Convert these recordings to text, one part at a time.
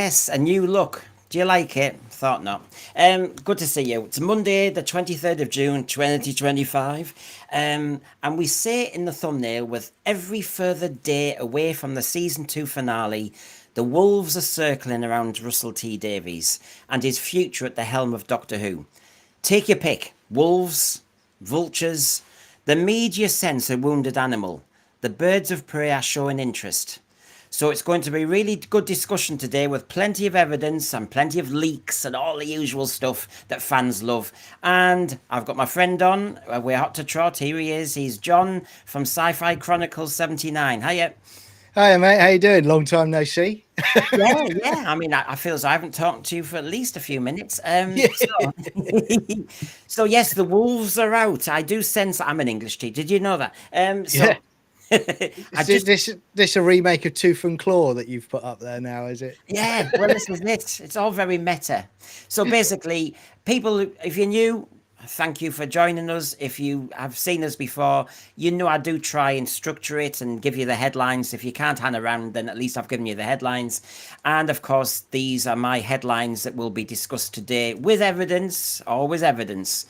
Yes, a new look. Do you like it? Thought not. Good to see you. It's Monday, the 23rd of June, 2025. And we say in the thumbnail, with every further day away from the season 2 finale, the Wolves are circling around Russell T Davies and his future at the helm of Doctor Who. Take your pick. Wolves, vultures, the media sense a wounded animal. The birds of prey are showing interest. So it's going to be a really good discussion today with plenty of evidence and plenty of leaks and all the usual stuff that fans love. And I've got my friend on. We're hot to trot. Here he is. He's John from Sci-Fi Chronicles 79. Hiya. Hi, mate. How you doing? Long time no see. Yeah. I mean, I feel as I haven't talked to you for at least a few minutes. Yeah. So yes, the Wolves are out. I do sense I'm an English teacher. Did you know that? Yeah. I Is just this a remake of Tooth and Claw that you've put up there now, is it? Yeah, well, this is it. It's all very meta. So basically, people, if you're new, thank you for joining us. If you have seen us before, you know I do try and structure it and give you the headlines. If you can't hang around, then at least I've given you the headlines. And of course, these are my headlines that will be discussed today with evidence, always evidence.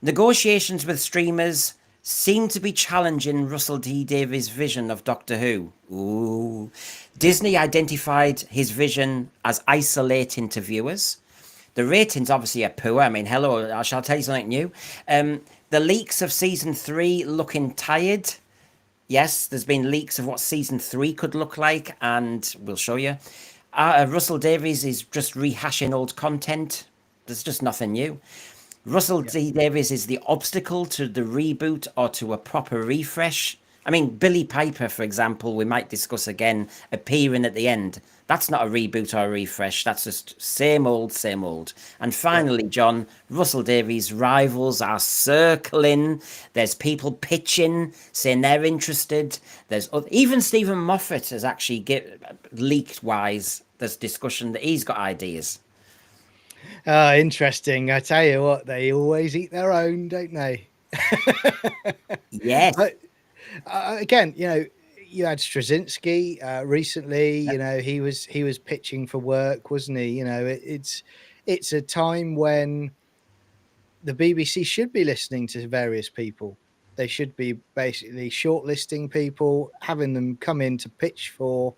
Negotiations with streamers seem to be challenging Russell T Davies' vision of Doctor Who. Ooh. Disney identified his vision as isolating to viewers. The ratings obviously are poor. I mean, hello, I shall tell you something new. The leaks of season 3 looking tired. Yes, there's been leaks of what season 3 could look like, and we'll show you. Russell Davies is just rehashing old content. There's just nothing new. Russell T Davies is the obstacle to the reboot or to a proper refresh. I mean, Billy Piper, for example, we might discuss again, appearing at the end. That's not a reboot or a refresh. That's just same old, same old. And finally, John, Russell Davies' rivals are circling. There's people pitching, saying they're interested. There's even Stephen Moffat has actually leaked wise. There's discussion that he's got ideas. Interesting. I tell you what, they always eat their own, don't they? Yes. Again, you had Straczynski recently. He was pitching for work, wasn't he? It's a time when the BBC should be listening to various people. They should be basically shortlisting people, having them come in to pitch for,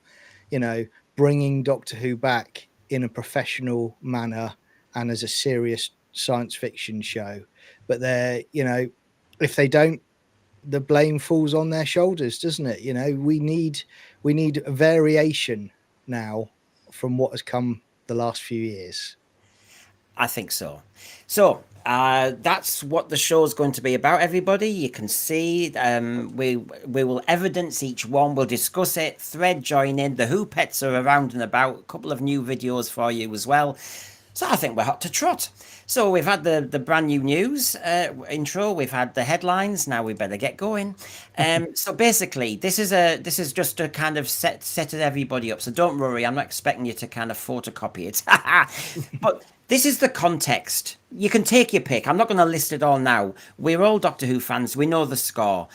bringing Doctor Who back in a professional manner and as a serious science fiction show. But if they don't, the blame falls on their shoulders, doesn't it? We need a variation now from what has come the last few years. I think so. So that's what the show is going to be about, everybody. You can see we will evidence each one. We'll discuss it. Thread join in. The Who pets are around and about. A couple of new videos for you as well. So I think we're hot to trot. So we've had the brand new news intro. We've had the headlines. Now we better get going. So basically, this is just to kind of set everybody up. So don't worry, I'm not expecting you to kind of photocopy it. But this is the context. You can take your pick. I'm not going to list it all now. We're all Doctor Who fans. We know the score.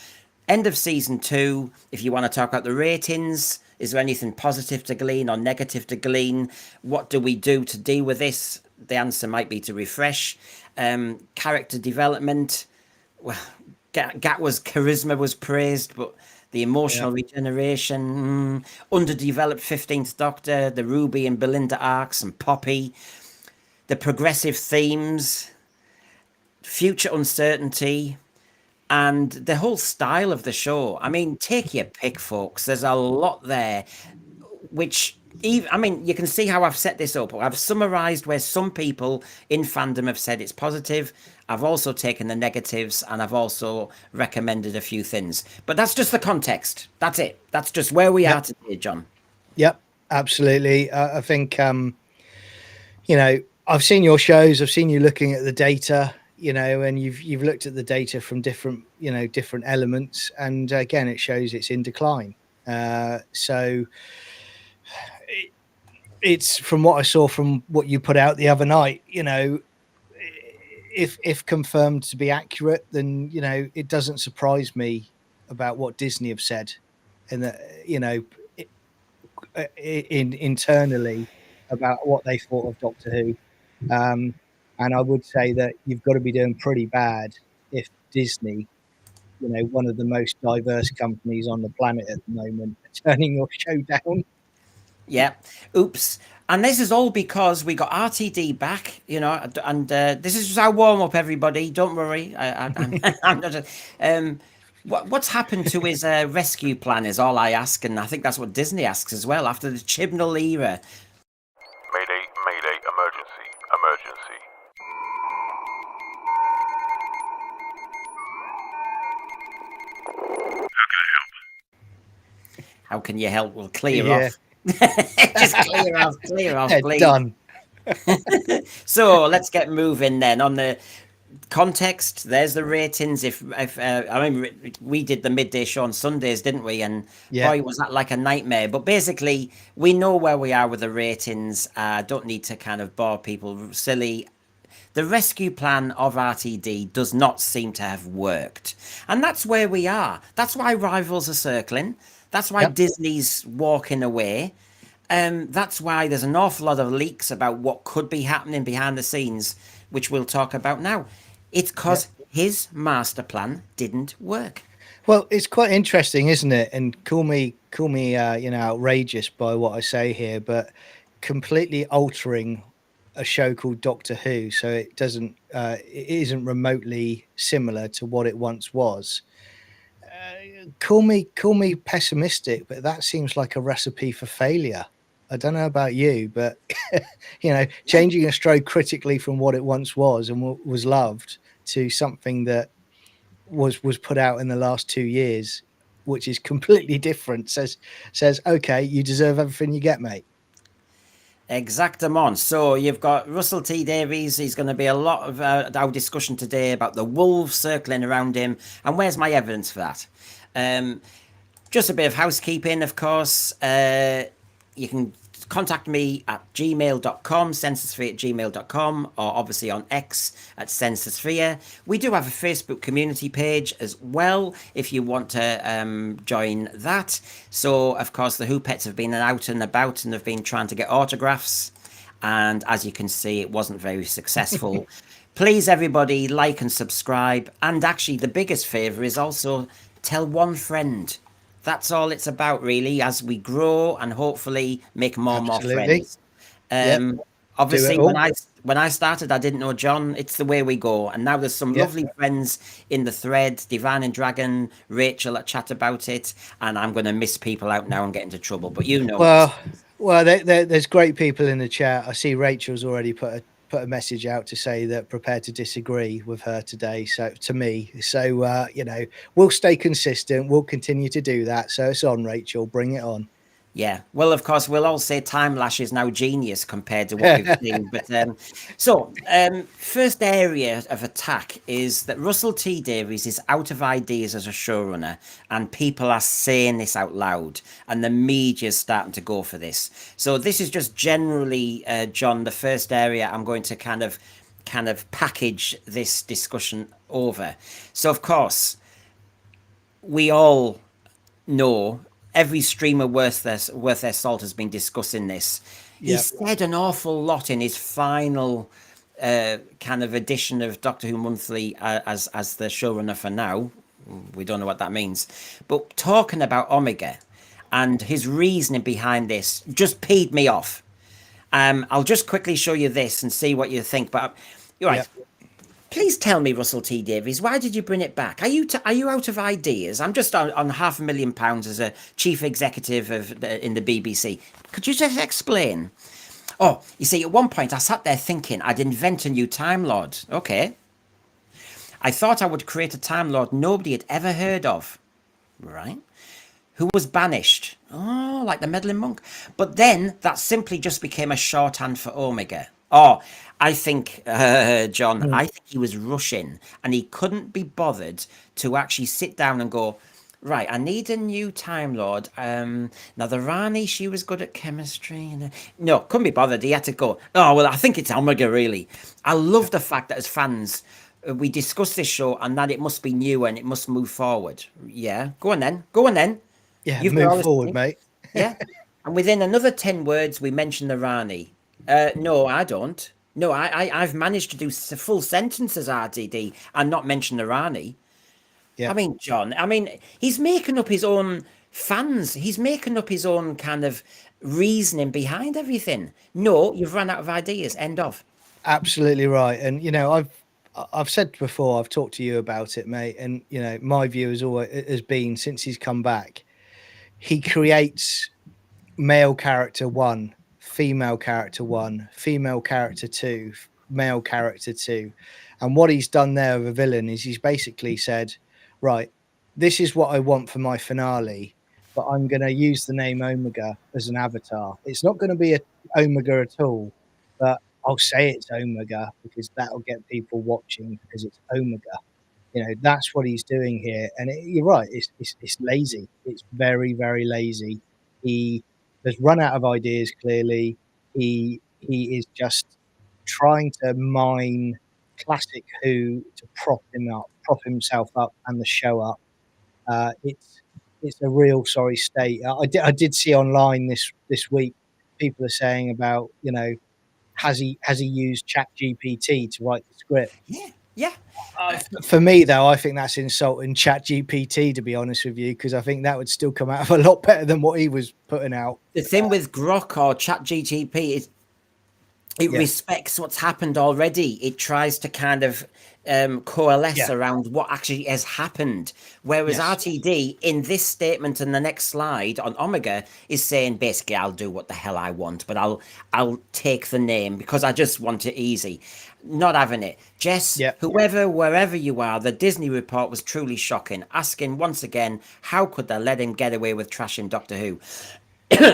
End of season 2. If you want to talk about the ratings. Is there anything positive to glean or negative to glean? What do we do to deal with this? The answer might be to refresh. Character development. Well, Gatwa's charisma was praised, but the emotional regeneration, underdeveloped 15th Doctor, the Ruby and Belinda arcs and Poppy, the progressive themes, future uncertainty, and the whole style of the show. I mean, take your pick, folks. There's a lot there, which you can see how I've set this up. I've summarized where some people in fandom have said it's positive. I've also taken the negatives, and I've also recommended a few things. But that's just the context. That's it. That's just where we are today, John. Yep, absolutely. I think, I've seen your shows. I've seen you looking at the data. And you've looked at the data from different elements, and again, it shows it's in decline. So it's from what I saw from what you put out the other night. If confirmed to be accurate, then it doesn't surprise me about what Disney have said, and that internally about what they thought of Doctor Who. And I would say that you've got to be doing pretty bad if Disney, one of the most diverse companies on the planet at the moment, are turning your show down. Yeah. Oops. And this is all because we got RTD back, and this is just our warm up, everybody. Don't worry. I'm not. What's happened to his rescue plan is all I ask, and I think that's what Disney asks as well. After the Chibnall era, Mayday, mayday, emergency, emergency. how can you help? We'll clear Yeah. off. Just clear off, Yeah, please. done. So let's get moving then on the context. There's the ratings. If I mean, we did the midday show on Sundays, didn't we? And Yeah. boy, was that like a nightmare. But basically, we know where we are with the ratings. Don't need to kind of bore people silly. The rescue plan of RTD does not seem to have worked, and that's where we are. That's why rivals are circling. That's why Yep. Disney's walking away. That's why there's an awful lot of leaks about what could be happening behind the scenes, which we'll talk about now. It's because his master plan didn't work. Well, it's quite interesting, isn't it? And call me, outrageous by what I say here, but completely altering a show called Doctor Who, so it isn't remotely similar to what it once was. Call me pessimistic, but that seems like a recipe for failure. I don't know about you, but changing a show critically from what it once was and was loved to something that was put out in the last 2 years, which is completely different, says okay, you deserve everything you get, mate. Exactamon. So you've got Russell T Davies. He's going to be a lot of our discussion today about the wolves circling around him. And where's my evidence for that? Just a bit of housekeeping, of course. You can contact me at gmail.com, censorsphere@gmail.com, or obviously on X at censorsphere. We do have a Facebook community page as well if you want to join that. So, of course, the Who Pets have been out and about and have been trying to get autographs. And as you can see, it wasn't very successful. Please, everybody, like and subscribe. And actually, the biggest favour is also tell one friend. That's all it's about, really, as we grow and hopefully make more and more friends. Obviously, when I started, I didn't know John. It's the way we go. And now there's some lovely friends in the thread, Divine and Dragon, Rachel that chat about it. And I'm going to miss people out now and get into trouble. But Well, there's great people in the chat. I see Rachel's already put a message out to say that prepare to disagree with her today. So to me, we'll stay consistent. We'll continue to do that. So it's on, Rachel. Bring it on. Yeah, well, of course, we'll all say Time Lash is now genius compared to what we've seen. But first area of attack is that Russell T Davies is out of ideas as a showrunner, and people are saying this out loud, and the media's starting to go for this. So this is just generally, John, the first area I'm going to kind of package this discussion over. So, of course, we all know. Every streamer worth their salt has been discussing this. He said an awful lot in his final kind of edition of Doctor Who Monthly as the showrunner for now. We don't know what that means. But talking about Omega and his reasoning behind this just peed me off. I'll just quickly show you this and see what you think. But you're right. Please tell me, Russell T Davies, why did you bring it back? Are you out of ideas? I'm just on £500,000 as a chief executive in the BBC. Could you just explain? Oh, you see, at one point I sat there thinking I'd invent a new Time Lord. Okay. I thought I would create a Time Lord nobody had ever heard of. Right. Who was banished. Oh, like the meddling monk. But then that simply just became a shorthand for Omega. Oh, I think, John, I think he was rushing and he couldn't be bothered to actually sit down and go, right, I need a new Time Lord. Now, the Rani, she was good at chemistry. No, couldn't be bothered. He had to go, oh, well, I think it's Omega, really. I love the fact that as fans, we discuss this show and that it must be new and it must move forward. Yeah, go on then. Yeah, you've move forward, mate. Yeah. And within another 10 words, we mention the Rani. No, I don't. No, I've managed to do full sentences RTD and not mention the Rani. Yeah. I mean, John, I mean, he's making up his own fans. He's making up his own kind of reasoning behind everything. No, you've run out of ideas. End of. Absolutely right. And I've said before, I've talked to you about it, mate. And my view has been since he's come back, he creates male character one, female character one, female character two, male character two. And what he's done there with a villain is he's basically said, right, this is what I want for my finale, but I'm going to use the name Omega as an avatar. It's not going to be a Omega at all, but I'll say it's Omega because that'll get people watching because it's Omega. That's what he's doing here. And you're right, it's lazy. It's very, very lazy. He has run out of ideas, clearly. He is just trying to mine classic Who to prop himself up and the show up. It's a real sorry state. I did see online this week people are saying about, has he used Chat GPT to write the script? Yeah, yeah. For me, though, I think that's insulting Chat GPT, to be honest with you, because I think that would still come out of a lot better than what he was putting out. The thing with Grok or Chat GTP is it respects what's happened already. It tries to kind of coalesce around what actually has happened. Whereas RTD, in this statement and the next slide on Omega, is saying basically, I'll do what the hell I want, but I'll take the name because I just want it easy. Not having it. Jess, whoever, wherever you are, the Disney report was truly shocking. Asking once again, how could they let him get away with trashing Doctor Who?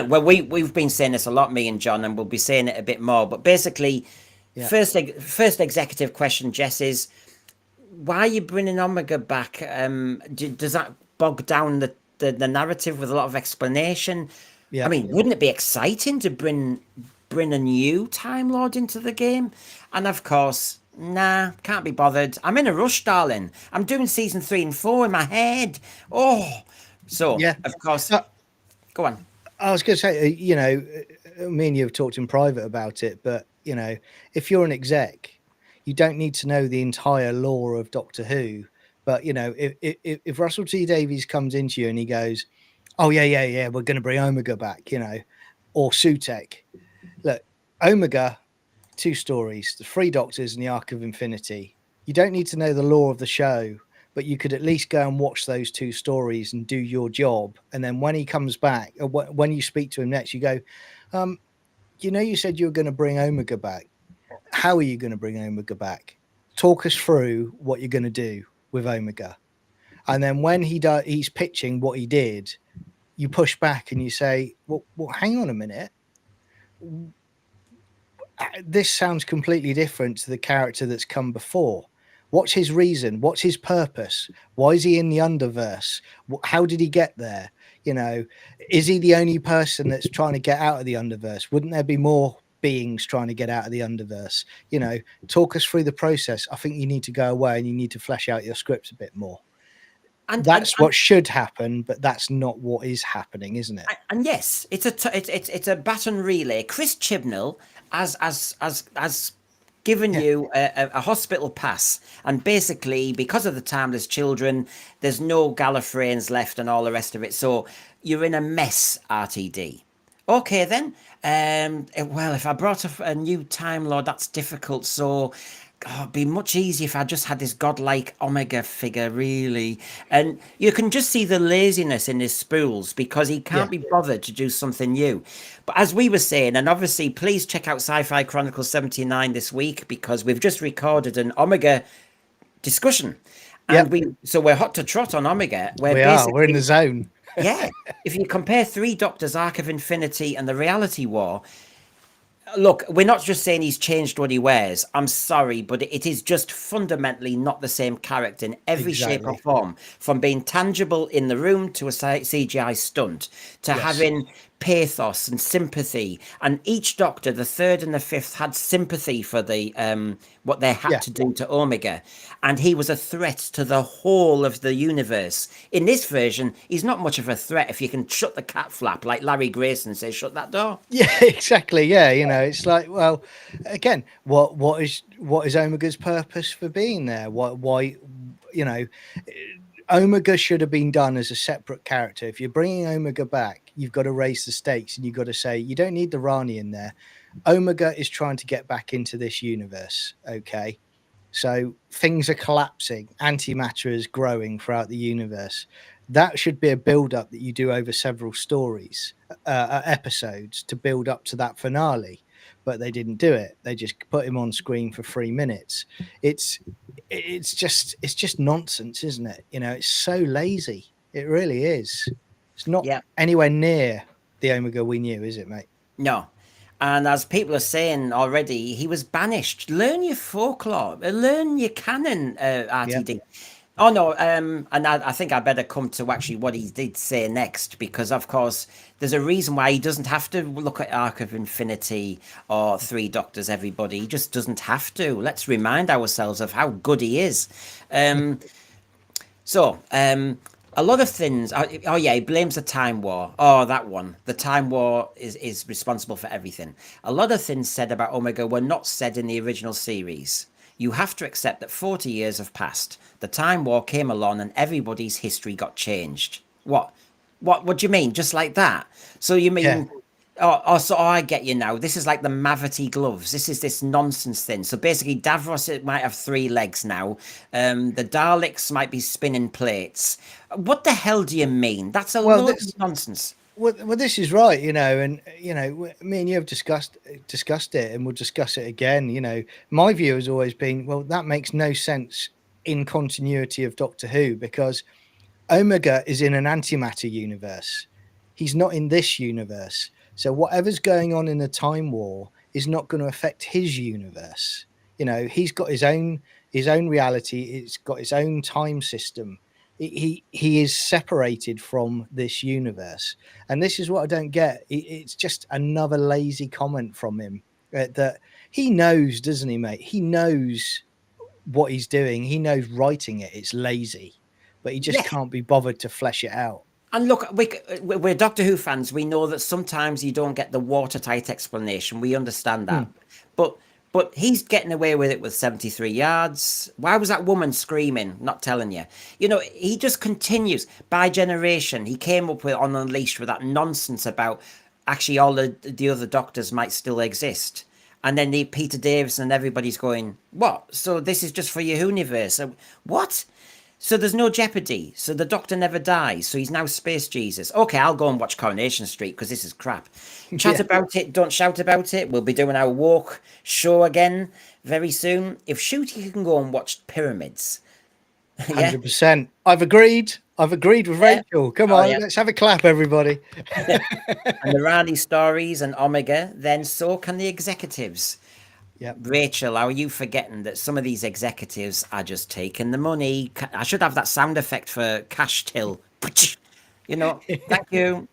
Well, we've been saying this a lot, me and John, and we'll be saying it a bit more. But basically, first executive question, Jess, is why are you bringing Omega back? Does that bog down the narrative with a lot of explanation? Yeah. I mean, wouldn't it be exciting to bring a new Time Lord into the game? And of course, nah, can't be bothered. I'm in a rush, darling. I'm doing season 3 and 4 in my head. Oh, so of course, go on. I was going to say, me and you have talked in private about it, but, if you're an exec, you don't need to know the entire lore of Doctor Who. But, if Russell T Davies comes into you and he goes, oh, yeah, we're going to bring Omega back, or Sutek. Look, Omega, 2 stories, the 3 Doctors and the Arc of Infinity. You don't need to know the lore of the show, but you could at least go and watch those 2 stories and do your job. And then when he comes back, or when you speak to him next, you go, you said you were going to bring Omega back. How are you going to bring Omega back? Talk us through what you're going to do with Omega. And then when he's pitching what he did, you push back and you say, well, hang on a minute. This sounds completely different to the character that's come before. What's his reason? What's his purpose? Why is he in the Underverse? How did he get there? Is he the only person that's trying to get out of the Underverse? Wouldn't there be more beings trying to get out of the Underverse? Talk us through the process. I think you need to go away and you need to flesh out your scripts a bit more. And that's what should happen, but that's not what is happening, isn't it? And yes, it's a baton relay. Chris Chibnall as given you a hospital pass, and basically because of the Timeless Children, there's no Gallifreyans left and all the rest of it, so you're in a mess, RTD. Okay then, well, if I brought a new Time Lord, that's difficult, so it'd be much easier if I just had this godlike Omega figure, really. And you can just see the laziness in his spools because he can't be bothered to do something new. But as we were saying, and obviously, please check out Sci-Fi Chronicles 79 this week because we've just recorded an Omega discussion. And we're hot to trot on Omega. We're in the zone. Yeah. If you compare 3 Doctors, Arc of Infinity and the Reality War, look, we're not just saying he's changed what he wears. I'm sorry, but it is just fundamentally not the same character in every shape or form. From being tangible in the room to a CGI stunt to having pathos and sympathy, and each doctor, the third and the fifth, had sympathy for the what they had Yeah. to do to Omega, and he was a threat to the whole of the universe. In this version, he's not much of a threat if you can shut the cat flap like Larry Grayson says, shut that door. Yeah, exactly. Yeah, it's like, well, again, what is Omega's purpose for being there? Why, you know, Omega should have been done as a separate character. If you're bringing Omega back, you've got to raise the stakes, and you've got to say you don't need the Rani in there. Omega is trying to get back into this universe. Okay, so things are collapsing, antimatter is growing throughout the universe. That should be a build up that you do over several stories, episodes, to build up to that finale. But they didn't do it. They just put him on screen for 3 minutes. It's just nonsense, isn't it? It's so lazy. It really is. It's not Yeah. anywhere near the Omega we knew, is it, mate? No. And as people are saying already, he was banished. Learn your folklore, learn your canon, RTD. Oh no, and I think I better come to actually what he did say next, because of course there's a reason why he doesn't have to look at Arc of Infinity or Three Doctors, everybody. He just doesn't have to. Let's remind ourselves of how good he is. A lot of things. Oh yeah, he blames the Time War. Oh, that one. The Time War is responsible for everything. A lot of things said about Omega were not said in the original series. You have to accept that 40 years have passed. The Time War came along and everybody's history got changed. What do you mean? Just like that? So you mean... Yeah. So I get you now. This is like the Mavity gloves. This is this nonsense thing. So basically, Davros, it might have 3 legs now. The Daleks might be spinning plates. What the hell do you mean? That's a load of nonsense. Well, this is right, and me and you have discussed it, and we'll discuss it again. My view has always been, well, that makes no sense in continuity of Doctor Who, because Omega is in an antimatter universe. He's not in this universe. So whatever's going on in the Time War is not going to affect his universe. He's got his own reality. It's got its own time system. He is separated from this universe, and this is what I don't get. It's just another lazy comment from him, that he knows, doesn't he, mate? He knows what he's doing. He knows writing it's lazy, but he just can't be bothered to flesh it out. And look, we're Doctor Who fans. We know that sometimes you don't get the watertight explanation. We understand that. But he's getting away with it with 73 yards. Why was that woman screaming? Not telling you. He just continues. By generation, he came up with on Unleashed with that nonsense about actually all the other Doctors might still exist. And then Peter Davison and everybody's going, what? So this is just for your universe? What? So there's no jeopardy. So the Doctor never dies. So he's now Space Jesus. Okay, I'll go and watch Coronation Street because this is crap. Chat about it. Don't shout about it. We'll be doing our walk show again very soon. If Shooty can go and watch Pyramids. 100%. I've agreed with Rachel. Come on, let's have a clap, everybody. And the Rani stories and Omega, then so can the executives. Yeah, Rachel, how are you forgetting that some of these executives are just taking the money? I should have that sound effect for cash till. Thank you.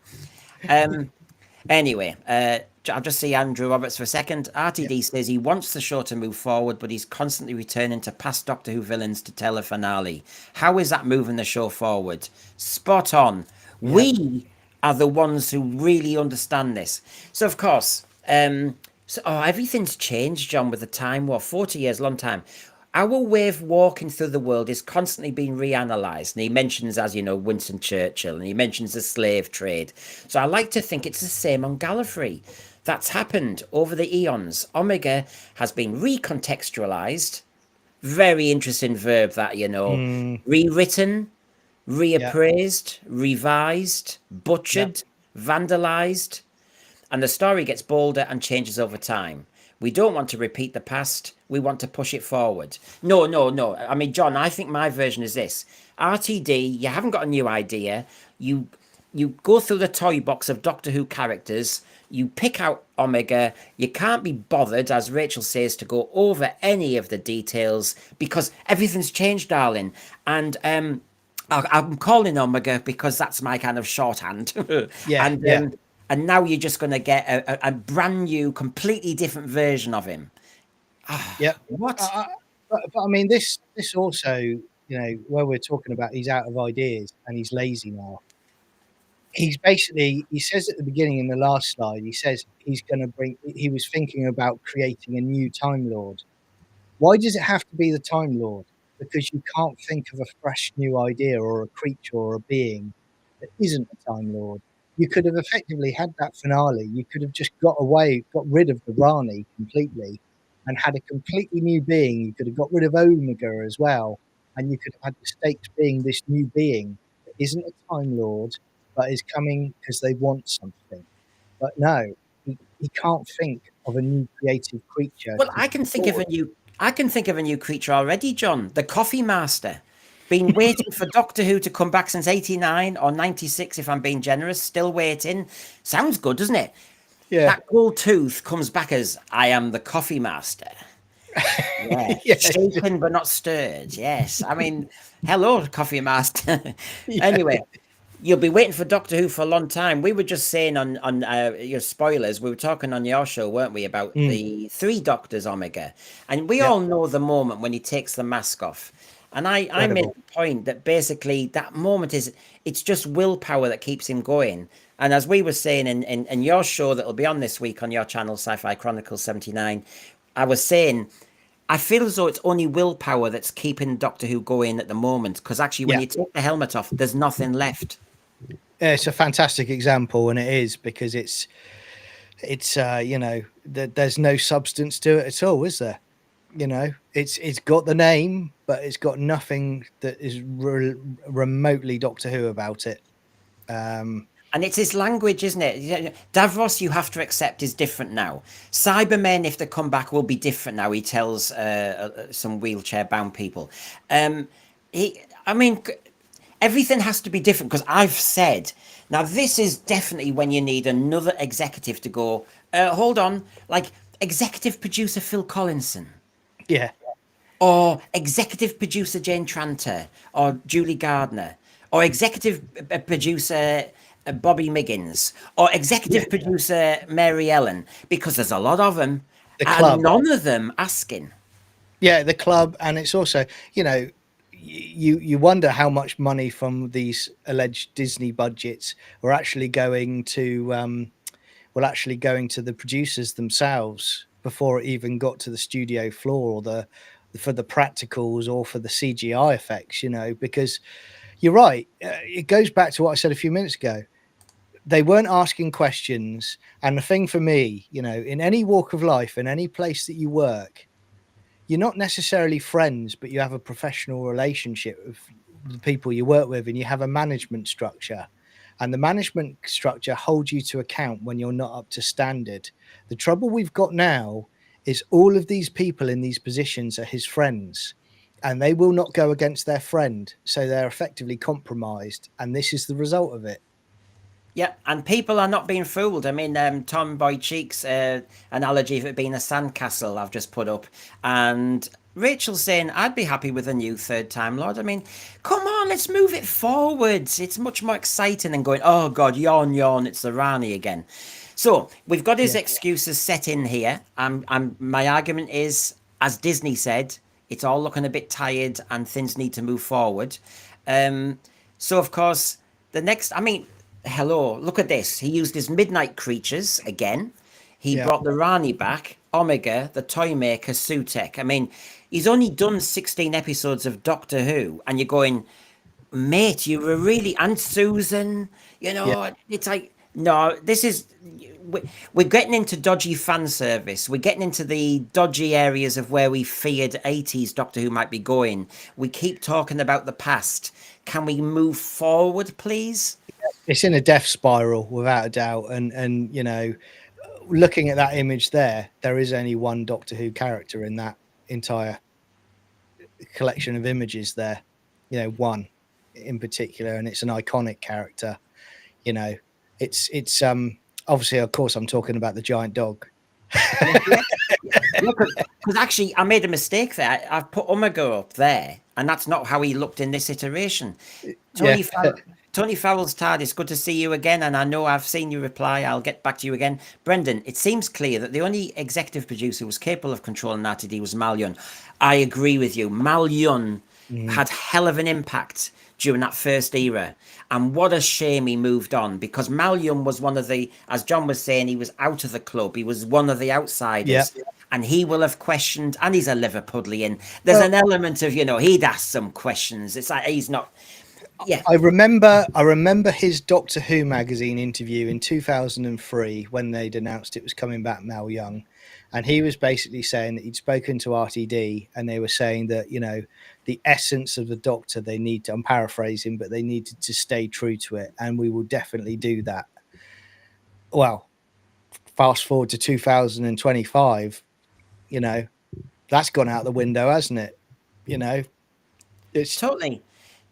Anyway, I'll just see Andrew Roberts for a second. RTD says he wants the show to move forward, but he's constantly returning to past Doctor Who villains to tell a finale. How is that moving the show forward? Spot on. Yeah. We are the ones who really understand this. So, of course... everything's changed, John, with the Time War. 40 years, long time. Our way of walking through the world is constantly being reanalyzed. And he mentions, as you know, Winston Churchill, and he mentions the slave trade. So I like to think it's the same on Gallifrey. That's happened over the eons. Omega has been recontextualized. Very interesting verb, that, rewritten, reappraised, revised, butchered, vandalized. And the story gets bolder and changes over time. We don't want to repeat the past. We want to push it forward. No. I mean, John, I think my version is this. RTD, you haven't got a new idea. You go through the toy box of Doctor Who characters. You pick out Omega. You can't be bothered, as Rachel says, to go over any of the details because everything's changed, darling. And I'm calling Omega because that's my kind of shorthand. and now you're just going to get a brand new, completely different version of him. Yep. What? But I mean, this also, you know, where we're talking about he's out of ideas and he's lazy now. He's basically, he says at the beginning in the last slide, he says he's going to he was thinking about creating a new Time Lord. Why does it have to be the Time Lord? Because you can't think of a fresh new idea or a creature or a being that isn't a Time Lord. You could have effectively had that finale. You could have just got rid of the Rani completely and had a completely new being. You could have got rid of Omega as well. And you could have had the stakes being this new being that isn't a Time Lord, but is coming because they want something. But no, he can't think of a new creative creature. Well, I can think of a new. I can think of a new creature already, John. The Coffee Master. Been waiting for Doctor Who to come back since 89 or 96, if I'm being generous. Still waiting. Sounds good, doesn't it? Yeah. That gold tooth comes back as I am the Coffee Master. Yeah. Yeah. Shaken but not stirred. Yes. I mean, hello, Coffee Master. Yeah. Anyway, you'll be waiting for Doctor Who for a long time. We were just saying on your spoilers, we were talking on your show, weren't we, about the 3 Doctors Omega, and we all know the moment when he takes the mask off. And I made the point that basically that moment it's just willpower that keeps him going. And as we were saying in your show that'll be on this week on your channel, Sci-Fi Chronicles 79, I was saying I feel as though it's only willpower that's keeping Doctor Who going at the moment. Because actually, when you take the helmet off, there's nothing left. Yeah, it's a fantastic example, and it is because it's you know, there's no substance to it at all, is there? You know, it's got the name, but it's got nothing that is remotely Doctor Who about it. And it's his language, isn't it? Davros, you have to accept, is different now. Cybermen, if they come back, will be different now. He tells some wheelchair-bound people. I mean, everything has to be different because I've said, now this is definitely when you need another executive to go, hold on, like executive producer Phil Collinson. Yeah. Or executive producer Jane Tranter, or Julie Gardner, or executive producer Bobby Miggins, or executive producer Mary Ellen, because there's a lot of them, and none of them asking. Yeah, the club, and it's also, you know, you wonder how much money from these alleged Disney budgets are actually going to the producers themselves before it even got to the studio floor or for the practicals or for the CGI effects, you know, because you're right. It goes back to what I said a few minutes ago. They weren't asking questions. And the thing for me, you know, in any walk of life, in any place that you work, you're not necessarily friends, but you have a professional relationship with the people you work with, and you have a management structure. And the management structure holds you to account when you're not up to standard. The trouble we've got now is all of these people in these positions are his friends, and they will not go against their friend. So they're effectively compromised. And this is the result of it. Yeah, and people are not being fooled. I mean, Tom Boy Cheek's analogy of it being a sandcastle I've just put up. And Rachel's saying, I'd be happy with a new 3rd Time Lord. I mean, come on, let's move it forwards. It's much more exciting than going, oh, God, yawn, it's the Rani again. So we've got his excuses set in here. My argument is, as Disney said, it's all looking a bit tired and things need to move forward. So, of course, the next, I mean, hello, look at this. He used his Midnight Creatures again. He brought the Rani back, Omega, the Toymaker, Sutek. I mean, he's only done 16 episodes of Doctor Who, and you're going, mate, you were really, and Susan, you know, it's like, no, this is, we're getting into dodgy fan service. We're getting into the dodgy areas of where we feared 80s Doctor Who might be going. We keep talking about the past. Can we move forward, please? It's in a death spiral without a doubt. And, you know, looking at that image there is only one Doctor Who character in that entire collection of images there, you know, one in particular, and it's an iconic character. You know, it's obviously, of course, I'm talking about the giant dog. Because actually, I made a mistake there. I've put Omega up there, and that's not how he looked in this iteration. Tony Farrell's TARDIS, good to see you again. And I know I've seen you reply. I'll get back to you again. Brendan, it seems clear that the only executive producer who was capable of controlling RTD was Mal Yun. I agree with you. Mal Yun had hell of an impact during that first era. And what a shame he moved on, because Mal Yun was one of the, as John was saying, he was out of the club. He was one of the outsiders. Yeah. And he will have questioned, and he's a Liverpudlian. There's an element of, he'd ask some questions. It's like he's not. Yeah. I remember his Doctor Who magazine interview in 2003 when they'd announced it was coming back, Mal Young, and he was basically saying that he'd spoken to RTD and they were saying that, the essence of the Doctor, they need to, I'm paraphrasing, but they needed to stay true to it, and we will definitely do that. Well, fast forward to 2025, that's gone out the window, hasn't it? It's Totally.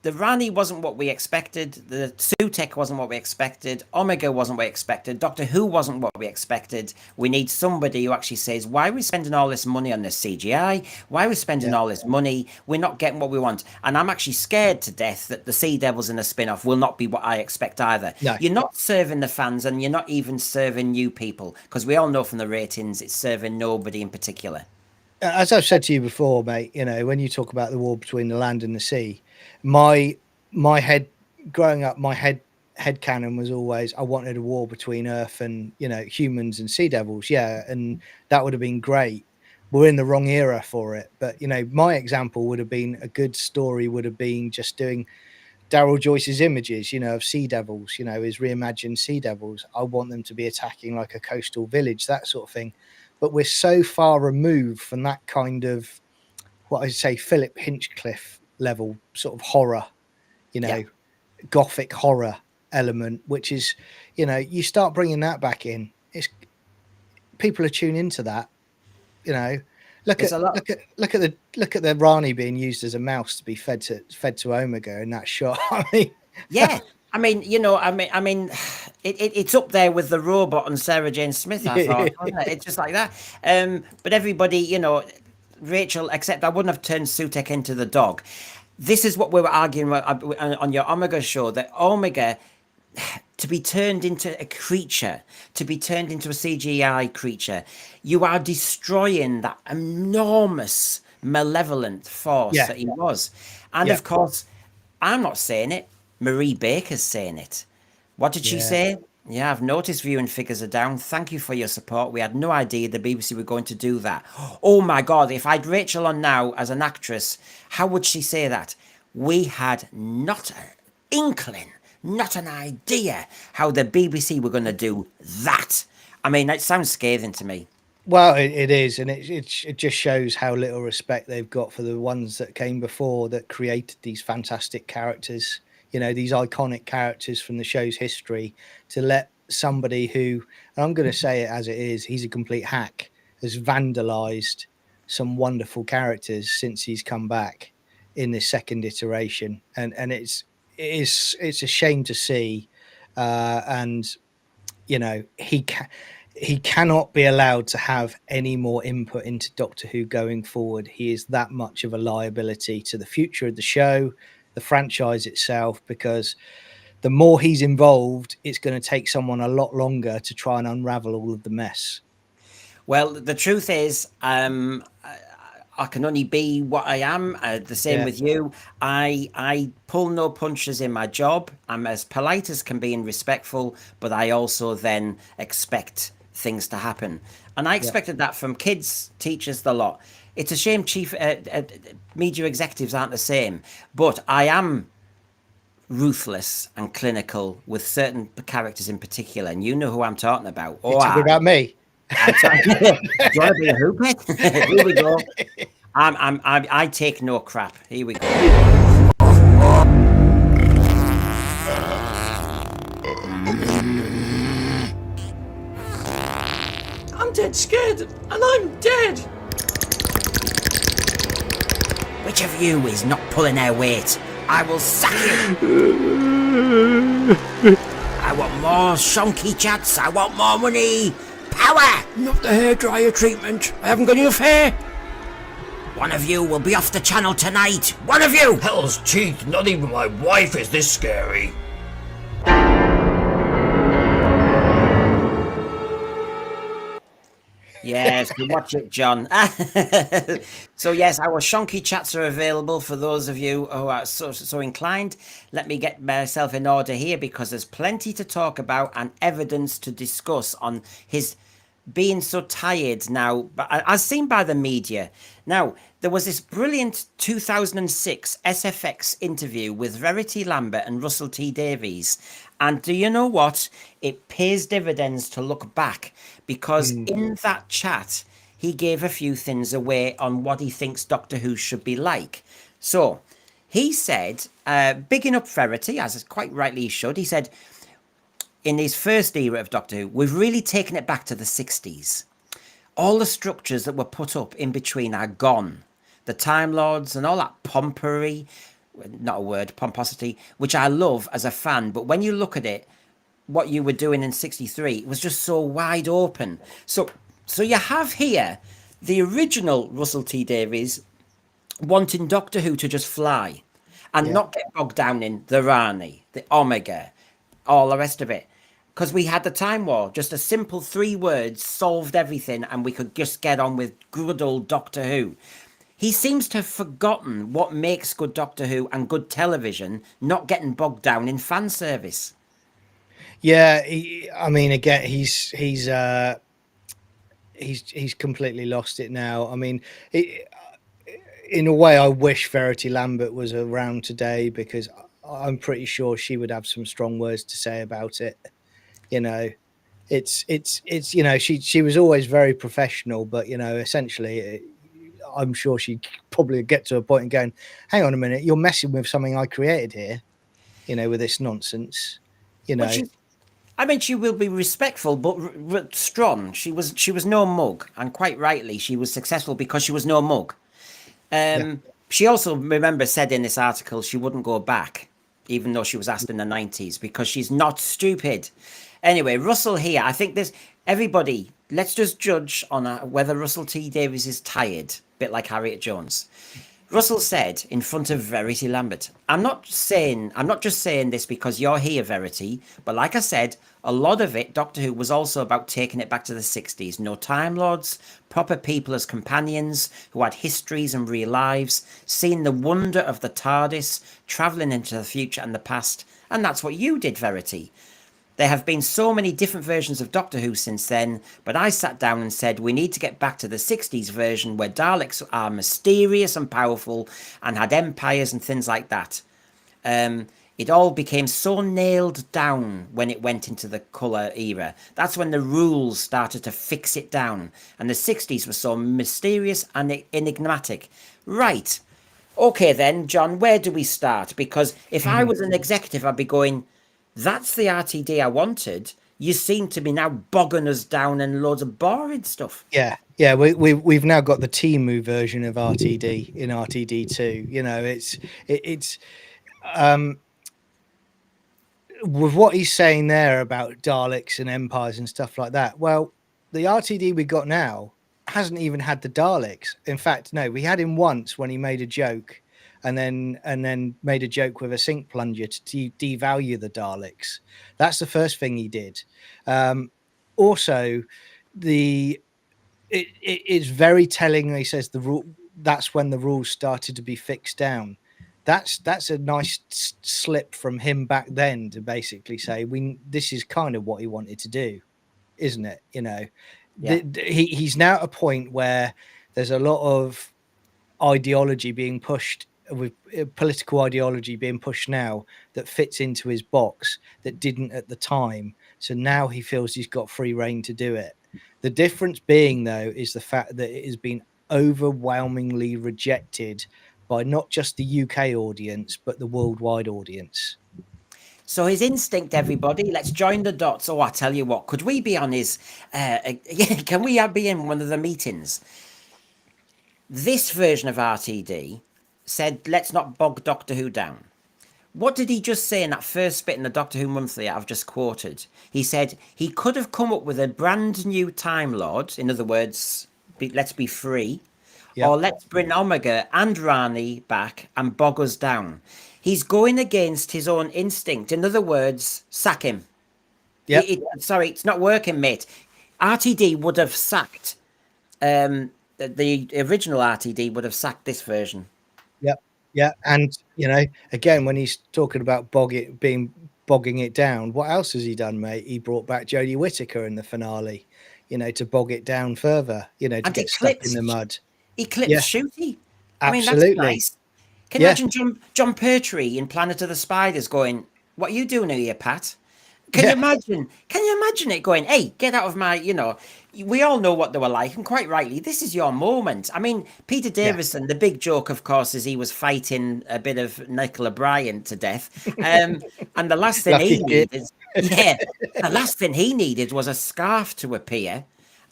The Rani wasn't what we expected. The Sutek wasn't what we expected. Omega wasn't what we expected. Doctor Who wasn't what we expected. We need somebody who actually says, why are we spending all this money on this CGI? Why are we spending all this money? We're not getting what we want. And I'm actually scared to death that the Sea Devils in a spin-off will not be what I expect either. No. You're not serving the fans, and you're not even serving new people, because we all know from the ratings it's serving nobody in particular. As I've said to you before, mate, when you talk about the war between the land and the sea, my head growing up, my head canon was always, I wanted a war between Earth and humans and Sea Devils. Yeah, and that would have been great. We're in the wrong era for it, but my example would have been, a good story would have been just doing Daryl Joyce's images, of Sea Devils, his reimagined Sea Devils. I want them to be attacking like a coastal village, that sort of thing. But we're so far removed from that kind of, what I'd say, Philip Hinchcliffe level sort of horror, gothic horror element, which is, you start bringing that back in, it's people are tuned into that. Look at the Rani being used as a mouse to be fed to Omega in that shot. I mean, yeah. It's up there with the robot and Sarah Jane Smith, I thought. Wasn't it? It's just like that. But everybody, Rachel, except I wouldn't have turned Sutek into the dog. This is what we were arguing on your Omega show, that Omega, to be turned into a creature, to be turned into a CGI creature, you are destroying that enormous malevolent force that he was. And of course, I'm not saying it. Marie Baker's saying it. What did she say? Yeah, I've noticed viewing figures are down. Thank you for your support. We had no idea the BBC were going to do that. Oh my God, if I'd Rachel on now as an actress, how would she say that? We had not an inkling, not an idea how the BBC were going to do that. I mean, it sounds scathing to me. Well, it is, and it just shows how little respect they've got for the ones that came before that created these fantastic characters. These iconic characters from the show's history, to let somebody who, and I'm going to say it as it is, he's a complete hack, has vandalized some wonderful characters since he's come back in this second iteration. And it's a shame to see. And, he cannot be allowed to have any more input into Doctor Who going forward. He is that much of a liability to the future of the show, the franchise itself, because the more he's involved, it's going to take someone a lot longer to try and unravel all of the mess. Well, the truth is, I can only be what I am. The same with you. I pull no punches in my job. I'm as polite as can be and respectful, but I also then expect things to happen. And I expected that from kids, teachers, the lot. It's a shame chief media executives aren't the same, but I am ruthless and clinical with certain characters in particular, and you know who I'm talking about. You're talking about me. Do you want to be a hoopet? Here we go. I take no crap. Here we go. I'm dead scared, and I'm dead. Which of you is not pulling their weight? I will sack you. I want more shonky chats. I want more money. Power. Not the hairdryer treatment. I haven't got enough hair. One of you will be off the channel tonight. One of you. Hell's teeth. Not even my wife is this scary. Yes, we watch it, John. So yes, our shonky chats are available for those of you who are so inclined. Let me get myself in order here because there's plenty to talk about and evidence to discuss on his being so tired now, but as seen by the media. Now, there was this brilliant 2006 SFX interview with Verity Lambert and Russell T Davies. And do you know what? It pays dividends to look back because in that chat, he gave a few things away on what he thinks Doctor Who should be like. So, he said, bigging up Verity, as quite rightly he should, he said, in his first era of Doctor Who, we've really taken it back to the 60s. All the structures that were put up in between are gone. The Time Lords and all that pompery, not a word, pomposity, which I love as a fan, but when you look at it, what you were doing in 63, it was just so wide open. So you have here the original Russell T Davies wanting Doctor Who to just fly and not get bogged down in the Rani, the Omega, all the rest of it. Because we had the Time War, just a simple 3 words solved everything, and we could just get on with good old Doctor Who. He seems to have forgotten what makes good Doctor Who and good television, not getting bogged down in fan service. Yeah, I mean, again, he's completely lost it now. I mean, in a way, I wish Verity Lambert was around today because I'm pretty sure she would have some strong words to say about it. You know, it's you know, she was always very professional, but you know, essentially, I'm sure she'd probably get to a point and going, "Hang on a minute, you're messing with something I created here," you know, with this nonsense. You know, I mean, she will be respectful, but strong. She was no mug, and quite rightly, she was successful because she was no mug. She also, remember, said in this article she wouldn't go back, even though she was asked in the 90s, because she's not stupid. Anyway, Russell here, I think this, everybody, let's just judge on whether Russell T Davies is tired, a bit like Harriet Jones. Russell said in front of Verity Lambert, I'm not just saying this because you're here, Verity, but like I said, a lot of it, Doctor Who, was also about taking it back to the 60s. No Time Lords, proper people as companions who had histories and real lives, seeing the wonder of the TARDIS, travelling into the future and the past, and that's what you did, Verity. There have been so many different versions of Doctor Who since then, but I sat down and said we need to get back to the 60s version where Daleks are mysterious and powerful and had empires and things like that. It all became so nailed down when it went into the colour era. That's when the rules started to fix it down, and the 60s were so mysterious and enigmatic. Right. Okay then, John, where do we start? Because if I was an executive, I'd be going, that's the RTD I wanted. You seem to be now bogging us down in loads of boring stuff. yeah, we've now got the Timu version of RTD in RTD2. You know, it's with what he's saying there about Daleks and empires and stuff like that. Well, the RTD we got now hasn't even had the Daleks. In fact, no, we had him once when he made a joke. And then made a joke with a sink plunger to devalue the Daleks. That's the first thing he did. Also, it is very telling. He says the rule. That's when the rules started to be fixed down. That's a nice slip from him back then to basically say this is kind of what he wanted to do, isn't it? You know, he's now at a point where there's a lot of ideology being pushed, with political ideology being pushed now that fits into his box that didn't at the time. So now he feels he's got free reign to do it. The difference being, though, is the fact that it has been overwhelmingly rejected by not just the UK audience, but the worldwide audience. So his instinct, everybody, let's join the dots. Oh, I tell you what, could we be on his, can we be in one of the meetings? This version of RTD said, let's not bog Doctor Who down. What did he just say in that first bit in the Doctor Who Monthly I've just quoted? He said he could have come up with a brand new Time Lord, in other words, let's be free, or let's bring Omega and Rani back and bog us down. He's going against his own instinct. In other words, sack him. Sorry, it's not working, mate. RTD would have sacked the original RTD would have sacked this version. Yep. Yeah. And, again, when he's talking about bogging it down, what else has he done, mate? He brought back Jodie Whittaker in the finale, to bog it down further, to And get stuck in the mud. Eclipse Yeah, Shooty. I mean, that's absolutely. nice. Can you imagine John Pertwee in Planet of the Spiders going, "What are you doing here, Pat?" Can you imagine? Can you imagine it going, "Hey, get out of my," we all know what they were like, and quite rightly, this is your moment. I mean, Peter Davison, the big joke, of course, is he was fighting a bit of Nicola Bryant to death. And the last thing he needed, the last thing he needed was a scarf to appear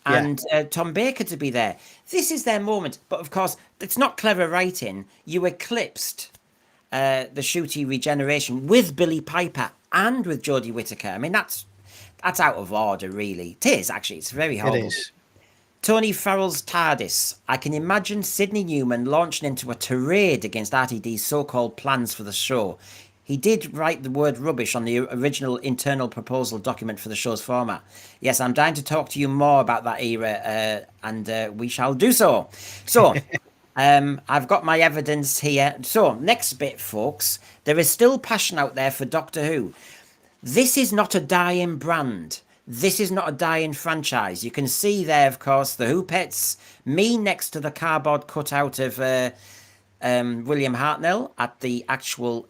and Tom Baker to be there. This is their moment. But of course, it's not clever writing. You eclipsed the Shooty regeneration with Billy Piper and with Jodie Whittaker. I mean, that's out of order, really. It is, actually. It's very horrible. It is. Tony Farrell's TARDIS. I can imagine Sidney Newman launching into a tirade against RTD's so-called plans for the show. He did write the word rubbish on the original internal proposal document for the show's format. Yes, I'm dying to talk to you more about that era, and we shall do so. So, I've got my evidence here. So, next bit, folks. There is still passion out there for Doctor Who. This is not a dying brand. This is not a dying franchise. You can see there, of course, the Who Pets, me next to the cardboard cutout of William Hartnell at the actual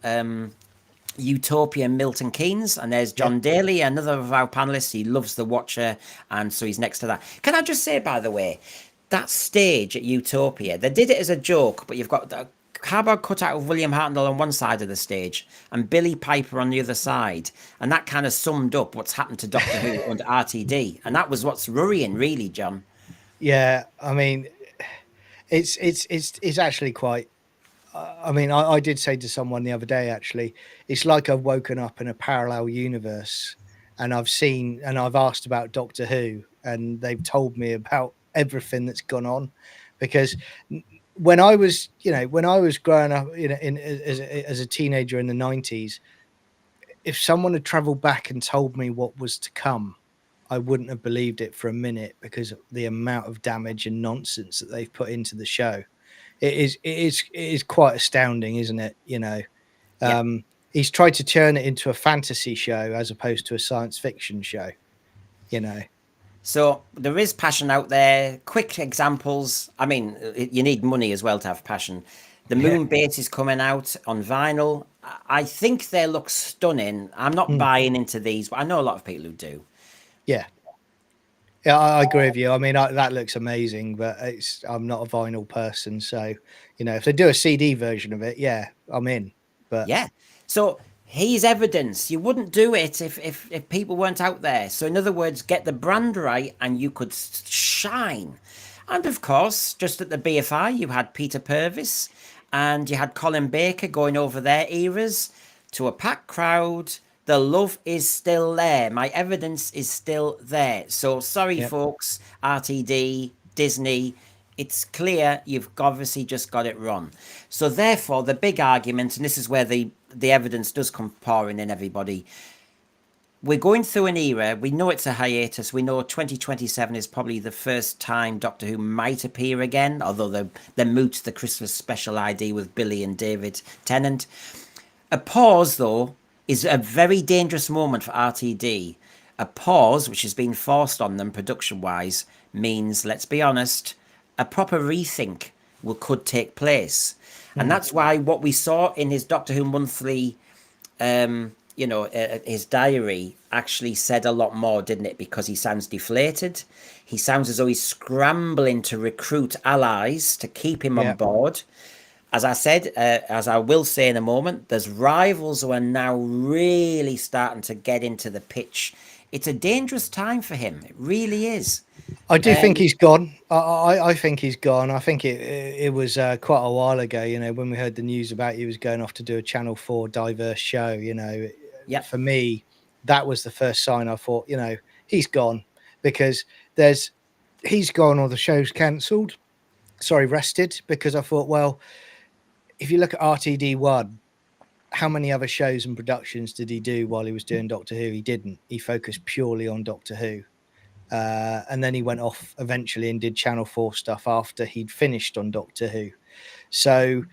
Utopia Milton Keynes, and there's John Daly, another of our panelists. He loves The Watcher, and so he's next to that. Can I just say, by the way, that stage at Utopia, they did it as a joke, but you've got the cardboard cutout of William Hartnell on one side of the stage and Billy Piper on the other side, and that kind of summed up what's happened to Doctor Who under RTD, and that was what's worrying, really, John. Yeah, I mean, it's actually quite. I mean, I did say to someone the other day, actually, it's like I've woken up in a parallel universe, and I've asked about Doctor Who, and they've told me about everything that's gone on, because when I was growing up, as a teenager in the 90s, if someone had traveled back and told me what was to come, I wouldn't have believed it for a minute, because of the amount of damage and nonsense that they've put into the show. It is quite astounding, isn't it? He's tried to turn it into a fantasy show as opposed to a science fiction show, So there is passion out there. Quick examples. I mean, you need money as well to have passion. The Moon Bait is coming out on vinyl. I think they look stunning. I'm not buying into these, but I know a lot of people who do. Yeah, I agree with you. I mean, that looks amazing, but I'm not a vinyl person, so if they do a CD version of it, yeah, I'm in. But yeah, so here's evidence. You wouldn't do it if people weren't out there. So in other words, get the brand right, and you could shine. And of course, just at the BFI, you had Peter Purvis, and you had Colin Baker going over their eras to a packed crowd. The love is still there. My evidence is still there. So sorry, folks, RTD, Disney, it's clear you've obviously just got it wrong. So therefore, the big argument, and this is where the evidence does come pouring in, everybody, we're going through an era. We know it's a hiatus. We know 2027 is probably the first time Doctor Who might appear again, although they moot the Christmas special ID with Billy and David Tennant. A pause, though, is a very dangerous moment for RTD. A pause, which has been forced on them production-wise, means, let's be honest, a proper rethink could take place. And that's why what we saw in his Doctor Who Monthly, his diary actually said a lot more, didn't it? Because he sounds deflated. He sounds as though he's scrambling to recruit allies to keep him on board. As I said, as I will say in a moment, there's rivals who are now really starting to get into the pitch. It's a dangerous time for him. It really is. I do think he's gone. I think he's gone. I think it was quite a while ago, when we heard the news about he was going off to do a Channel 4 diverse show, For me, that was the first sign. I thought, he's gone, because he's gone or the show's cancelled. Sorry, rested, because I thought, well, if you look at RTD1, how many other shows and productions did he do while he was doing Doctor Who? He didn't. He focused purely on Doctor Who. And then he went off eventually and did Channel 4 stuff after he'd finished on Doctor Who. So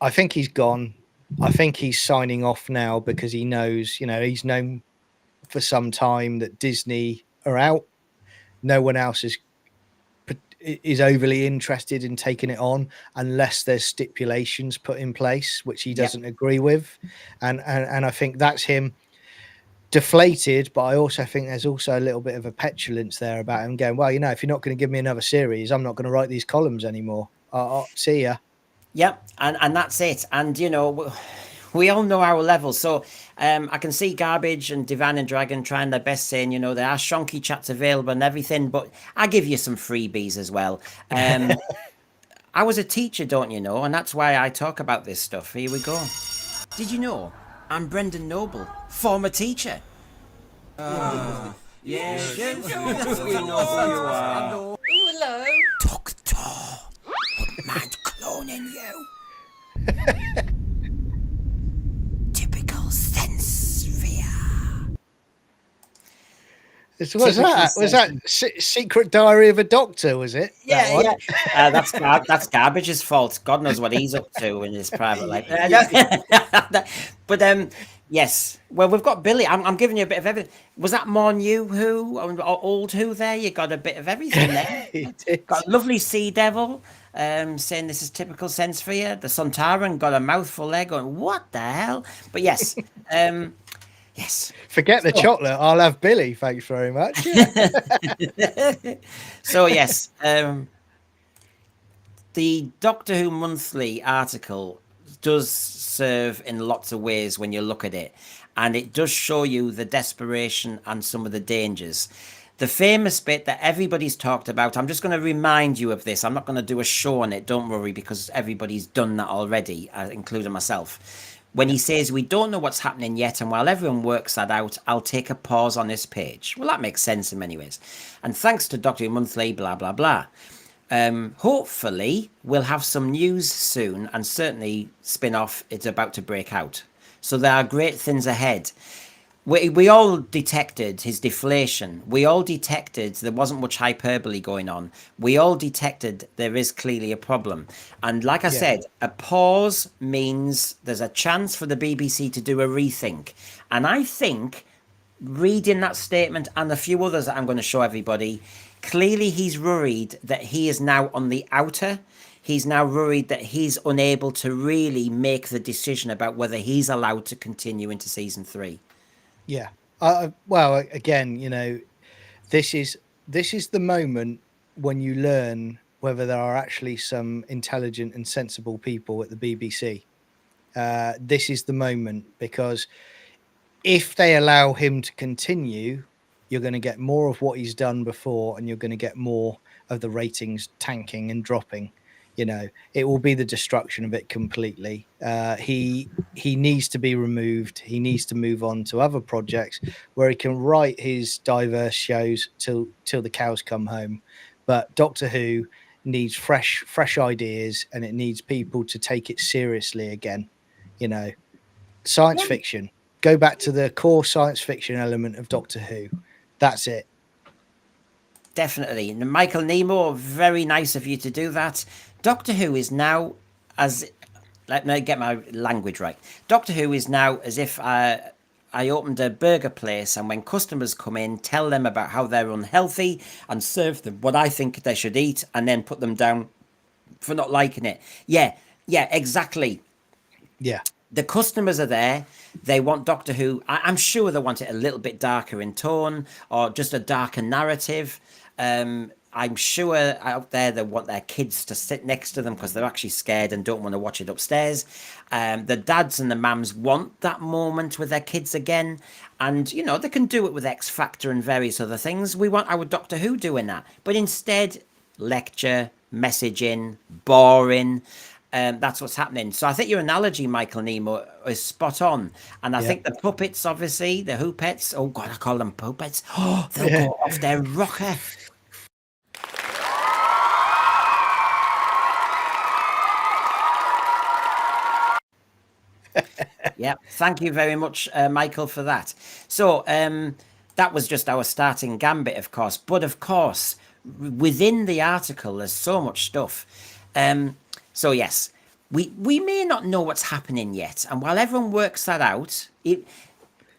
I think he's gone. I think he's signing off now because he knows, he's known for some time that Disney are out. No one else is overly interested in taking it on unless there's stipulations put in place, which he doesn't agree with. And I think that's him deflated, but I also think there's also a little bit of a petulance there about him going, well, if you're not going to give me another series, I'm not going to write these columns anymore. I'll see ya. Yep, and that's it. And we all know our levels. So I can see Garbage and Divan and Dragon trying their best, saying, there are shonky chats available and everything, but I give you some freebies as well. I was a teacher, don't you know? And that's why I talk about this stuff. Here we go. Did you know I'm Brendan Noble, former teacher? Yes, we know who you are. Hello. Doctor, wouldn't mind cloning you. Typical sense sphere. Was that Secret Diary of a Doctor? Was it? Yeah. That's Garbage's fault. God knows what he's up to in his private life. But yes. Well, we've got Billy. I'm giving you a bit of everything. Was that more new Who or old Who? There, you got a bit of everything there. Got a lovely Sea Devil. Saying this is typical sense for you. The Sontaran got a mouthful there going, what the hell? But yes, yes. Forget the chocolate. I'll have Billy. Thanks very much. So yes, the Doctor Who Monthly article does serve in lots of ways when you look at it, and it does show you the desperation and some of the dangers. The famous bit that everybody's talked about, I'm just going to remind you of this. I'm not going to do a show on it, don't worry, because everybody's done that already, including myself. When he says, we don't know what's happening yet, and while everyone works that out, I'll take a pause on this page. Well, that makes sense in many ways. And thanks to Doctor Who Monthly, blah, blah, blah. Hopefully, we'll have some news soon, and certainly spin-off, it's about to break out. So there are great things ahead. We all detected his deflation. We all detected there wasn't much hyperbole going on. We all detected there is clearly a problem. And like I said, a pause means there's a chance for the BBC to do a rethink. And I think reading that statement and a few others that I'm going to show everybody, clearly he's worried that he is now on the outer. He's now worried that he's unable to really make the decision about whether he's allowed to continue into season 3. Yeah. Well, again, this is the moment when you learn whether there are actually some intelligent and sensible people at the BBC. This is the moment, because if they allow him to continue, you're going to get more of what he's done before, and you're going to get more of the ratings tanking and dropping. It will be the destruction of it completely. He needs to be removed. He needs to move on to other projects where he can write his diverse shows till the cows come home. But Doctor Who needs fresh ideas, and it needs people to take it seriously again. Science fiction. Go back to the core science fiction element of Doctor Who. That's it. Definitely. Michael Nemo, very nice of you to do that. Doctor Who is now, let me get my language right. Doctor Who is now as if I opened a burger place, and when customers come in, tell them about how they're unhealthy and serve them what I think they should eat, and then put them down for not liking it. Yeah, exactly. Yeah. The customers are there. They want Doctor Who. I'm sure they want it a little bit darker in tone, or just a darker narrative. I'm sure out there they want their kids to sit next to them because they're actually scared and don't want to watch it upstairs. The dads and the mums want that moment with their kids again. And, they can do it with X Factor and various other things. We want our Doctor Who doing that. But instead, lecture, messaging, boring. That's what's happening. So I think your analogy, Michael Nemo, is spot on. And I think the puppets, obviously, the Who pets. Oh, God, I call them puppets. Oh, they'll go off their rocker. Yeah, thank you very much, Michael, for that. So that was just our starting gambit, of course. But of course, within the article, there's so much stuff. So yes, we may not know what's happening yet, and while everyone works that out,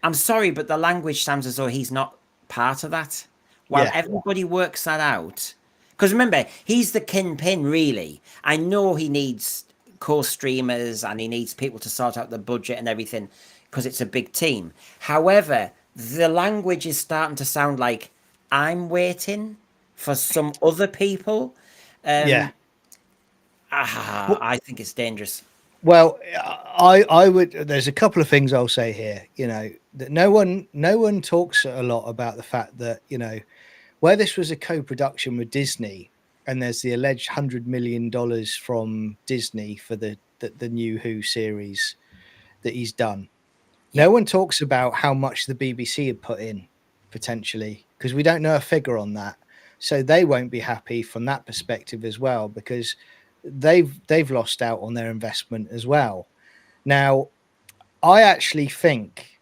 I'm sorry, but the language sounds as though he's not part of that. While Yeah. everybody works that out, because remember, he's the kingpin, really. I know he needs co-streamers and he needs people to sort out the budget and everything because it's a big team. However, the language is starting to sound like I'm waiting for some other people. Yeah. I think it's dangerous. Well, I would. There's a couple of things I'll say here. You know, that no one talks a lot about the fact that, you know, where this was a co-production with Disney, and there's the alleged $100 million from Disney for the new Who series that he's done. No one talks about how much the BBC had put in potentially, because we don't know a figure on that. So they won't be happy from that perspective as well, because they've lost out on their investment as well. Now, I actually think,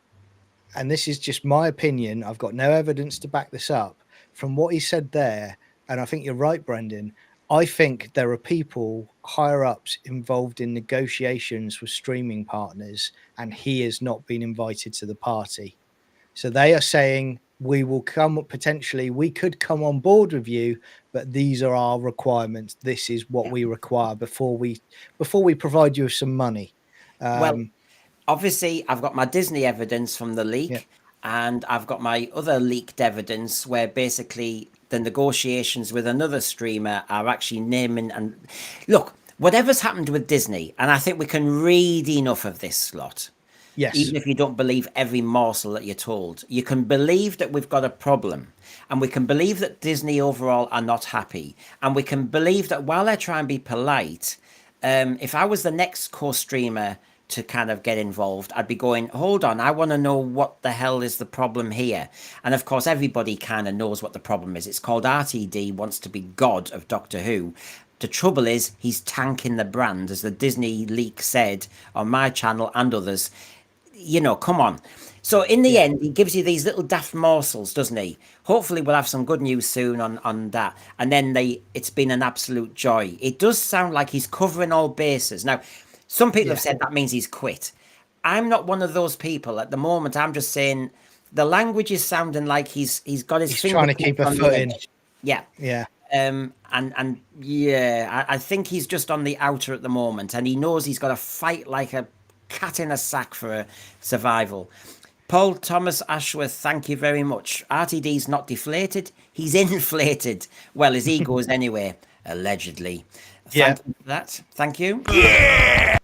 and this is just my opinion, I've got no evidence to back this up, from what he said there, and I think you're right, Brendan, I think there are people higher ups involved in negotiations with streaming partners, and he has not been invited to the party. So they are saying, we will come, potentially we could come on board with you, but these are our requirements. This is what we require before we provide you with some money. Well, obviously, I've got my Disney evidence from the leak, Yeah. and I've got my other leaked evidence where basically the negotiations with another streamer are actually naming and look, whatever's happened with Disney, and I think we can read enough of this lot. Yes. Even if you don't believe every morsel that you're told, you can believe that we've got a problem, and we can believe that Disney overall are not happy, and we can believe that while they're trying to be polite, if I was the next co-streamer to kind of get involved, I'd be going, hold on, I want to know what the hell is the problem here. And of course, everybody kind of knows what the problem is. It's called RTD wants to be God of Doctor Who. The trouble is, he's tanking the brand, as the Disney leak said on my channel and others. You know, come on. So in the end, he gives you these little daft morsels, doesn't he? Hopefully we'll have some good news soon on that. And then it's been an absolute joy. It does sound like he's covering all bases. Now, some people have said that means he's quit. I'm not one of those people at the moment. I'm just saying the language is sounding like he's got his He's trying to keep a foot in. Yeah. Yeah. And yeah, I think he's just on the outer at the moment, and he knows he's got to fight like a cat in a sack for survival. Paul Thomas Ashworth, thank you very much. RTD's not deflated, he's inflated. Well, his ego is anyway, allegedly. Thank you for that. Thank you. Yeah!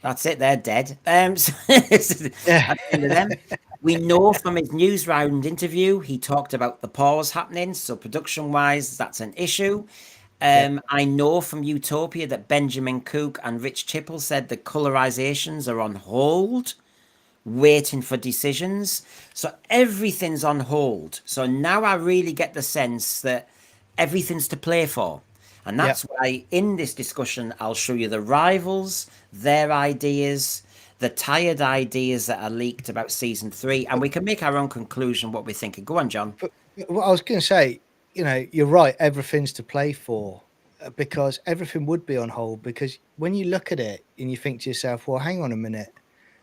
That's it, they're dead. So that's the end of them. We know from his news round interview, he talked about the pause happening. So production-wise, that's an issue. I know from Utopia that Benjamin Cook and Rich Tipple said the colorizations are on hold, waiting for decisions. So everything's on hold. So now I really get the sense that everything's to play for. And that's why in this discussion, I'll show you the rivals, their ideas, the tired ideas that are leaked about season 3, and we can make our own conclusion what we're thinking. Go on, John. Well, I was going to say, you know, you're right. Everything's to play for, because everything would be on hold. Because when you look at it and you think to yourself, well, hang on a minute,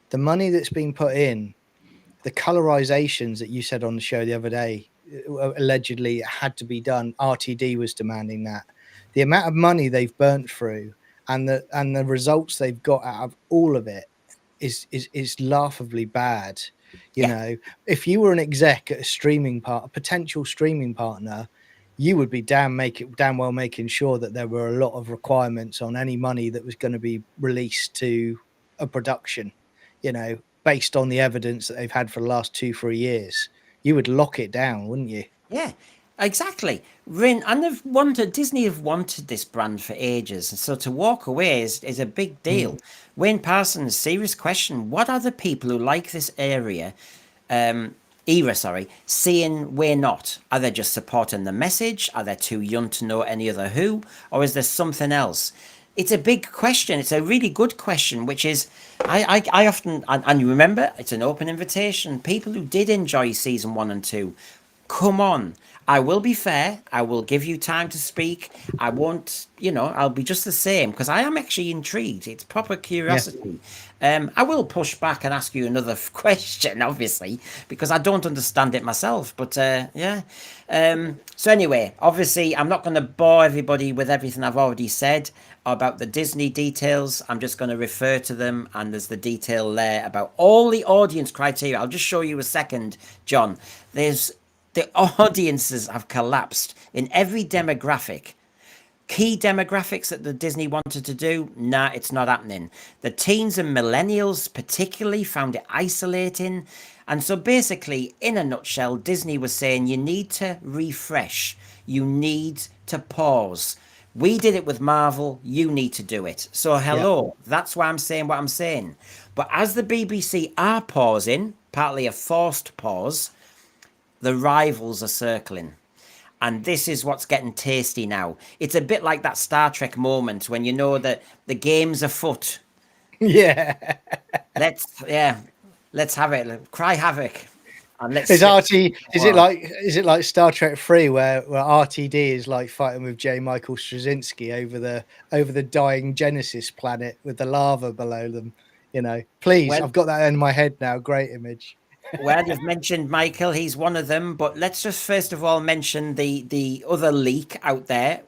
the money that's been put in, the colorizations that you said on the show the other day, allegedly it had to be done. RTD was demanding that. The amount of money they've burnt through and the results they've got out of all of it is laughably bad. You know, if you were an exec at a potential streaming partner, you would be damn well making sure that there were a lot of requirements on any money that was going to be released to a production, you know, based on the evidence that they've had for the last 2-3 years. You would lock it down, wouldn't you? Yeah, exactly. And Disney have wanted this brand for ages, and so to walk away is a big deal. Wayne Parsons, serious question: what are the people who like this era, seeing we're not? Are they just supporting the message? Are they too young to know any other Who, or is there something else? it's a big question. It's a really good question, which is, I often, and you remember, it's an open invitation. People who did enjoy season 1 and 2, come on. I will be fair. I will give you time to speak. I won't, I'll be just the same because I am actually intrigued. It's proper curiosity. I will push back and ask you another question, obviously, because I don't understand it myself. But yeah. So anyway, obviously, I'm not going to bore everybody with everything I've already said about the Disney details. I'm just going to refer to them, and there's the detail there about all the audience criteria. I'll just show you a second, John. There's the audiences have collapsed in every demographic. Key demographics that the Disney wanted to do, nah, it's not happening. The teens and millennials particularly found it isolating. And so basically, in a nutshell, Disney was saying you need to refresh. You need to pause. We did it with Marvel, you need to do it. So hello, that's why I'm saying what I'm saying. But as the BBC are pausing, partly a forced pause, the rivals are circling. And this is what's getting tasty now. It's a bit like that Star Trek moment when you know that the game's afoot. Yeah. Let's have it. Cry havoc. And let's Is it like Star Trek 3 where RTD is like fighting with J. Michael Straczynski over the dying Genesis planet with the lava below them? Please, Well, I've got that in my head now. Great image. Well, you've mentioned Michael. He's one of them. But let's just first of all mention the other leak out there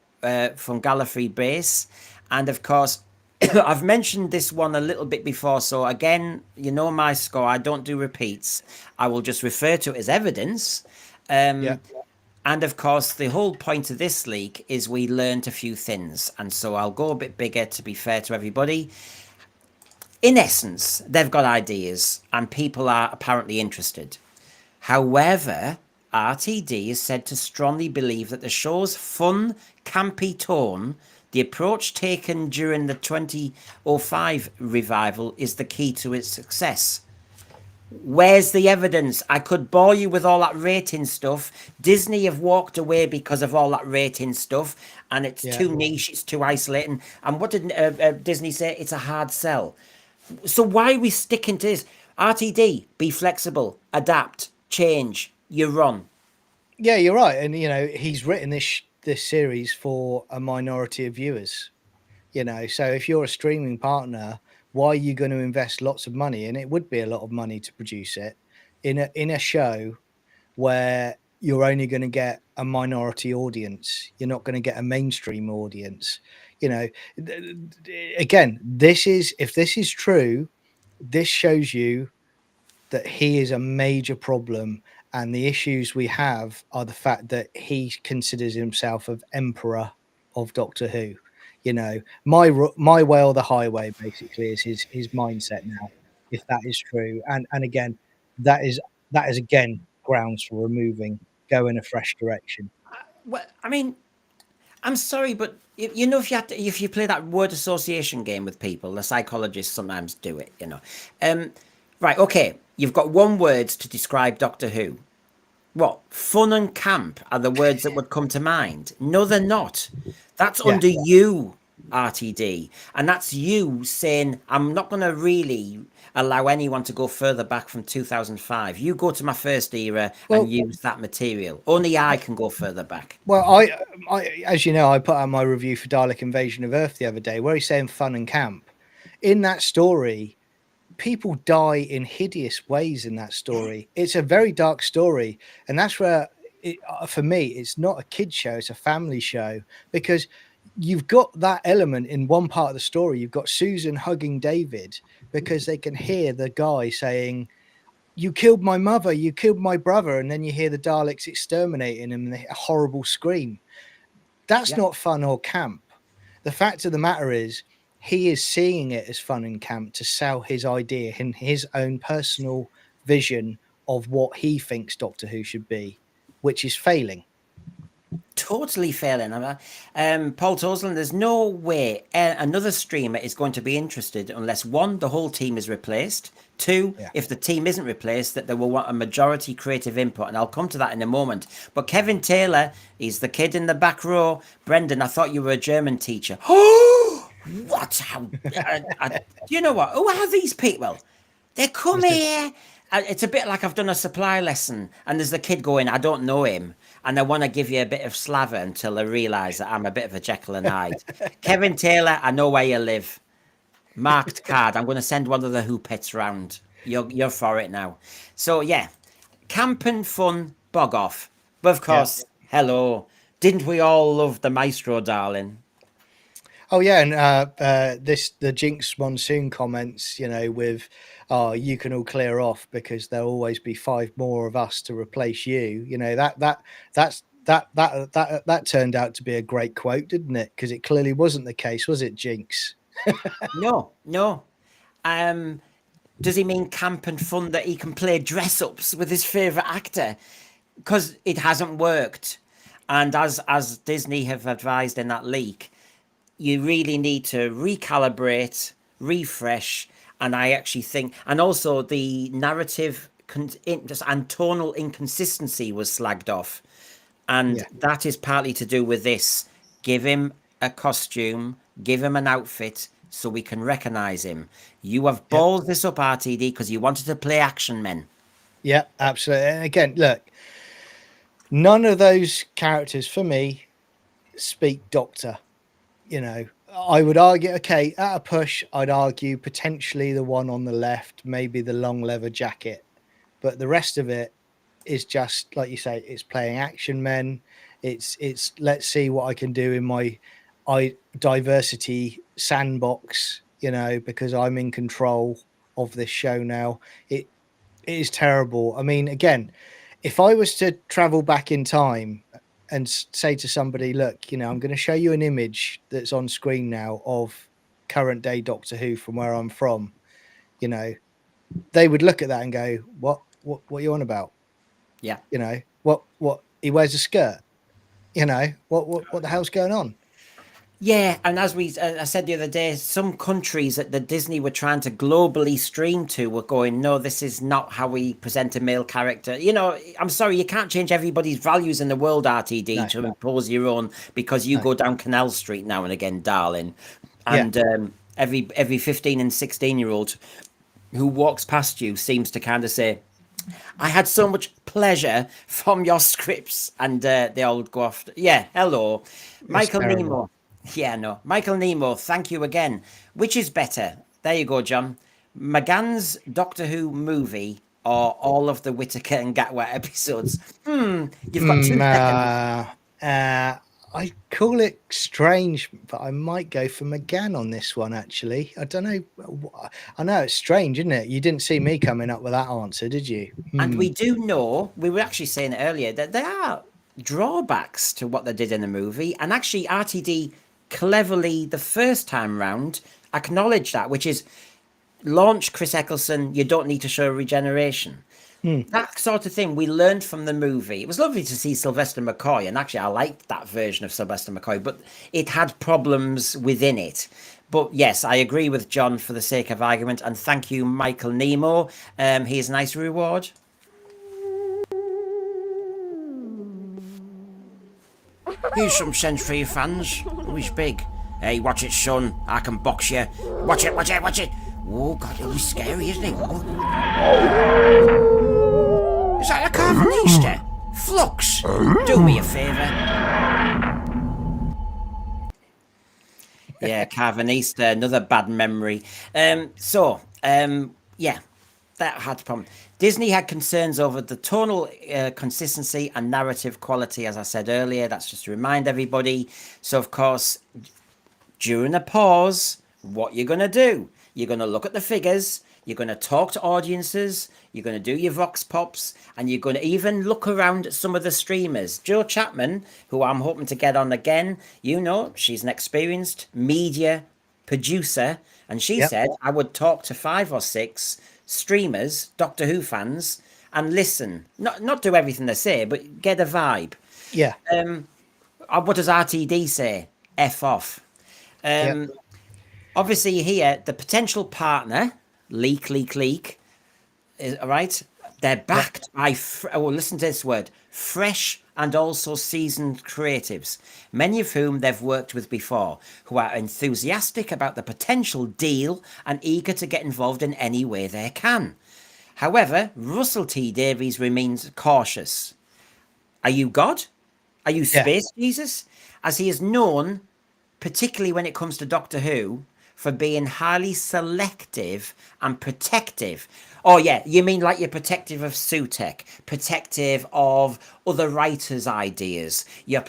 from Gallifrey Base. And of course, I've mentioned this one a little bit before. So again, you know my score. I don't do repeats. I will just refer to it as evidence. And of course, the whole point of this leak is we learned a few things. And so I'll go a bit bigger to be fair to everybody. In essence, they've got ideas and people are apparently interested. However, RTD is said to strongly believe that the show's fun, campy tone, the approach taken during the 2005 revival, is the key to its success. Where's the evidence? I could bore you with all that rating stuff. Disney have walked away because of all that rating stuff, and it's too niche, it's too isolating. And what did Disney say? It's a hard sell. So why are we sticking to this? RTD, be flexible, adapt, change, you run. Yeah, you're right. And, he's written this series for a minority of viewers, so if you're a streaming partner, why are you going to invest lots of money? And it would be a lot of money to produce it in a show where you're only going to get a minority audience. You're not going to get a mainstream audience. Again, if this is true, this shows you that he is a major problem, and the issues we have are the fact that he considers himself of emperor of Doctor Who. My way or the highway basically is his mindset now, if that is true. And again, that is again grounds for go in a fresh direction. Well, I mean, I'm sorry, but if you play that word association game with people, the psychologists sometimes do it. Right? Okay, you've got one word to describe Doctor Who. What? Fun and camp are the words that would come to mind. No, they're not. That's under you, RTD, and that's you saying I'm not going to really allow anyone to go further back from 2005. You go to my first era and use that material. Only I can go further back. Well, I as you know, I put out my review for Dalek Invasion of Earth the other day, where he's saying fun and camp. In that story, people die in hideous ways in that story. It's a very dark story, and that's where for me it's not a kid show, it's a family show, because you've got that element in one part of the story. You've got Susan hugging David because they can hear the guy saying, "You killed my mother, you killed my brother," and then you hear the Daleks exterminating him and a horrible scream. That's not fun or camp. The fact of the matter is, he is seeing it as fun and camp to sell his idea and his own personal vision of what he thinks Doctor Who should be, which is failing. Totally failing. Paul Tosland, there's no way another streamer is going to be interested unless, one, the whole team is replaced, two, if the team isn't replaced, that they will want a majority creative input, and I'll come to that in a moment. But Kevin Taylor, he's the kid in the back row. Brendan, I thought you were a German teacher. What? How? You know what? Who are these people? They come here. It's a bit like I've done a supply lesson, and there's the kid going, I don't know him, and I want to give you a bit of slaver until they realise that I'm a bit of a Jekyll and Hyde. Kevin Taylor, I know where you live. Marked card. I'm going to send one of the hoopets round. You're for it now. So yeah, camp and fun, bog off. But of course, hello. Didn't we all love the maestro, darling? Oh yeah, and the Jinx Monsoon comments, with you can all clear off because there'll always be 5 more of us to replace you. That turned out to be a great quote, didn't it? Because it clearly wasn't the case, was it, Jinx? No. Does he mean camp and fun that he can play dress ups with his favourite actor? Because it hasn't worked. And as Disney have advised in that leak, you really need to recalibrate, refresh. And I actually think, and also the narrative and tonal inconsistency was slagged off. And that is partly to do with this. Give him a costume, give him an outfit so we can recognize him. You have balled this up, RTD, because you wanted to play action men. Yeah, absolutely. And again, look, none of those characters for me speak Doctor. I would argue, okay, at a push, I'd argue potentially the one on the left, maybe the long leather jacket, but the rest of it is just like you say, it's playing action men. It's let's see what I can do in my diversity sandbox, because I'm in control of this show now. It is terrible. I mean, again, if I was to travel back in time and say to somebody, look, I'm going to show you an image that's on screen now of current day Doctor Who from where I'm from, they would look at that and go, what are you on about? Yeah. What he wears a skirt, what the hell's going on? Yeah, and as I said the other day, some countries that the Disney were trying to globally stream to were going, no, this is not how we present a male character. I'm sorry, you can't change everybody's values in the world, RTD, to impose your own because you go down Canal Street now and again, darling. And every 15 and 16-year-old who walks past you seems to kind of say, I had so much pleasure from your scripts, and they all go off. Yeah, hello. Michael Nemo. Yeah, no. Michael Nemo, thank you again. Which is better? There you go, John. McGann's Doctor Who movie or all of the Whittaker and Gatwa episodes? You've got 2 seconds. I call it strange, but I might go for McGann on this one, actually. I don't know. I know it's strange, isn't it? You didn't see me coming up with that answer, did you? And we do know, we were actually saying it earlier, that there are drawbacks to what they did in the movie. And actually, RTD cleverly, the first time round, acknowledged that, which is launch Chris Eccleston, you don't need to show regeneration. That sort of thing we learned from the movie. It was lovely to see Sylvester McCoy, and actually I liked that version of Sylvester McCoy, but it had problems within it. But yes, I agree with John for the sake of argument, and thank you, Michael Nemo. Here's a nice reward. Here's some sense for your fans. Oh, he's big. Hey, watch it, son. I can box you. Watch it. Oh, God, it was scary, isn't it? Is that a Carvanista? Flux, do me a favour. Yeah, Carvanista, another bad memory. Yeah, that had a problem. Disney had concerns over the tonal consistency and narrative quality, as I said earlier. That's just to remind everybody. So, of course, during a pause, what you're going to do? You're going to look at the figures. You're going to talk to audiences. You're going to do your vox pops. And you're going to even look around at some of the streamers. Joe Chapman, who I'm hoping to get on again, she's an experienced media producer. And she said I would talk to 5 or 6 streamers, Doctor Who fans, and listen. Not do everything they say, but get a vibe. Yeah. What does RTD say? F off. Obviously here, the potential partner, leak, is, all right? They're backed by, listen to this word, fresh and also seasoned creatives, many of whom they've worked with before, who are enthusiastic about the potential deal and eager to get involved in any way they can. However, Russell T Davies remains cautious. Are you God? Are you Yeah. Space Jesus? As he is known, particularly when it comes to Doctor Who, for being highly selective and protective. Oh, yeah, you mean like you're protective of Sutek, protective of other writers' ideas. You're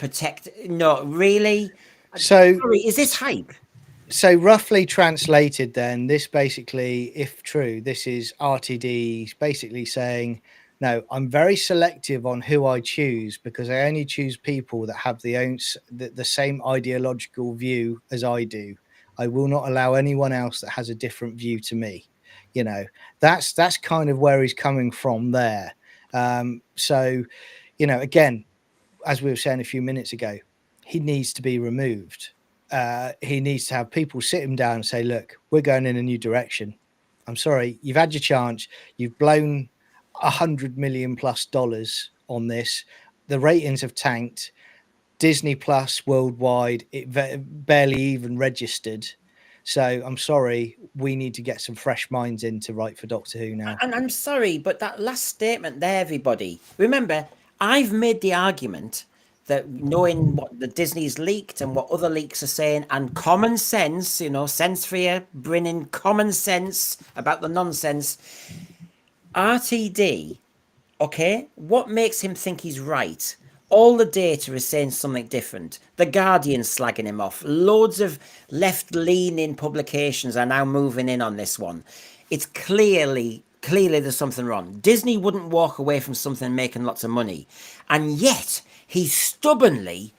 No, really? So, Sorry, is this hype? so roughly translated, then this basically, if true, this is RTD basically saying, no, I'm very selective on who I choose because I only choose people that have the same ideological view as I do. I will not allow anyone else that has a different view to me. You know, that's kind of where he's coming from there. So, again, as we were saying a few minutes ago, he needs to be removed. He needs to have people sit him down and say, look, we're going in a new direction. I'm sorry, you've had your chance. You've blown $100 million plus on this. The ratings have tanked. Disney Plus worldwide, it barely even registered. So I'm sorry, we need to get some fresh minds in to write for Doctor Who now. And I'm sorry, but that last statement there, everybody, remember, I've made the argument that knowing what the Disney's leaked and what other leaks are saying, and common sense, sense for you, bringing common sense about the nonsense. RTD, okay, what makes him think he's right? All the data is saying something different. The Guardian's slagging him off. Loads of left-leaning publications are now moving in on this one. It's clearly there's something wrong. Disney wouldn't walk away from something making lots of money. And yet, he stubbornly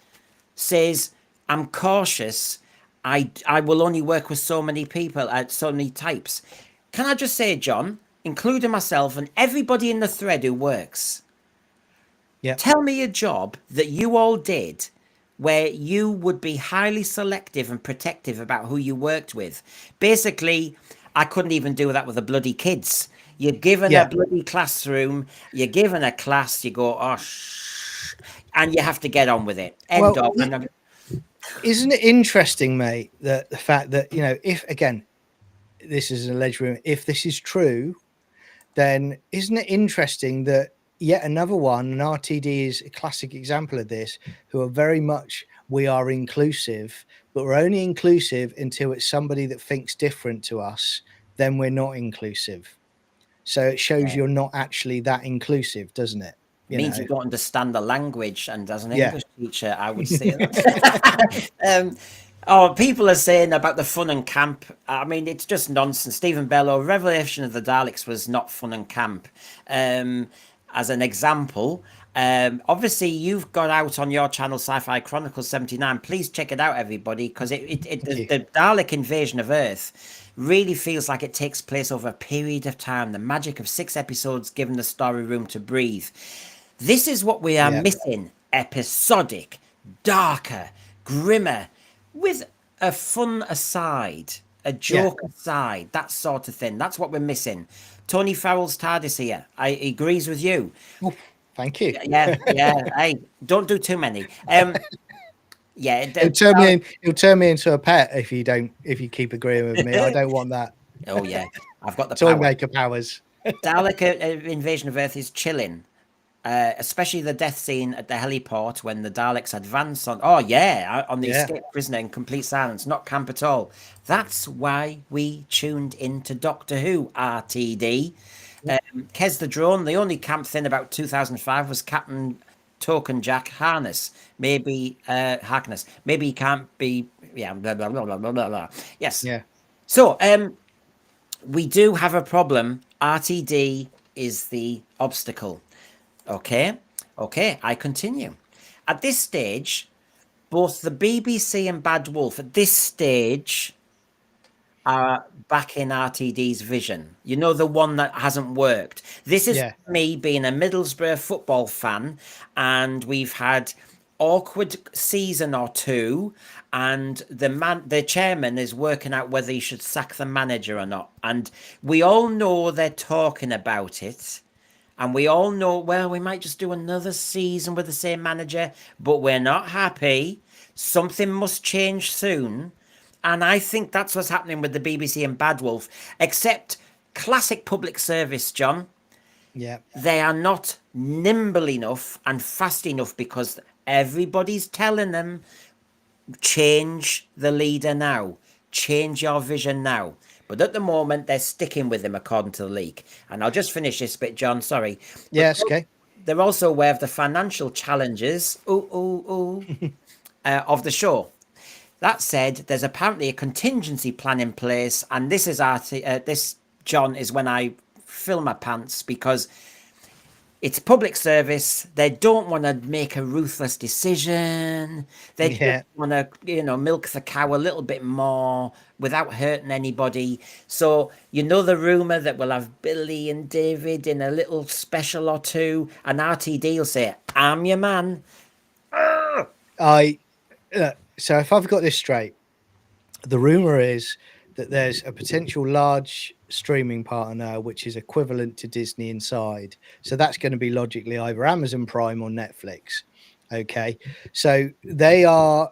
says, I'm cautious. I will only work with so many people, so many types. Can I just say, John, including myself and everybody in the thread who works, tell me a job that you all did where you would be highly selective and protective about who you worked with. Basically, I couldn't even do that with the bloody kids. You're given a bloody classroom, you're given a class, you go, and you have to get on with it. End of. Isn't it interesting, mate, that the fact that, if, again, this is an alleged rumor, if this is true, then isn't it interesting that yet another one, and RTD is a classic example of this, who are very much, we are inclusive, but we're only inclusive until it's somebody that thinks different to us, then we're not inclusive. So it shows you're not actually that inclusive, doesn't it? It means you don't understand the language, and as an English teacher, I would say that. People are saying about the fun and camp. I mean, it's just nonsense. Stephen Bellow, Revelation of the Daleks was not fun and camp. As an example, obviously you've got out on your channel, Sci-Fi Chronicles 79. Please check it out, everybody, because the Dalek invasion of Earth really feels like it takes place over a period of time. The magic of 6 episodes giving the story room to breathe. This is what we are missing. Episodic, darker, grimmer, with a fun aside, a joke aside, that sort of thing. That's what we're missing. Tony Farrell's TARDIS here. I agrees with you. Oh, thank you. Yeah. Hey, don't do too many. He'll turn me into a pet if you keep agreeing with me. I don't want that. Oh yeah, I've got the toy maker powers. Dalek Invasion of Earth is chilling. Especially the death scene at the heliport when the Daleks advance on the escaped prisoner in complete silence. Not camp at all. That's why we tuned into Doctor Who, RTD. Kez the Drone, the only camp thing about 2005 was Captain Token Jack Harness. Maybe Harkness. Maybe he can't be blah blah blah blah blah blah. Yes. Yeah. So we do have a problem. RTD is the obstacle. Okay, I continue. At this stage, both the BBC and Bad Wolf at this stage are back in RTD's vision. You know, the one that hasn't worked. This is me being a Middlesbrough football fan, and we've had awkward season or two, and the chairman is working out whether he should sack the manager or not. And we all know they're talking about it. And we all know, well, we might just do another season with the same manager, but we're not happy. Something must change soon. And I think that's what's happening with the BBC and Bad Wolf, except classic public service, John. Yeah. They are not nimble enough and fast enough because everybody's telling them, change the leader now, change your vision now. But at the moment, they're sticking with him, according to the leak. And I'll just finish this bit, John. Sorry. Yes. Okay. They're also aware of the financial challenges of the show. That said, there's apparently a contingency plan in place, and this is this, John, is when I fill my pants, because it's public service. They don't want to make a ruthless decision. They just want to, milk the cow a little bit more without hurting anybody. So, the rumor that we'll have Billy and David in a little special or two, and RTD will say, "I'm your man." So if I've got this straight, the rumor is that there's a potential large streaming partner which is equivalent to Disney inside. So that's going to be logically either Amazon Prime or Netflix. Okay. So they are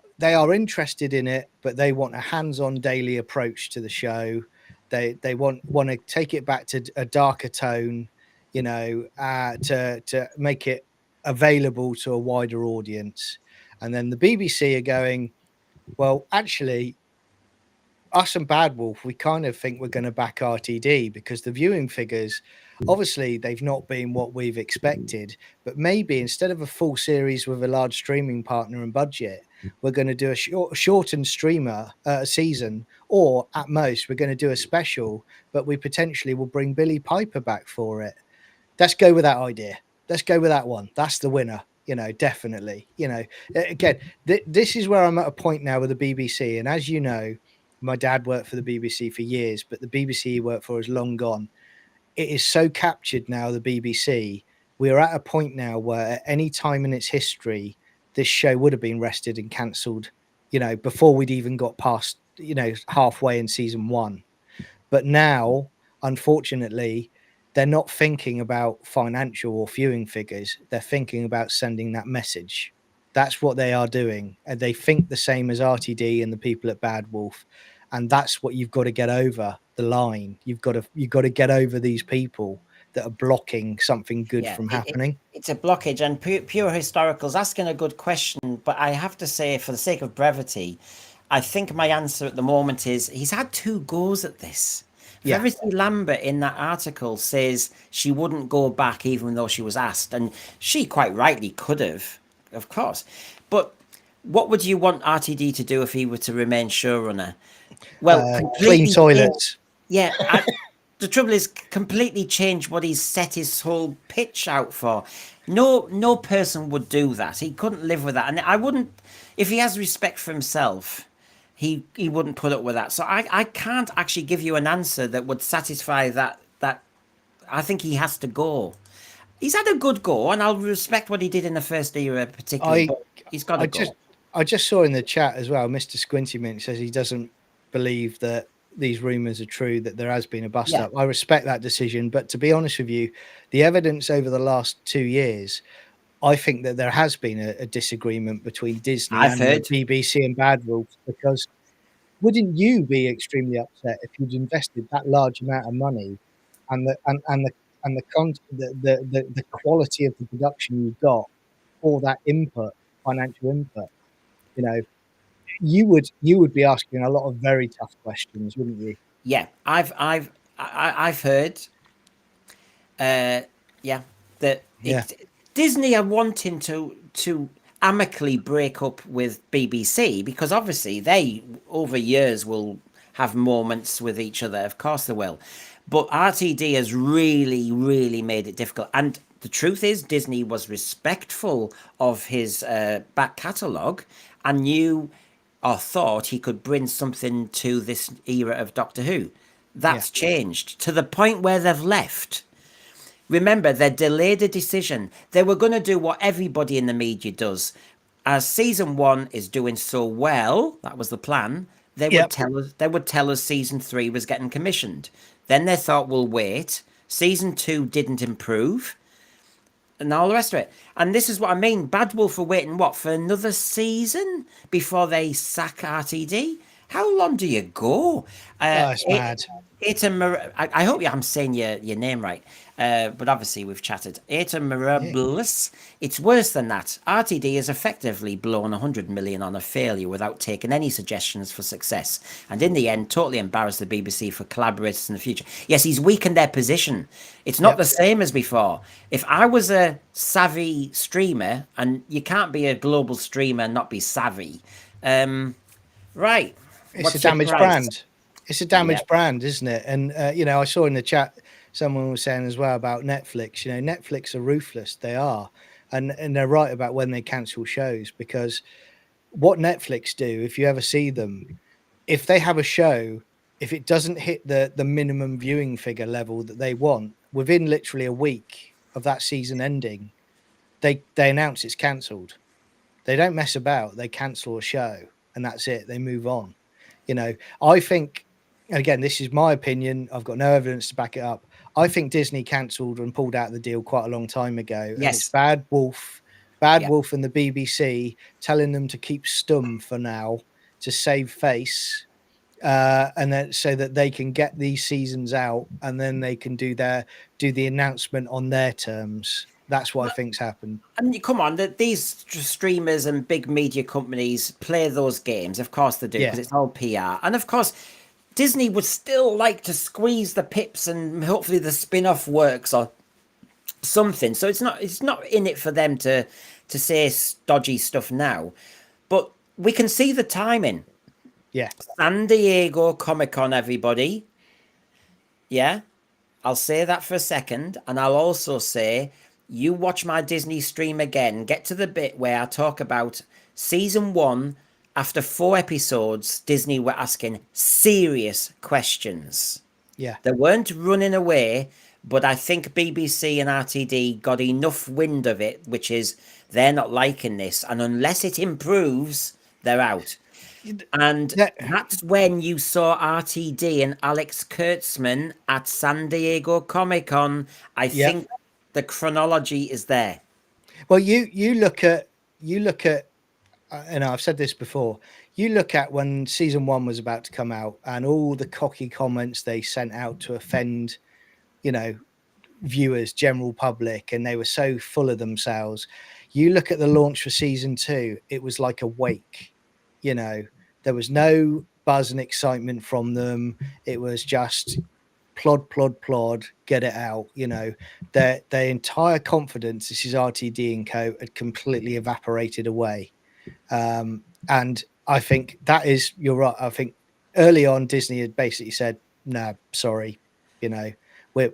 interested in it, but they want a hands-on daily approach to the show. They want to take it back to a darker tone, to make it available to a wider audience. And then the BBC are going, well, actually, us and Bad Wolf, we kind of think we're going to back RTD because the viewing figures, obviously, they've not been what we've expected. But maybe instead of a full series with a large streaming partner and budget, we're going to do a shortened season, or at most, we're going to do a special, but we potentially will bring Billy Piper back for it. Let's go with that idea. Let's go with that one. That's the winner. Definitely. Again, this is where I'm at a point now with the BBC. And as you know, my dad worked for the BBC for years, but the BBC he worked for is long gone. It is so captured now, the BBC. We're at a point now where at any time in its history, this show would have been rested and cancelled, before we'd even got past, halfway in season 1. But now, unfortunately, they're not thinking about financial or viewing figures. They're thinking about sending that message. That's what they are doing. And they think the same as RTD and the people at Bad Wolf. And that's what you've got to get over the line. You've got to get over these people that are blocking something good from happening. It's a blockage. And Pure Historical's asking a good question. But I have to say, for the sake of brevity, I think my answer at the moment is he's had 2 goes at this. Verity Lambert in that article says she wouldn't go back even though she was asked. And she quite rightly could have, of course. But what would you want RTD to do if he were to remain showrunner? Well, clean toilets. The trouble is, completely change what he's set his whole pitch out for. No person would do that. He couldn't live with that. And I wouldn't, if he has respect for himself, he wouldn't put up with that. So I can't actually give you an answer that would satisfy that. I think he has to go. He's had a good go, and I'll respect what he did in the first era particularly, but he's got to go. I just saw in the chat as well, Mr. Squinty Mint says he doesn't believe that these rumours are true, that there has been a bust up. I respect that decision, but to be honest with you, the evidence over the last 2 years, I think that there has been a disagreement between Disney and the BBC and Bad Wolf, because wouldn't you be extremely upset if you'd invested that large amount of money and the quality of the production you've got for that financial input? You would be asking a lot of very tough questions, wouldn't you? Yeah, I've heard. Disney are wanting to amicably break up with BBC because obviously they over years will have moments with each other. Of course they will, but RTD has really made it difficult. And the truth is, Disney was respectful of his back catalogue and knew or thought he could bring something to this era of Doctor Who. That's changed to the point where they've left. Remember, they delayed a decision. They were going to do what everybody in the media does. As season 1 is doing so well, that was the plan, they would tell us season 3 was getting commissioned. Then they thought, we'll wait. Season 2 didn't improve. and all the rest of it. And this is what I mean. Bad Wolf are waiting, what, for another season before they sack RTD? How long do you go? It's mad. I hope I'm saying your name right, but obviously we've chatted. Eta Mirabilis. It's worse than that. RTD has effectively blown 100 million on a failure without taking any suggestions for success, and in the end, totally embarrassed the BBC for collaborators in the future. Yes, he's weakened their position. It's not the same as before. If I was a savvy streamer, and you can't be a global streamer and not be savvy, right? It's a damaged brand. It's a damaged brand, isn't it? And I saw in the chat someone was saying as well about Netflix. Netflix are ruthless. They are, and they're right about when they cancel shows, because what Netflix do, if you ever see them, if they have a show, if it doesn't hit the minimum viewing figure level that they want within literally a week of that season ending, they announce it's cancelled. They don't mess about. They cancel a show, and that's it. They move on. I think, again, this is my opinion, I've got no evidence to back it up. I think Disney cancelled and pulled out the deal quite a long time ago. Yes. And it's Bad Wolf and the BBC telling them to keep stum for now to save face, and then so that they can get these seasons out, and then they can do the announcement on their terms. That's what I think's happened. And come on, these streamers and big media companies play those games. Of course they do, because it's all PR. And of course, Disney would still like to squeeze the pips, and hopefully the spin-off works or something. So it's not in it for them to say dodgy stuff now. But we can see the timing. Yeah. San Diego Comic-Con, everybody. Yeah. I'll say that for a second. And I'll also say, you watch my Disney stream again, get to the bit where I talk about season 1. After 4 episodes, Disney were asking serious questions. Yeah. They weren't running away, but I think BBC and RTD got enough wind of it, which is they're not liking this. And unless it improves, they're out. And that's when you saw RTD and Alex Kurtzman at San Diego Comic-Con. I think the chronology is there. Well, you look at, and I've said this before, you look at when season 1 was about to come out and all the cocky comments they sent out to offend, viewers, general public, and they were so full of themselves. You look at the launch for season 2, it was like a wake. There was no buzz and excitement from them. It was just plod, get it out. Their entire confidence, this is RTD and co, had completely evaporated away. And I think that is, you're right. I think early on Disney had basically said, "No, sorry, we're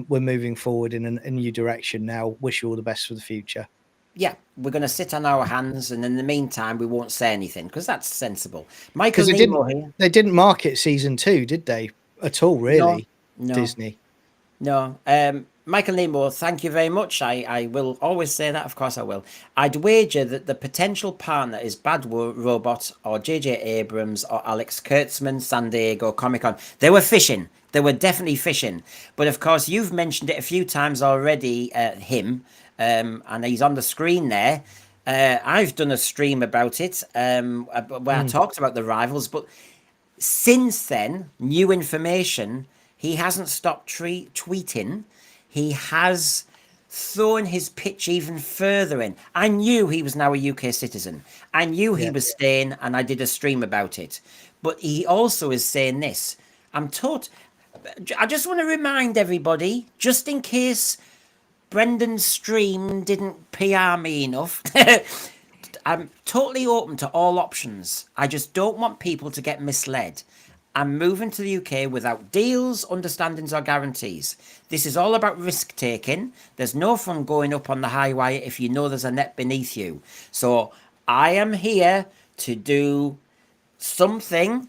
moving forward in a new direction now. Wish you all the best for the future." Yeah, we're going to sit on our hands, and in the meantime, we won't say anything, because that's sensible. Michael Nemo here. They didn't market season 2, did they? At all, really? No. Disney. No. Michael Nemo, thank you very much. I will always say that. Of course I will. I'd wager that the potential partner is Bad Robot or J.J. Abrams or Alex Kurtzman, San Diego Comic-Con. They were fishing. They were definitely fishing. But of course, you've mentioned it a few times already, him. And he's on the screen there. I've done a stream about it where I talked about the rivals. But since then, new information, he hasn't stopped tweeting. He has thrown his pitch even further in. I knew he was now a UK citizen. I knew he was staying, and I did a stream about it. But he also is saying this. I just want to remind everybody, just in case Brendan's stream didn't PR me enough. I'm totally open to all options. I just don't want people to get misled. I'm moving to the UK without deals, understandings, or guarantees. This is all about risk taking. There's no fun going up on the high wire if you know there's a net beneath you. So I am here to do something.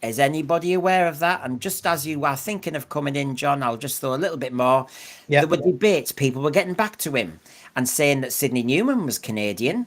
Is anybody aware of that? And just as you are thinking of coming in, John, I'll just throw a little bit more. There were debates. People were getting back to him and saying that Sidney Newman was Canadian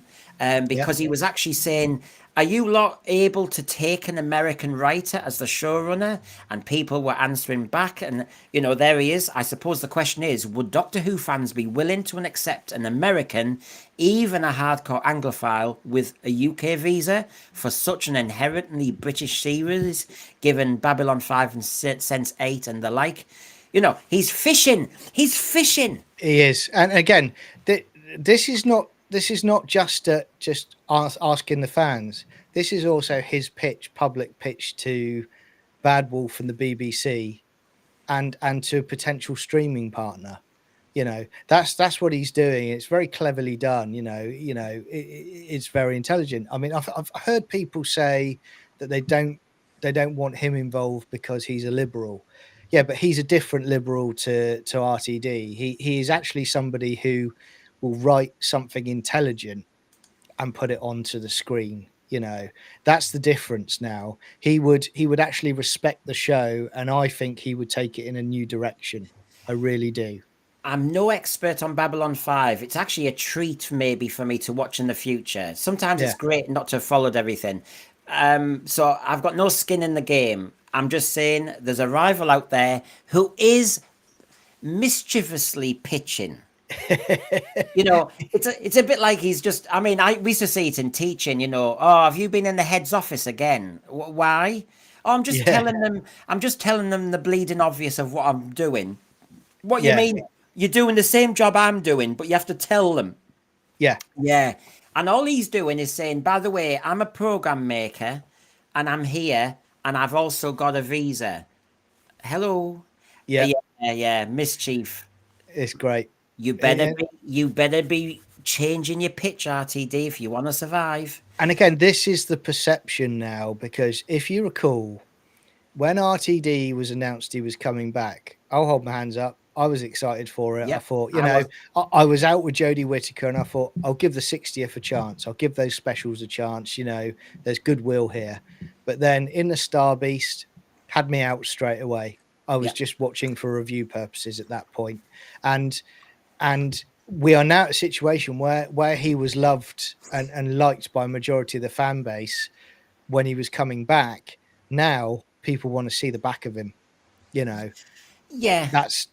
because he was actually saying, Are you lot able to take an American writer as the showrunner? And people were answering back, and there he is. I suppose the question is, would Doctor Who fans be willing to accept an American, even a hardcore Anglophile, with a UK visa for such an inherently British series, given Babylon 5 and Sense 8 and the like? He's fishing. He's fishing. He is, and again, this is not just asking the fans. This is also his public pitch to Bad Wolf and the BBC, and to a potential streaming partner. That's what he's doing. It's very cleverly done. It's very intelligent. I mean, I've heard people say that they don't want him involved because he's a liberal. Yeah, but he's a different liberal to RTD. He is actually somebody who will write something intelligent and put it onto the screen. That's the difference now. He would actually respect the show, and I think he would take it in a new direction. I really do. I'm no expert on Babylon 5. It's actually a treat maybe for me to watch in the future. Sometimes it's great not to have followed everything. So I've got no skin in the game. I'm just saying there's a rival out there who is mischievously pitching. It's a bit like he's just, we used to see it in teaching, oh, have you been in the head's office again? Why? Oh, I'm just telling them the bleeding obvious of what I'm doing. What you mean? You're doing the same job I'm doing, but you have to tell them. Yeah. And all he's doing is saying, by the way, I'm a program maker and I'm here and I've also got a visa. Hello. Yeah. Mischief. It's great. You better be changing your pitch, RTD, if you want to survive. And again, this is the perception now, because if you recall, when RTD was announced he was coming back, I'll hold my hands up. I was excited for it. Yep, I thought, I was out with Jodie Whittaker and I thought, I'll give the 60th a chance. I'll give those specials a chance. There's goodwill here. But then in the Star Beast, had me out straight away. I was just watching for review purposes at that point. And we are now at a situation where he was loved and liked by a majority of the fan base when he was coming back. Now people want to see the back of him. Yeah, that's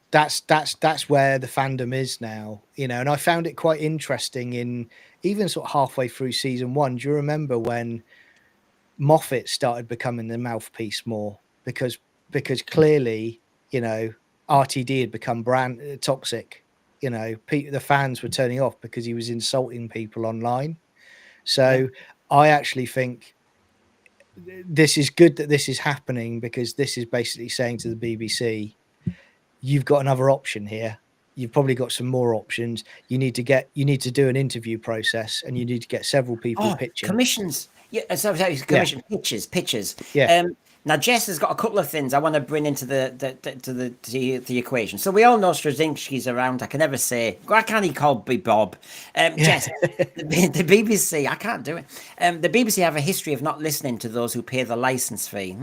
where the fandom is now, and I found it quite interesting in even sort of halfway through season 1. Do you remember when Moffat started becoming the mouthpiece more? Because clearly, RTD had become brand toxic. The fans were turning off because he was insulting people online. So I actually think this is good that this is happening, because this is basically saying to the BBC, you've got another option here. You've probably got some more options. You need to do an interview process, and you need to get several people pitching. Commissions. Yeah, commission pitches. Yeah. Now Jess has got a couple of things I want to bring into the equation. So we all know Straczynski's around. I can never say, why can't he call me Bob? Jess, the BBC, I can't do it. The BBC have a history of not listening to those who pay the license fee.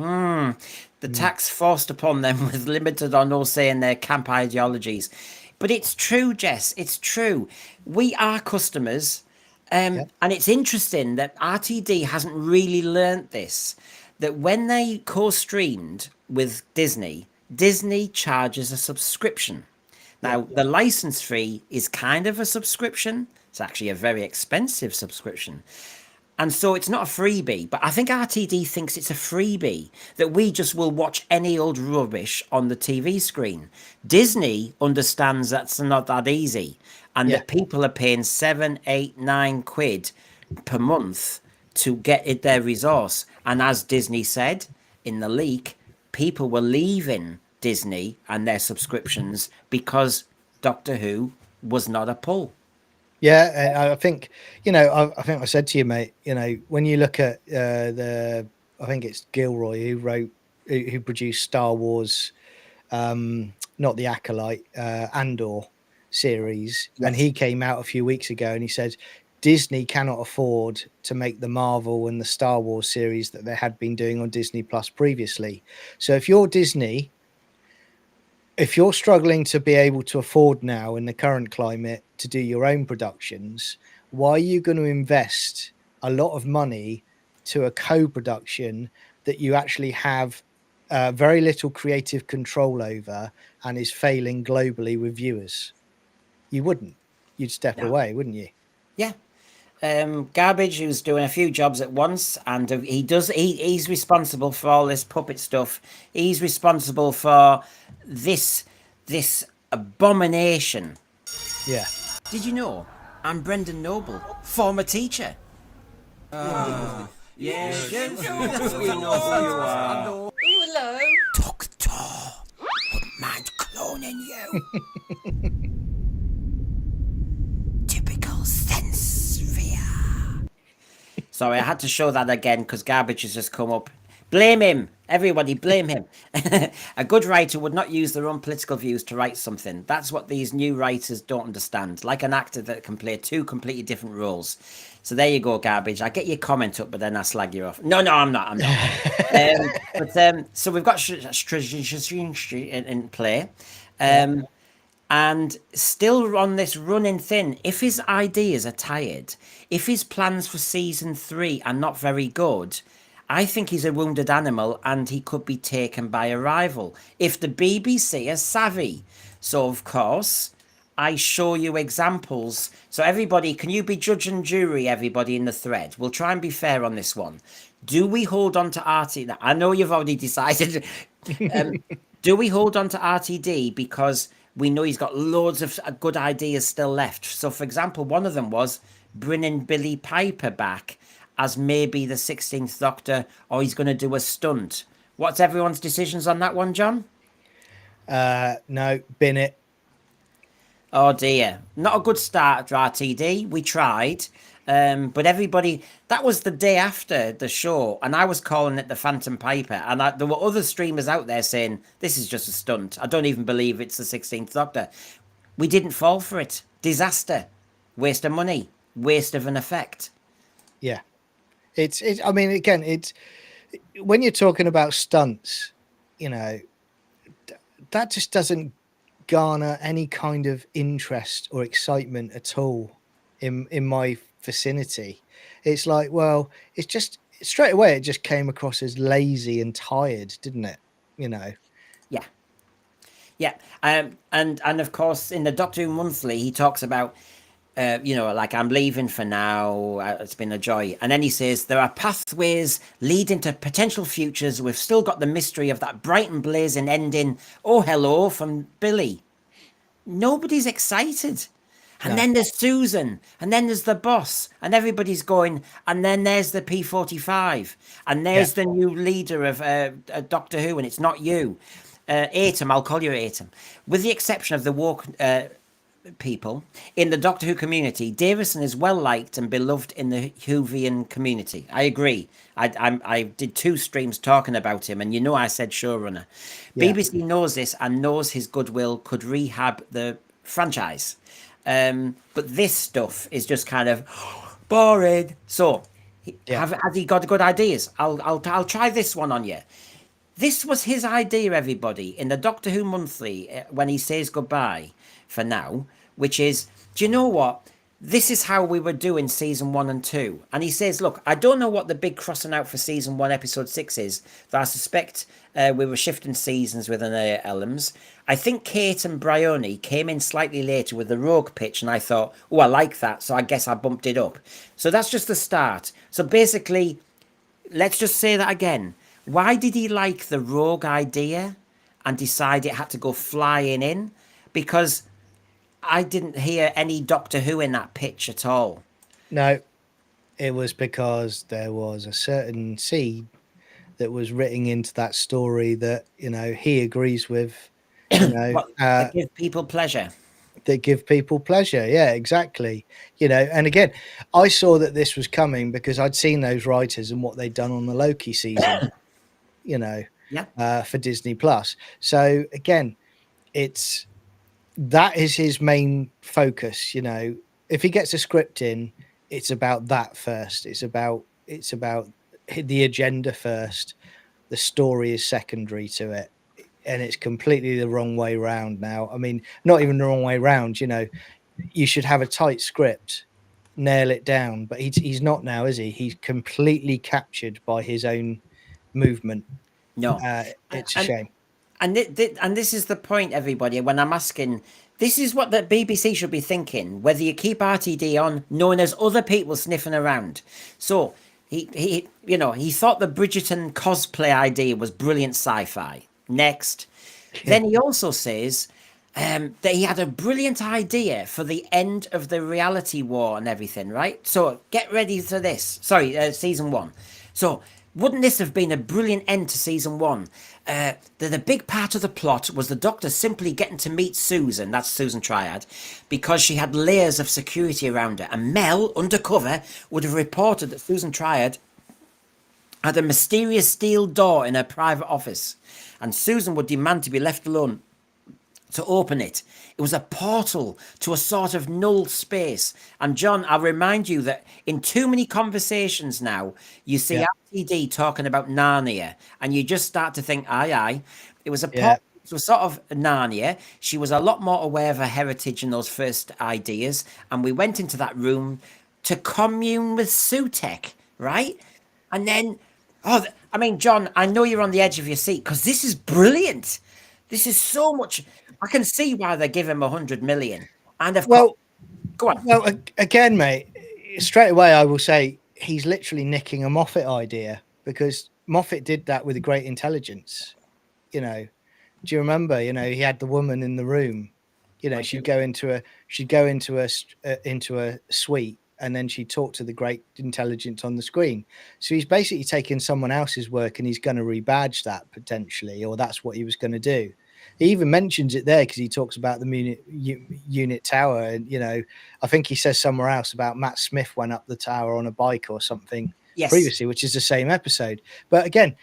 The tax forced upon them with limited or no say in their camp ideologies. But it's true, Jess. It's true. We are customers. And it's interesting that RTD hasn't really learnt this, that when they co-streamed with Disney charges a subscription. Now, the license fee is kind of a subscription. It's actually a very expensive subscription. And so it's not a freebie, but I think RTD thinks it's a freebie, that we just will watch any old rubbish on the TV screen. Disney understands that's not that easy, and that people are paying 7, 8, 9 quid per month to get their resource. And as Disney said in the leak, people were leaving Disney and their subscriptions because Doctor Who was not a pull. Yeah, I think, I think I said to you, mate, when you look at I think it's Gilroy who produced Star Wars, not the Acolyte, Andor series. Yes. And he came out a few weeks ago and he said, Disney cannot afford to make the Marvel and the Star Wars series that they had been doing on Disney Plus previously. So if you're Disney, if you're struggling to be able to afford now in the current climate to do your own productions, why are you going to invest a lot of money to a co-production that you actually have very little creative control over and is failing globally with viewers? You wouldn't. You'd step No. away, wouldn't you? Yeah. Garbage, who's doing a few jobs at once, and he's responsible for all this puppet stuff. He's responsible for this abomination. Yeah. Did you know I'm Brendan Noble, former teacher? Yes, we know who you are. Hello. Doctor, wouldn't mind cloning you. Typical sense sphere. Sorry, I had to show that again because Garbage has just come up. Blame him. Everybody blame him. A good writer would not use their own political views to write something. That's what these new writers don't understand. Like an actor that can play two completely different roles. So there you go, Garbage. I get your comment up, but then I slag you off. No, I'm not. So we've got in play. And still on this running thin, if his ideas are tired, if his plans for season 3 are not very good, I think he's a wounded animal and he could be taken by a rival if the BBC are savvy. So, of course, I show you examples. So, everybody, can you be judge and jury, everybody in the thread? We'll try and be fair on this one. Do we hold on to RTD? I know you've already decided. Do we hold on to RTD because we know he's got loads of good ideas still left? So, for example, one of them was bringing Billy Piper back as maybe the 16th Doctor, or he's going to do a stunt. What's everyone's decisions on that one, John? No, bin it. Oh dear, not a good start for RTD. We tried, but everybody, that was the day after the show, and I was calling it the Phantom Piper, and there were other streamers out there saying, this is just a stunt. I don't even believe it's the 16th Doctor. We didn't fall for it. Disaster. Waste of money. Waste of an effect. Yeah. I mean, again, it's when you're talking about stunts, you know, that just doesn't garner any kind of interest or excitement at all in my vicinity. It's like, well, it's just straight away, it just came across as lazy and tired, didn't it? You know? Yeah. And of course, in the Doctor Who Monthly, he talks about, like, I'm leaving for now. It's been a joy. And then he says, there are pathways leading to potential futures. We've still got the mystery of that bright and blazing ending. Oh, hello from Billy. Nobody's excited. And No. then there's Susan. And then there's the boss. And everybody's going. And then there's the P45. And there's the new leader of Doctor Who. And it's not you. Atom, I'll call you Atom. With the exception of the woke people in the Doctor Who community, Davison is well liked and beloved in the Whovian community. I agree. I did 2 streams talking about him, and I said showrunner. Yeah. BBC knows this and knows his goodwill could rehab the franchise. But this stuff is just kind of boring. So, has he got good ideas? I'll try this one on you. This was his idea, everybody, in the Doctor Who Monthly when he says goodbye for now, which is, do you know what? This is how we were doing season 1 and 2. And he says, look, I don't know what the big crossing out for season 1, episode 6 is, but I suspect we were shifting seasons with an Elms. I think Kate and Bryony came in slightly later with the Rogue pitch, and I thought, oh, I like that, so I guess I bumped it up. So that's just the start. So basically, let's just say that again. Why did he like the Rogue idea and decide it had to go flying in? Because I didn't hear any Doctor Who in that pitch at all. No, it was because there was a certain seed that was written into that story that, he agrees with, That give people pleasure. That give people pleasure. Yeah, exactly. And again, I saw that this was coming because I'd seen those writers and what they'd done on the Loki season, for Disney Plus. So again, that is his main focus. If he gets a script in, it's about that first. It's about the agenda first. The story is secondary to it, and it's completely the wrong way round now. I mean, not even the wrong way round. You should have a tight script, nail it down, but he's not now, is he? He's completely captured by his own movement. No. It's a And shame. and this is the point, everybody. When I'm asking, this is what the BBC should be thinking. Whether you keep RTD on, knowing there's other people sniffing around. So he thought the Bridgerton cosplay idea was brilliant sci-fi. Next, then he also says that he had a brilliant idea for the end of the reality war and everything. Right. So get ready for this. Sorry, season 1. So wouldn't this have been a brilliant end to season 1? The big part of the plot was the Doctor simply getting to meet Susan, that's Susan Triad, because she had layers of security around her. And Mel, undercover, would have reported that Susan Triad had a mysterious steel door in her private office, and Susan would demand to be left alone to open it. It was a portal to a sort of null space. And John, I'll remind you that in too many conversations now, you see RTD talking about Narnia, and you just start to think, aye. It was a portal to a sort of Narnia. She was a lot more aware of her heritage and those first ideas. And we went into that room to commune with Sutek, right? And then, John, I know you're on the edge of your seat because this is brilliant. This is so much. I can see why they give him 100 million. And of course, go on. Well, again, mate, straight away, I will say he's literally nicking a Moffat idea, because Moffat did that with a Great Intelligence. Do you remember? He had the woman in the room. She'd go into a suite, and then she'd talk to the Great Intelligence on the screen. So he's basically taken someone else's work and he's going to rebadge that potentially, or that's what he was going to do. He even mentions it there because he talks about the unit tower, and I think he says somewhere else about Matt Smith went up the tower on a bike or something previously, which is the same episode. But again,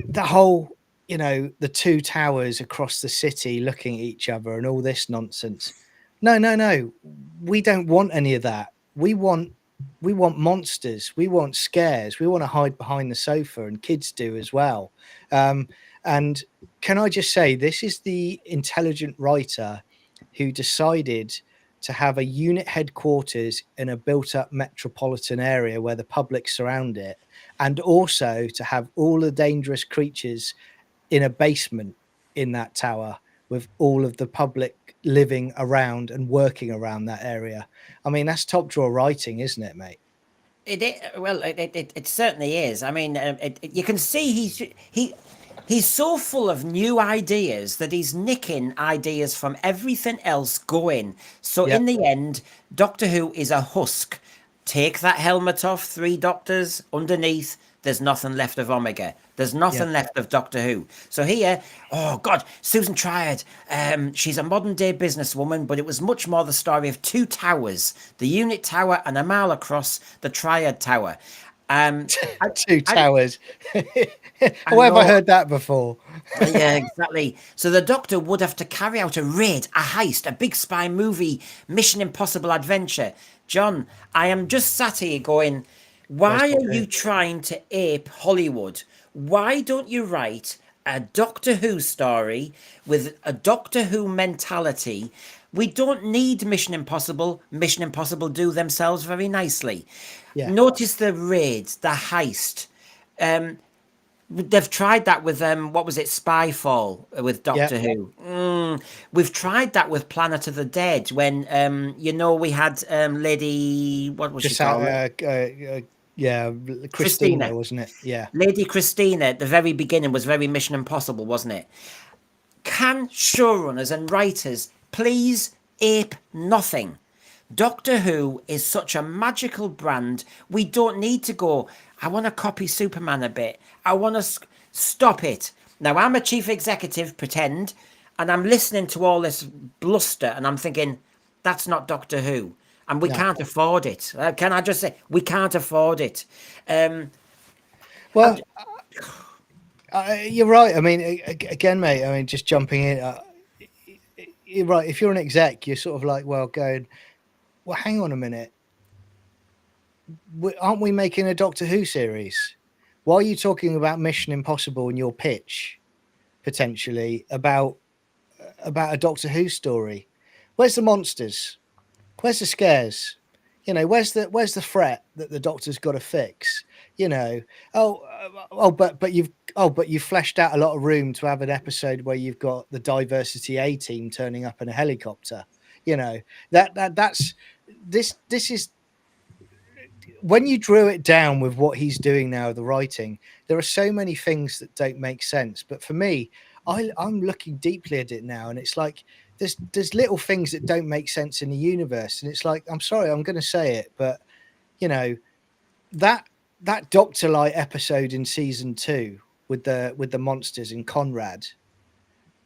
the whole the two towers across the city looking at each other and all this nonsense. No, we don't want any of that. We want monsters, we want scares, we want to hide behind the sofa, and kids do as well. And can I just say, this is the intelligent writer who decided to have a unit headquarters in a built-up metropolitan area where the public surround it, and also to have all the dangerous creatures in a basement in that tower with all of the public living around and working around that area. I mean, that's top drawer writing, isn't it, mate? It certainly is. I mean, you can see he's so full of new ideas that he's nicking ideas from everything else going. So in the end, Doctor Who is a husk. Take that helmet off, 3 doctors underneath. There's nothing left of Omega. There's nothing left of Doctor Who. So here, oh God, Susan Triad. She's a modern day businesswoman, but it was much more the story of 2 towers, the unit tower and a mile across, the Triad Tower. 2 towers. Where have I heard that before? Yeah, exactly. So the Doctor would have to carry out a raid, a heist, a big spy movie, Mission Impossible adventure. John, I am just sat here going, why are you trying to ape Hollywood? Why don't you write a Doctor Who story with a Doctor Who mentality? We don't need Mission Impossible. Mission Impossible do themselves very nicely. Yeah. Notice the raids, the heist. They've tried that with what was it, Spyfall with Doctor Who. We've tried that with Planet of the Dead when we had Lady, what was she called? Christina, wasn't it? Yeah, Lady Christina at the very beginning was very Mission Impossible, wasn't it? Can showrunners and writers please ape nothing? Doctor Who is such a magical brand. We don't need to go, I want to copy Superman a bit. I want to stop it. Now, I'm a chief executive, pretend, and I'm listening to all this bluster, and I'm thinking, that's not Doctor Who. And we can't afford it. Can I just say, we can't afford it. You're right. I mean, again, mate, I mean, just jumping in, you're right. If you're an exec, you're sort of like, going, well, hang on a minute. Aren't we making a Doctor Who series? Why are you talking about Mission Impossible in your pitch, potentially, about a Doctor Who story? Where's the monsters? Where's the scares? You know, where's the threat that the Doctor's got to fix? You know, but you've fleshed out a lot of room to have an episode where you've got the diversity A team turning up in a helicopter. You know, that's this is when you drew it down with what he's doing now, the writing, there are so many things that don't make sense. But for me, I'm looking deeply at it now, and it's like there's little things that don't make sense in the universe, and it's like, I'm sorry, I'm going to say it, but you know, that Doctor Light episode in season 2 with the monsters in Conrad,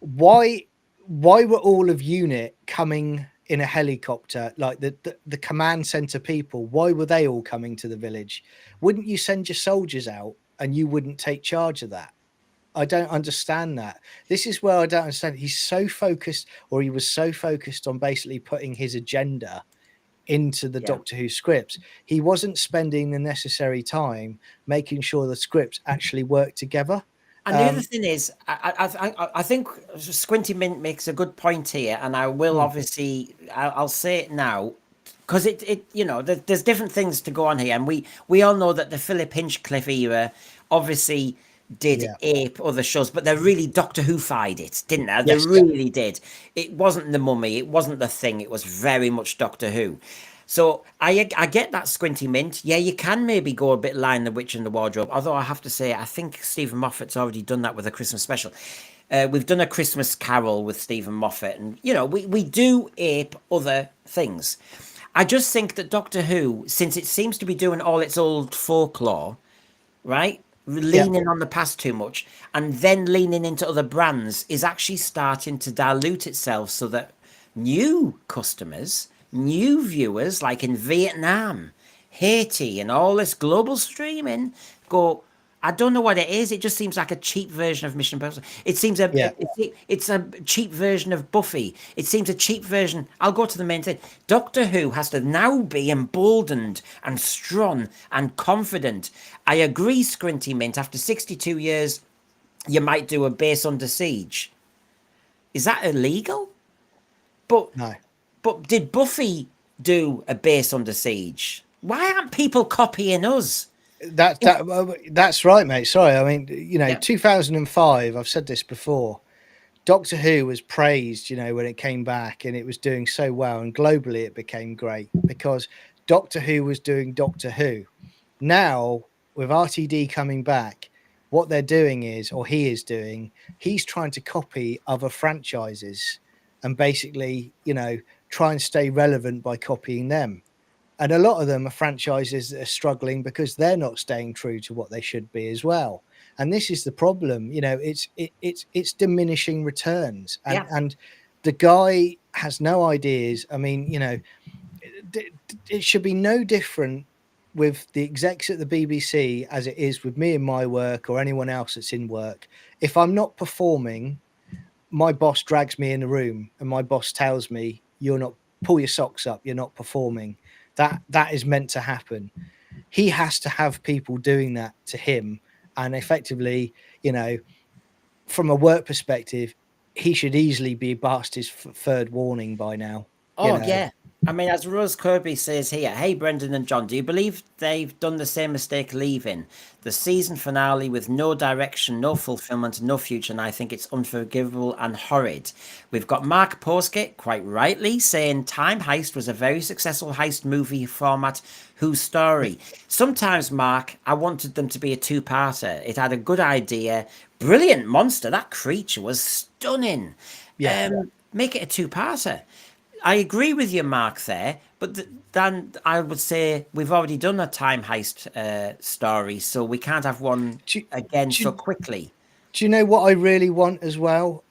why were all of unit coming in a helicopter, like the command center people? Why were they all coming to the village? Wouldn't you send your soldiers out and you wouldn't take charge of that? I don't understand that. This is where I don't understand. He's so focused, or he was so focused on basically putting his agenda into the Doctor Who scripts. He wasn't spending the necessary time making sure the scripts actually work together. And the other thing is, I think Squinty Mint makes a good point here, and I will obviously, I'll say it now, because you know, there's different things to go on here, and we all know that the Philip Hinchcliffe era obviously did ape other shows, but they really Doctor Who-fied it, didn't they? They really did. It wasn't The Mummy, it wasn't The Thing, it was very much Doctor Who. So I get that, Squinty Mint. Yeah, you can maybe go a bit Lion the Witch in the Wardrobe, although I have to say, I think Stephen Moffat's already done that with a Christmas special. We've done a Christmas Carol with Stephen Moffat, and, you know, we do ape other things. I just think that Doctor Who, since it seems to be doing all its old folklore, right, leaning on the past too much, and then leaning into other brands, is actually starting to dilute itself so that new customers, new viewers, like in Vietnam, Haiti, and all this global streaming, go, I don't know what it is. It just seems like a cheap version of Mission Impossible. It seems it's a cheap version of Buffy. It seems a cheap version. I'll go to the main thing. Doctor Who has to now be emboldened and strong and confident. I agree, Squinty Mint. After 62 years, you might do a base under siege. Is that illegal? But No. But did Buffy do a base under siege? Why aren't people copying us? That's right, mate. Sorry, I mean, you know, 2005. I've said this before. Doctor Who was praised, you know, when it came back, and it was doing so well, and globally it became great because Doctor Who was doing Doctor Who. Now, with RTD coming back, what they're doing is, or he is doing, he's trying to copy other franchises and basically, you know, try and stay relevant by copying them. And a lot of them are franchises that are struggling because they're not staying true to what they should be as well. And this is the problem, you know, it's diminishing returns, and the guy has no ideas. I mean, you know, it should be no different with the execs at the BBC as it is with me in my work or anyone else that's in work. If I'm not performing, my boss drags me in the room and my boss tells me, you're not, pull your socks up, you're not performing. That is meant to happen. He has to have people doing that to him. And effectively, you know, from a work perspective, he should easily be past his third warning by now. Oh, yeah. I mean, as Rose Kirby says here, hey, Brendan and John, do you believe they've done the same mistake leaving the season finale with no direction, no fulfillment, no future? And I think it's unforgivable and horrid. We've got Mark Poskett, quite rightly, saying Time Heist was a very successful heist movie format. Whose story? Sometimes, Mark, I wanted them to be a two-parter. It had a good idea. Brilliant monster. That creature was stunning. Make it a two-parter. I agree with you, Mark, there, but then I would say we've already done a Time Heist story, so we can't have one again so quickly. Do you know what I really want as well?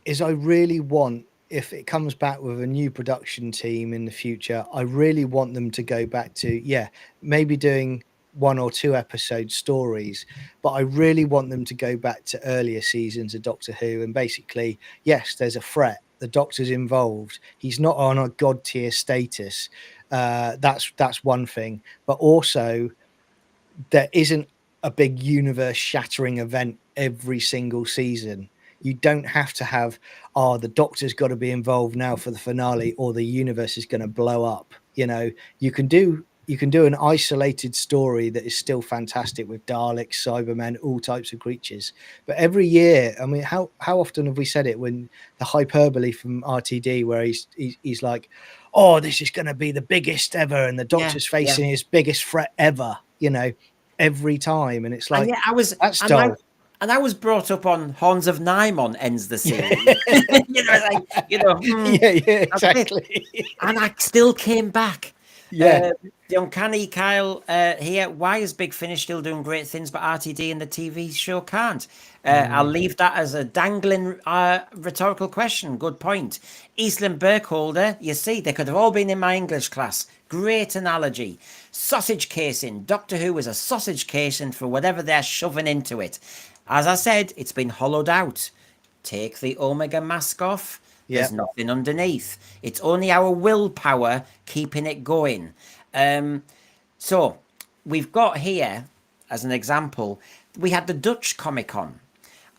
Is I really want, if it comes back with a new production team in the future, I really want them to go back to, maybe doing 1 or 2 episode stories, but I really want them to go back to earlier seasons of Doctor Who and basically, yes, there's a threat. The Doctor's involved. He's not on a god tier status. That's one thing. But also, there isn't a big universe shattering event every single season. You don't have to have, oh, the Doctor's got to be involved now for the finale, or the universe is going to blow up. You know, you can do an isolated story that is still fantastic with Daleks, Cybermen, all types of creatures. But every year, I mean, how often have we said it, when the hyperbole from RTD, where he's like, oh, this is going to be the biggest ever, and the Doctor's facing his biggest threat ever, you know, every time. And it's like, that's dull. And I was brought up on Horns of Nymon ends the series. Yeah, exactly. And I still came back. Yeah. The Uncanny Kyle here. Why is Big Finish still doing great things, but RTD and the TV show can't? I'll leave that as a dangling rhetorical question. Good point. Eastland Burkholder, you see, they could have all been in my English class. Great analogy. Sausage casing. Doctor Who is a sausage casing for whatever they're shoving into it. As I said, it's been hollowed out. Take the Omega mask off. There's nothing underneath. It's only our willpower keeping it going. So we've got here, as an example, we had the Dutch Comic-Con,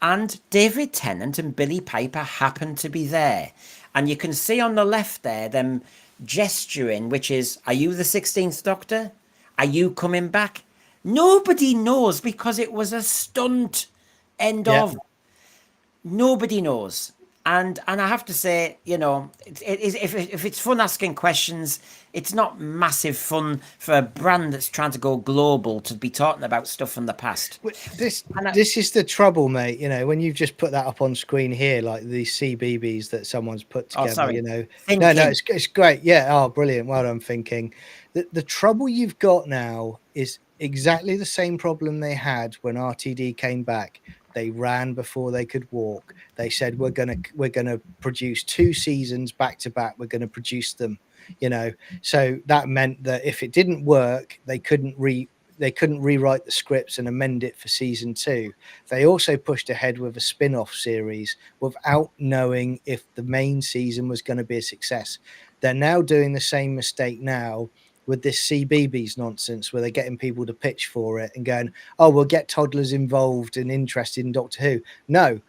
and David Tennant and Billy Piper happened to be there. And you can see on the left there them gesturing, which is, are you the 16th Doctor? Are you coming back? Nobody knows, because it was a stunt. End of. Nobody knows. And I have to say, you know, if it's fun asking questions, it's not massive fun for a brand that's trying to go global to be talking about stuff from the past. This is the trouble, mate. You know, when you've just put that up on screen here, like these CBBS that someone's put together, you know. No, it's great. Yeah. Oh, brilliant. Well done, thinking. The trouble you've got now is exactly the same problem they had when RTD came back. They ran before they could walk. They said, we're gonna produce 2 seasons back to back. We're gonna produce them, you know. So that meant that if it didn't work, they couldn't rewrite the scripts and amend it for season 2. They also pushed ahead with a spin-off series without knowing if the main season was going to be a success. They're now doing the same mistake now with this CBBS nonsense, where they're getting people to pitch for it and going, oh, we'll get toddlers involved and interested in Doctor Who. No,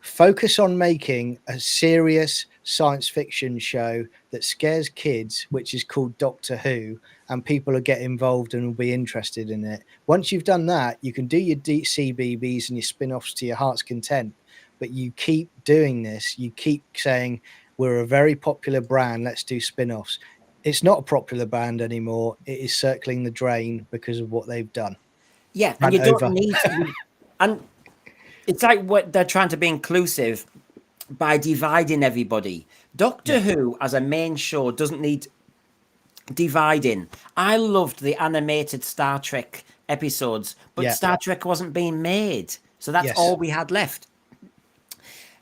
focus on making a serious science fiction show that scares kids, which is called Doctor Who, and people will get involved and will be interested in it. Once you've done that, you can do your CBBS and your spin-offs to your heart's content. But you keep doing this. You keep saying, we're a very popular brand, let's do spin-offs. It's not a popular band anymore. It is circling the drain because of what they've done. Yeah, and you don't need to. And it's like what they're trying to be inclusive by dividing everybody. Doctor Who as a main show doesn't need dividing. I loved the animated Star Trek episodes, but Star Trek wasn't being made. So that's all we had left.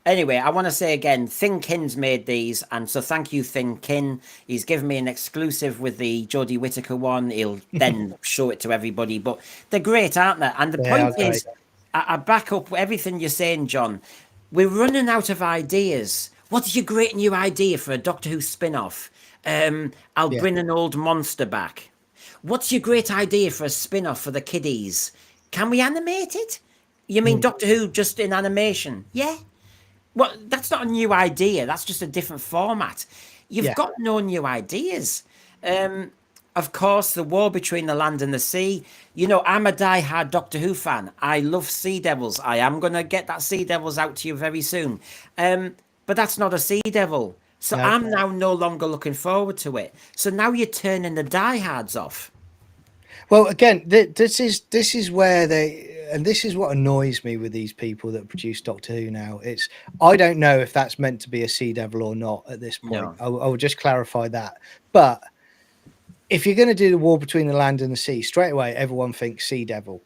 Anyway, I want to say again, Thin Kin's made these, and so thank you, Thin Kin. He's given me an exclusive with the Jodie Whittaker one. He'll then show it to everybody, but they're great, aren't they? And the point is, I back up everything you're saying, John. We're running out of ideas. What's your great new idea for a Doctor Who spin-off? I'll bring an old monster back. What's your great idea for a spin-off for the kiddies? Can we animate it? You mean Doctor Who just in animation? Yeah. Well, that's not a new idea. That's just a different format. You've got no new ideas. Of course, the war between the land and the sea. You know, I'm a die-hard Doctor Who fan. I love Sea Devils. I am going to get that Sea Devils out to you very soon. But that's not a Sea Devil. So I'm now no longer looking forward to it. So now you're turning the diehards off. Well, again, this is where and this is what annoys me with these people that produce Doctor Who now. I don't know if that's meant to be a Sea Devil or not at this point. No. I will just clarify that. But if you're going to do the war between the land and the sea, straight away everyone thinks Sea Devil.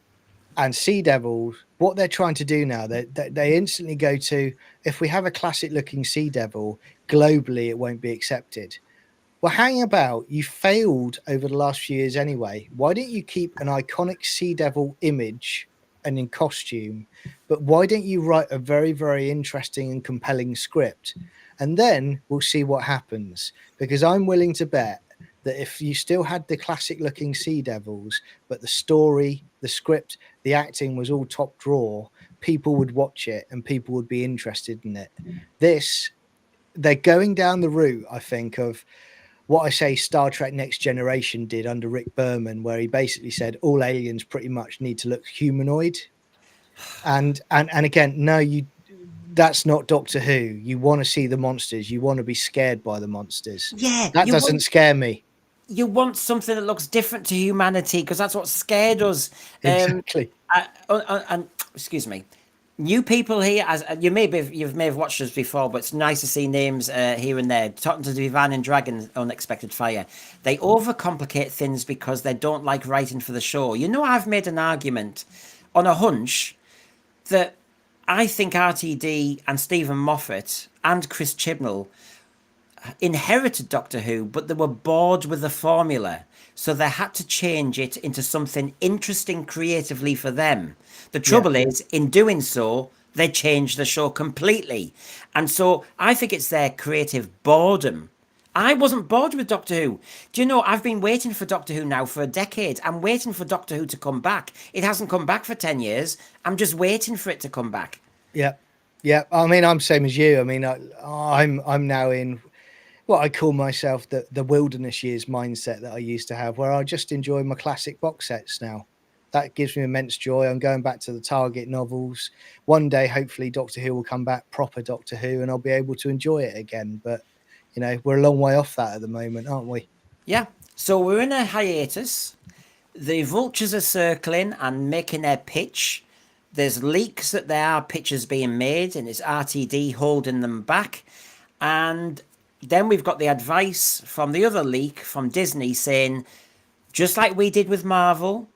And Sea Devils, what they're trying to do now, they instantly go to, if we have a classic looking Sea Devil, globally it won't be accepted. Well, hang about. You failed over the last few years anyway. Why don't you keep an iconic Sea Devil image and in costume, but why don't you write a very, very interesting and compelling script? And then we'll see what happens. Because I'm willing to bet that if you still had the classic looking Sea Devils, but the story, the script, the acting was all top drawer, people would watch it and people would be interested in it. They're going down the route, I think, of what I say Star Trek Next Generation did under Rick Berman, where he basically said all aliens pretty much need to look humanoid. And again, no, that's not Doctor Who. You want to see the monsters. You want to be scared by the monsters. Yeah, that doesn't scare me. You want something that looks different to humanity because that's what scared us. Exactly. And excuse me, new people here, as you may have watched us before, but it's nice to see names here and there. Talking to the Divine and Dragon, Unexpected Fire, they overcomplicate things because they don't like writing for the show. You know, I've made an argument on a hunch that I think RTD and Stephen Moffat and Chris Chibnall inherited Doctor Who, but they were bored with the formula, so they had to change it into something interesting creatively for them. The trouble is, in doing so, they changed the show completely. And so I think it's their creative boredom. I wasn't bored with Doctor Who. Do you know, I've been waiting for Doctor Who now for a decade. I'm waiting for Doctor Who to come back. It hasn't come back for 10 years. I'm just waiting for it to come back. Yeah. I mean, I'm same as you. I mean, I'm now in what I call myself the wilderness years mindset that I used to have, where I just enjoy my classic box sets now. That gives me immense joy. I'm going back to the Target novels. One day, hopefully, Doctor Who will come back, proper Doctor Who, and I'll be able to enjoy it again. But, you know, we're a long way off that at the moment, aren't we? Yeah. So we're in a hiatus. The vultures are circling and making their pitch. There's leaks that there are pitches being made, and it's RTD holding them back. And then we've got the advice from the other leak from Disney saying, just like we did with Marvel,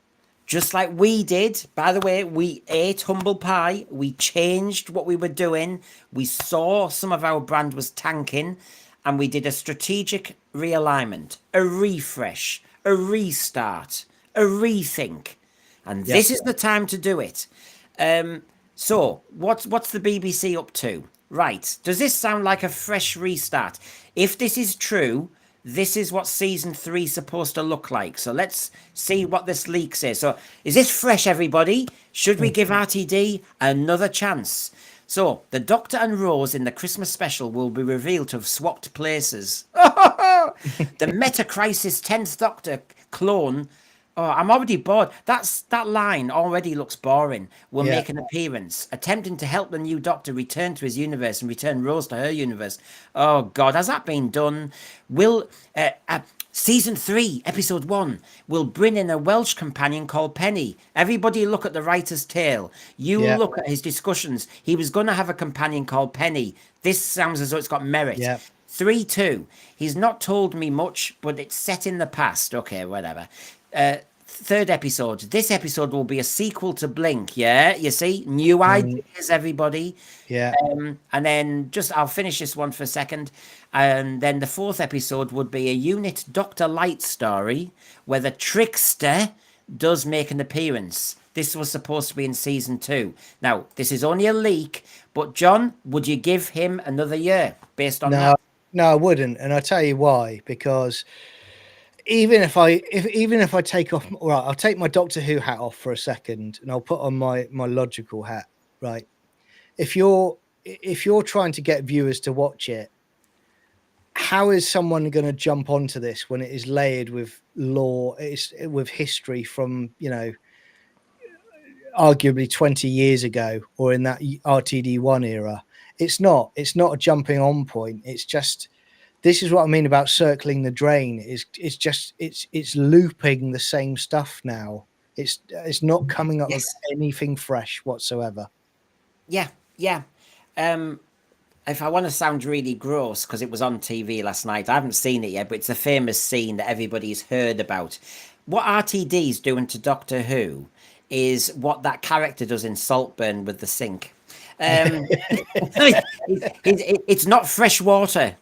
just like we did, by the way, we ate humble pie. We changed what we were doing. We saw some of our brand was tanking, and we did a strategic realignment, a refresh, a restart, a rethink. And this is the time to do it. So what's the BBC up to? Right. Does this sound like a fresh restart? If this is true, this is what season 3 is supposed to look like. So let's see what this leak says. So is this fresh, everybody? Should we give RTD another chance? So the Doctor and Rose in the Christmas special will be revealed to have swapped places. The Meta Crisis 10th Doctor clone. Oh, I'm already bored. That line already looks boring. Will make an appearance, attempting to help the new Doctor return to his universe and return Rose to her universe. Oh God, has that been done? Will season 3, episode 1 will bring in a Welsh companion called Penny. Everybody look at the writer's tale. You look at his discussions. He was going to have a companion called Penny. This sounds as though it's got merit. 3-2. He's not told me much, but it's set in the past. Okay, whatever. Third episode. This episode will be a sequel to Blink. Yeah, you see, new ideas, everybody. Yeah. And then I'll finish this one for a second. And then the fourth episode would be a unit Dr. Light story where the Trickster does make an appearance. This was supposed to be in season 2. Now, this is only a leak, but John, would you give him another year based on that? No, I wouldn't, and I'll tell you why. Because even if I take off, right, I'll take my Doctor Who hat off for a second, and I'll put on my logical hat. Right, if you're trying to get viewers to watch it, how is someone going to jump onto this when it is layered with lore, it's with history from, you know, arguably 20 years ago, or in that RTD1 era? It's not a jumping on point. It's just, this is what I mean about circling the drain. It's looping the same stuff now. It's not coming up with anything fresh whatsoever. Yeah. If I want to sound really gross, because it was on TV last night, I haven't seen it yet, but it's a famous scene that everybody's heard about. What RTD's doing to Doctor Who is what that character does in Saltburn with the sink. It's not fresh water.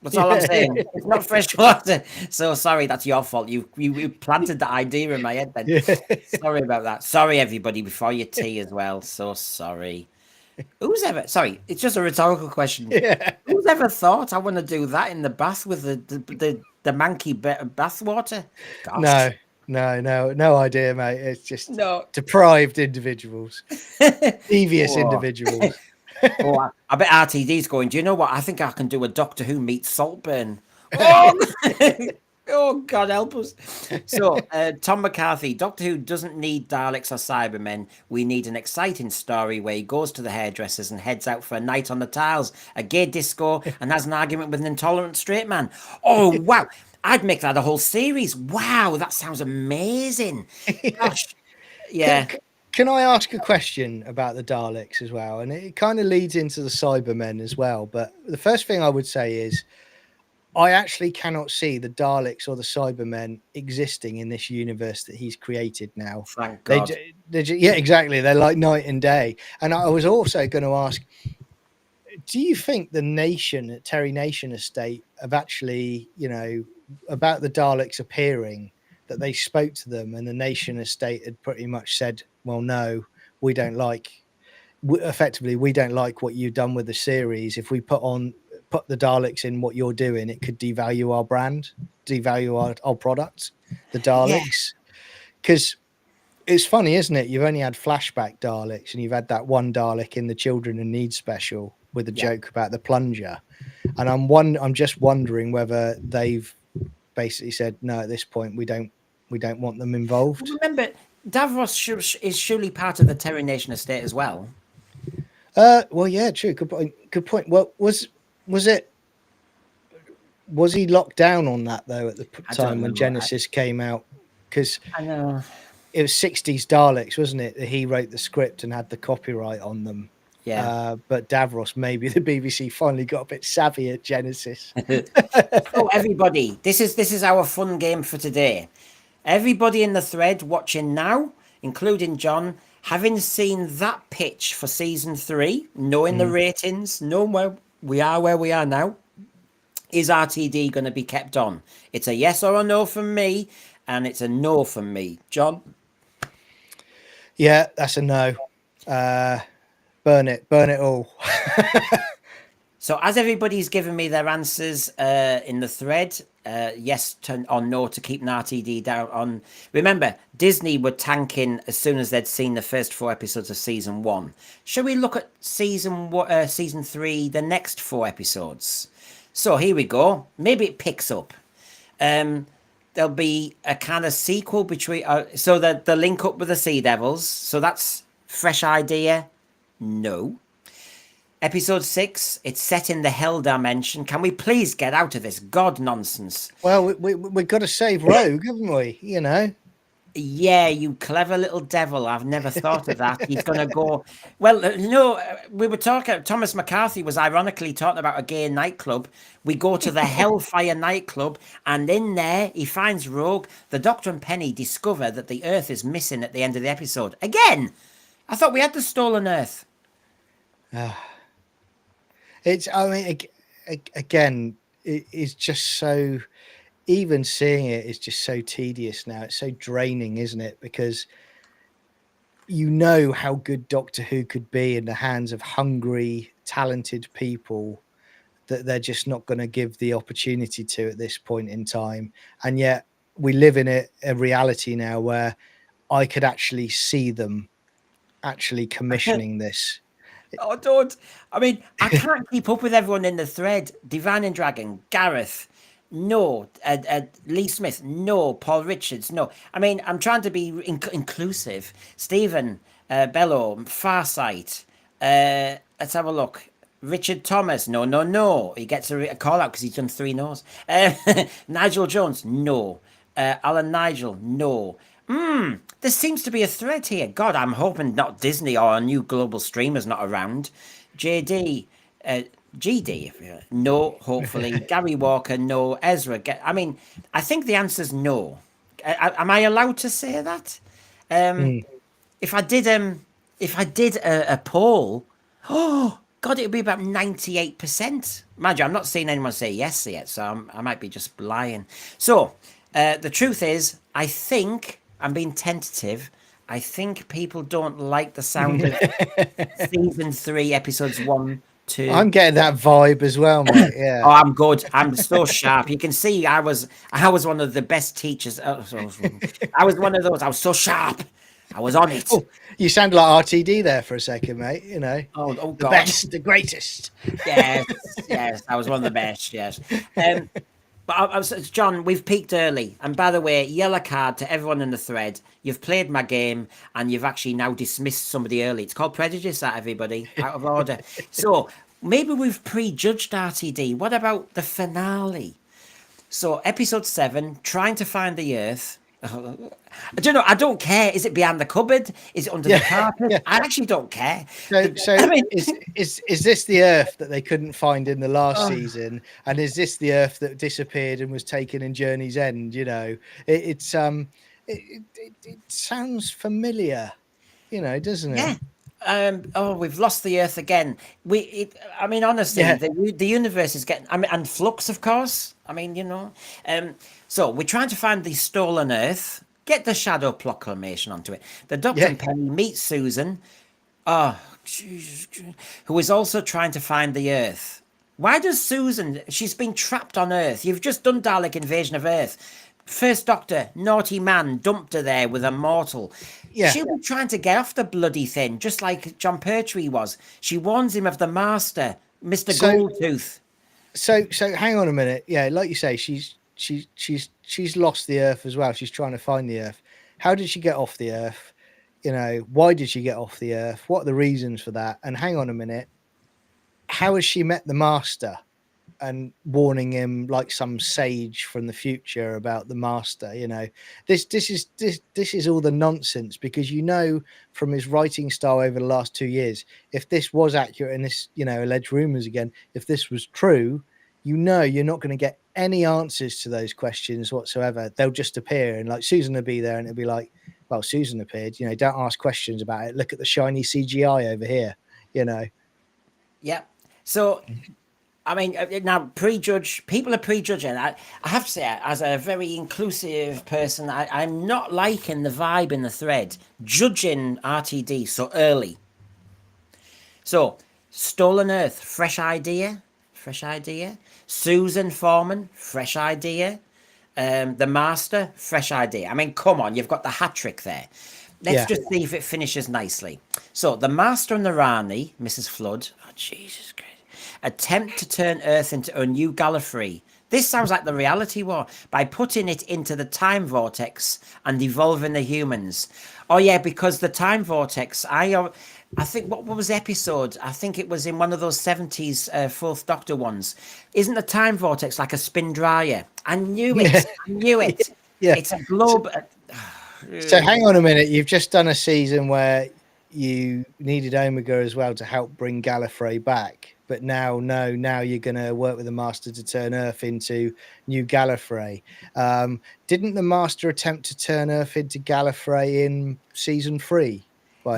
That's all I'm saying. It's not fresh water. So sorry, that's your fault. You planted that idea in my head then. Sorry about that. Sorry, everybody, before your tea as well. So sorry. Sorry, it's just a rhetorical question. Who's ever thought I want to do that in the bath with the manky bath water? Gosh. No idea, mate. It's just No. deprived individuals, devious Oh. individuals. I bet RTD's going, do you know what? I think I can do a Doctor Who meets Saltburn. Oh, oh God, help us. So, Tom McCarthy, Doctor Who doesn't need Daleks or Cybermen. We need an exciting story where he goes to the hairdressers and heads out for a night on the tiles, a gay disco, and has an argument with an intolerant straight man. Oh, wow. I'd make that a whole series. Wow, that sounds amazing. Gosh. Yeah. Can I ask a question about the Daleks as well? And it kind of leads into the Cybermen as well. But the first thing I would say is I actually cannot see the Daleks or the Cybermen existing in this universe that he's created now. Thank God. Yeah, exactly. They're like night and day. And I was also going to ask, do you think the Terry Nation estate have actually, about the Daleks appearing, that they spoke to them and the Nation estate had pretty much said, well, no, we don't like what you've done with the series. If we put the Daleks in what you're doing, it could devalue our brand, devalue our product, the Daleks. Because it's funny, isn't it? You've only had flashback Daleks and you've had that one Dalek in the Children in Need special with a joke about the plunger. And I'm just wondering whether they've basically said, no, at this point, we don't want them involved. Remember, Davros is surely part of the Terry Nation estate as well. Well, yeah, true. Good point. Well, was he locked down on that though at the time when Genesis came out? Because I know it was 60s Daleks, wasn't it? That he wrote the script and had the copyright on them. Yeah. But Davros, maybe the BBC finally got a bit savvy at Genesis. So everybody, this is our fun game for today. Everybody in the thread watching now, including John, having seen that pitch for season 3, knowing the ratings, knowing where we are now, is RTD going to be kept on? It's a yes or a no from me, and it's a no from me. John? Yeah, that's a no. Burn it all. So as everybody's given me their answers in the thread, yes or no to keep an RTD down on. Remember, Disney were tanking as soon as they'd seen the first 4 episodes of season 1. Shall we look at season 3, the next 4 episodes? So here we go. Maybe it picks up. There'll be a kind of sequel between, so the link up with the Sea Devils. So that's fresh idea. No. Episode 6, it's set in the Hell Dimension. Can we please get out of this God nonsense? Well, we've got to save Rogue, haven't we? Yeah, you clever little devil. I've never thought of that. He's going to go... Well, no, we were talking... Thomas McCarthy was ironically talking about a gay nightclub. We go to the Hellfire nightclub, and in there, he finds Rogue. The Doctor and Penny discover that the Earth is missing at the end of the episode. Again! I thought we had the stolen Earth. Again, it's just so, even seeing it is just so tedious now. It's so draining, isn't it? Because you know how good Doctor Who could be in the hands of hungry, talented people that they're just not going to give the opportunity to at this point in time. And yet we live in a reality now where I could actually see them actually commissioning this. Oh, don't. I mean, I can't keep up with everyone in the thread. Divine and Dragon, Gareth, no. Lee Smith, no. Paul Richards, no. I mean, I'm trying to be inclusive. Stephen, Bello, Farsight. Let's have a look. Richard Thomas, no. He gets a call out because he's done 3 no's. Nigel Jones, no. Alan Nigel, no. There seems to be a thread here. God, I'm hoping not Disney or a new global streamer's not around. GD, no, hopefully. Gary Walker, no. Ezra, I mean, I think the answer's no. Am I allowed to say that? If I did a poll, oh God, it would be about 98%. Mind you, I'm not seeing anyone say yes yet, so I might be just lying. So the truth is, I think I'm being tentative. I think people don't like the sound of season 3, episodes 1 2. I'm getting that vibe as well, mate. Oh, Yeah. I'm good. I'm so sharp. You can see I was one of the best teachers. I was one of those. I was so sharp. I was on it. Oh, you sound like RTD there for a second, mate. You know, Oh the God. best, the greatest. Yes, yes. I was one of the best. Yes. But I was, John, we've peaked early. And by the way, yellow card to everyone in the thread. You've played my game and you've actually now dismissed somebody early. It's called prejudice, that everybody, out of order. So maybe we've prejudged RTD. What about the finale? So episode 7, trying to find the Earth. I don't know. I don't care. Is it behind the cupboard? Is it under the carpet? Yeah. I actually don't care. So I mean, is this the Earth that they couldn't find in the last season, and is this the Earth that disappeared and was taken in Journey's End? You know, it sounds familiar, you know, doesn't it? yeah. We've lost the Earth again. I mean, honestly, Yeah. the universe is getting. I mean, and flux, of course. I mean, you know. So we're trying to find the stolen Earth. Get the Shadow Proclamation onto it. The Doctor Yeah. and Penny meet Susan. Oh, Jesus, who is also trying to find the Earth. Why does Susan? She's been trapped on Earth. You've just done Dalek Invasion of Earth. First Doctor, naughty man, dumped her there with a mortal. Yeah. She'll be trying to get off the bloody thing, just like John Pertwee was. She warns him of the Master, Mr. Goldtooth. So hang on a minute. Yeah, like you say, she's lost the Earth as well. She's trying to find the Earth. How did she get off the Earth? You know, why did she get off the Earth? What are the reasons for that? And hang on a minute. How has she met the Master and warning him like some sage from the future about the Master? You know, this is all the nonsense, because, you know, from his writing style over the last 2 years, if this was accurate and this, you know, alleged rumors again, if this was true, you know, you're not going to get any answers to those questions whatsoever. They'll just appear, and like Susan will be there and it'll be like, well, Susan appeared, you know, don't ask questions about it. Look at the shiny CGI over here, you know. Yeah. So, I mean, now people are prejudging. I have to say, as a very inclusive person, I'm not liking the vibe in the thread, judging RTD so early. So, Stolen Earth, fresh idea. Susan Foreman, fresh idea. The Master, fresh idea. I mean, come on, you've got the hat trick there. Let's just see if it finishes nicely. So, the Master and the Rani, Mrs. Flood, oh, Jesus Christ, attempt to turn Earth into a new Gallifrey. This sounds like the reality war, by putting it into the time vortex and evolving the humans. Oh yeah, because the time vortex, I think, what was the episode? I think it was in one of those 70s Fourth Doctor ones. Isn't the time vortex like a spin dryer? I knew it. I knew it. Yeah. It's a globe. So hang on a minute. You've just done a season where you needed Omega as well to help bring Gallifrey back. But now you're going to work with the Master to turn Earth into new Gallifrey. Didn't the Master attempt to turn Earth into Gallifrey in season 3?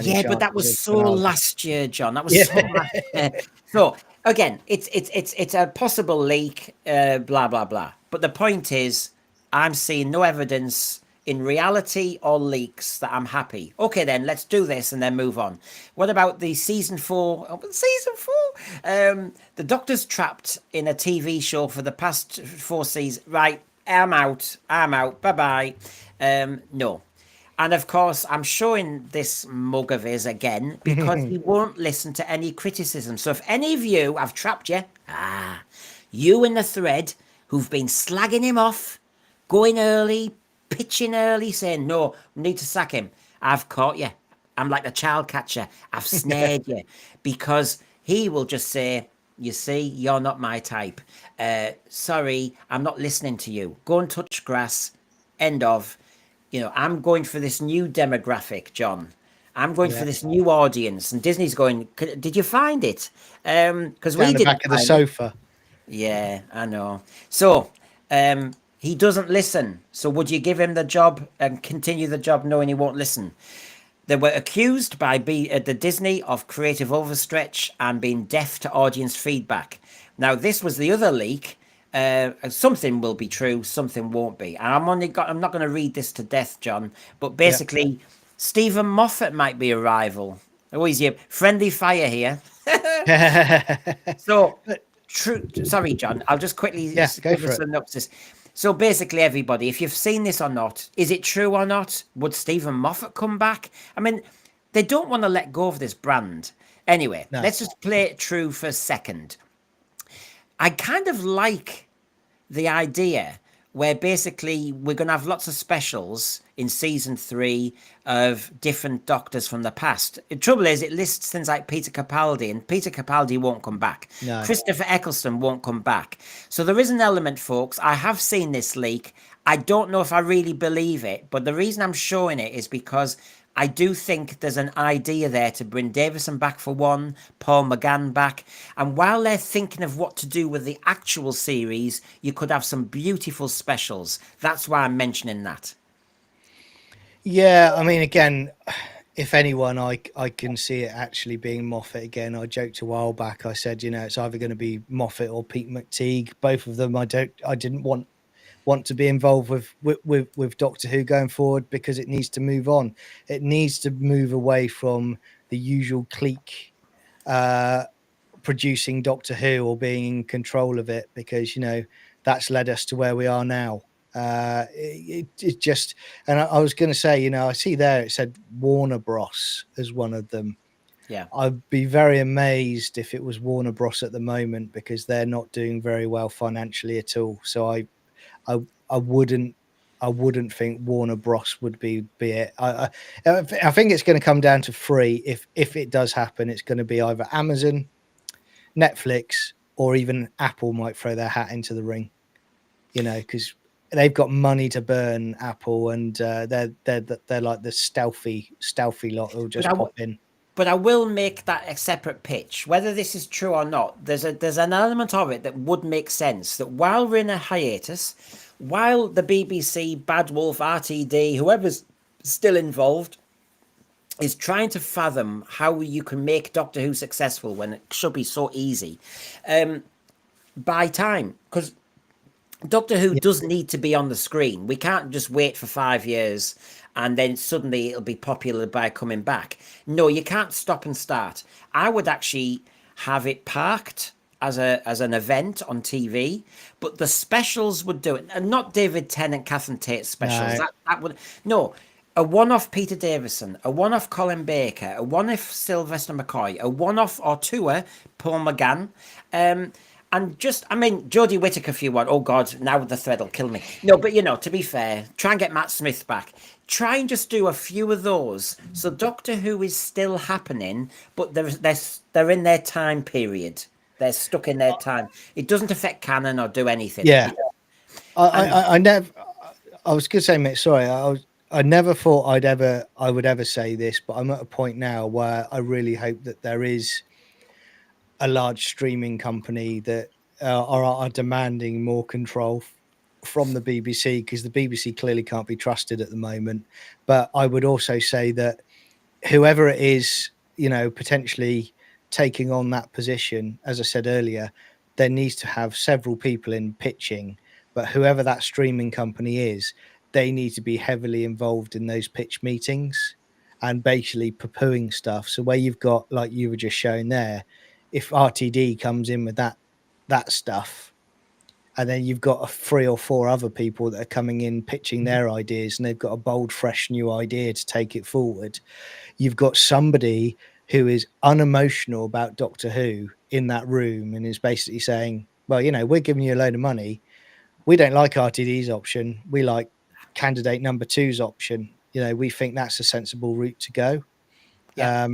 Yeah, but that was so last year, John. That was so last year. So again, it's a possible leak, blah blah blah. But the point is, I'm seeing no evidence in reality or leaks that I'm happy. Okay, then let's do this and then move on. What about the season 4? Season 4? The Doctor's trapped in a TV show for the past 4 seasons. Right, I'm out. Bye-bye. No. And of course, I'm showing this mug of his again because he won't listen to any criticism. So if any of you, I've trapped you, you in the thread who've been slagging him off, going early, pitching early, saying, no, we need to sack him. I've caught you. I'm like the child catcher. I've snared you, because he will just say, you see, you're not my type. Sorry, I'm not listening to you. Go and touch grass. End of. You know, I'm going for this new demographic, John. I'm going for this new audience. And Disney's going, did you find it? Because we didn't. Back of the sofa. Yeah, I know. So, he doesn't listen. So would you give him the job and continue the job knowing he won't listen? They were accused by the Disney of creative overstretch and being deaf to audience feedback. Now, this was the other leak. Something will be true, something won't be. And I'm not going to read this to death, John. But basically, Stephen Moffat might be a rival. Oh, he's your friendly fire here. So, But true. Sorry, John. I'll just quickly yeah, go give a for it. synopsis. So basically, everybody, if you've seen this or not, is it true or not? Would Stephen Moffat come back? I mean, they don't want to let go of this brand. Anyway, No. let's just play it true for a second. I kind of like the idea where basically we're going to have lots of specials in season 3 of different doctors from the past. The trouble is, it lists things like Peter Capaldi, and Peter Capaldi won't come back. No. Christopher Eccleston won't come back. So there is an element, folks. I have seen this leak. I don't know if I really believe it, but the reason I'm showing it is because I do think there's an idea there to bring Davison back for one, Paul McGann back. And while they're thinking of what to do with the actual series, you could have some beautiful specials. That's why I'm mentioning that. Yeah, I mean, again, if anyone, I can see it actually being Moffat again. I joked a while back. I said, it's either going to be Moffat or Pete McTeague. Both of them, I didn't want to be involved with Doctor Who going forward, because it needs to move on. It needs to move away from the usual clique producing Doctor Who or being in control of it, because that's led us to where we are now. It just, and I was going to say, I see there it said Warner Bros as one of them. Yeah, I'd be very amazed if it was Warner Bros at the moment, because they're not doing very well financially at all. So I wouldn't think Warner Bros would be it. I think it's going to come down to 3. If it does happen, it's going to be either Amazon, Netflix, or even Apple might throw their hat into the ring. Because they've got money to burn, Apple, and they're like the stealthy lot who'll just pop in. but I will make that a separate pitch. Whether this is true or not, there's an element of it that would make sense. That while we're in a hiatus, while the BBC, Bad Wolf, RTD, whoever's still involved, is trying to fathom how you can make Doctor Who successful when it should be so easy, buy time, because Doctor Who does need to be on the screen. We can't just wait for 5 years and then suddenly it'll be popular by coming back. No, you can't stop and start. I would actually have it parked as an event on TV, but the specials would do it, and not David Tennant, Catherine Tate specials. No. That would no. A one-off Peter Davison, a one-off Colin Baker, a one-off Sylvester McCoy, a one-off or tour Paul McGann, and just, I mean, Jodie Whittaker if you want. Oh God, now the thread will kill me. No, but to be fair, try and get Matt Smith back. Try and just do a few of those. So Doctor Who is still happening, but they're in their time period. They're stuck in their time. It doesn't affect canon or do anything. Yeah, I never. I was going to say, mate. Sorry, I never thought I would ever say this, but I'm at a point now where I really hope that there is a large streaming company that are demanding more control from the BBC, because the BBC clearly can't be trusted at the moment. But I would also say that whoever it is, potentially taking on that position, as I said earlier, there needs to have several people in pitching, but whoever that streaming company is, they need to be heavily involved in those pitch meetings and basically poo-pooing stuff. So where you've got, like you were just showing there, if RTD comes in with that stuff, and then you've got 3 or 4 other people that are coming in pitching their ideas, and they've got a bold, fresh new idea to take it forward. You've got somebody who is unemotional about Doctor Who in that room and is basically saying, well, we're giving you a load of money. We don't like RTD's option. We like candidate number 2's option. We think that's a sensible route to go. Yeah.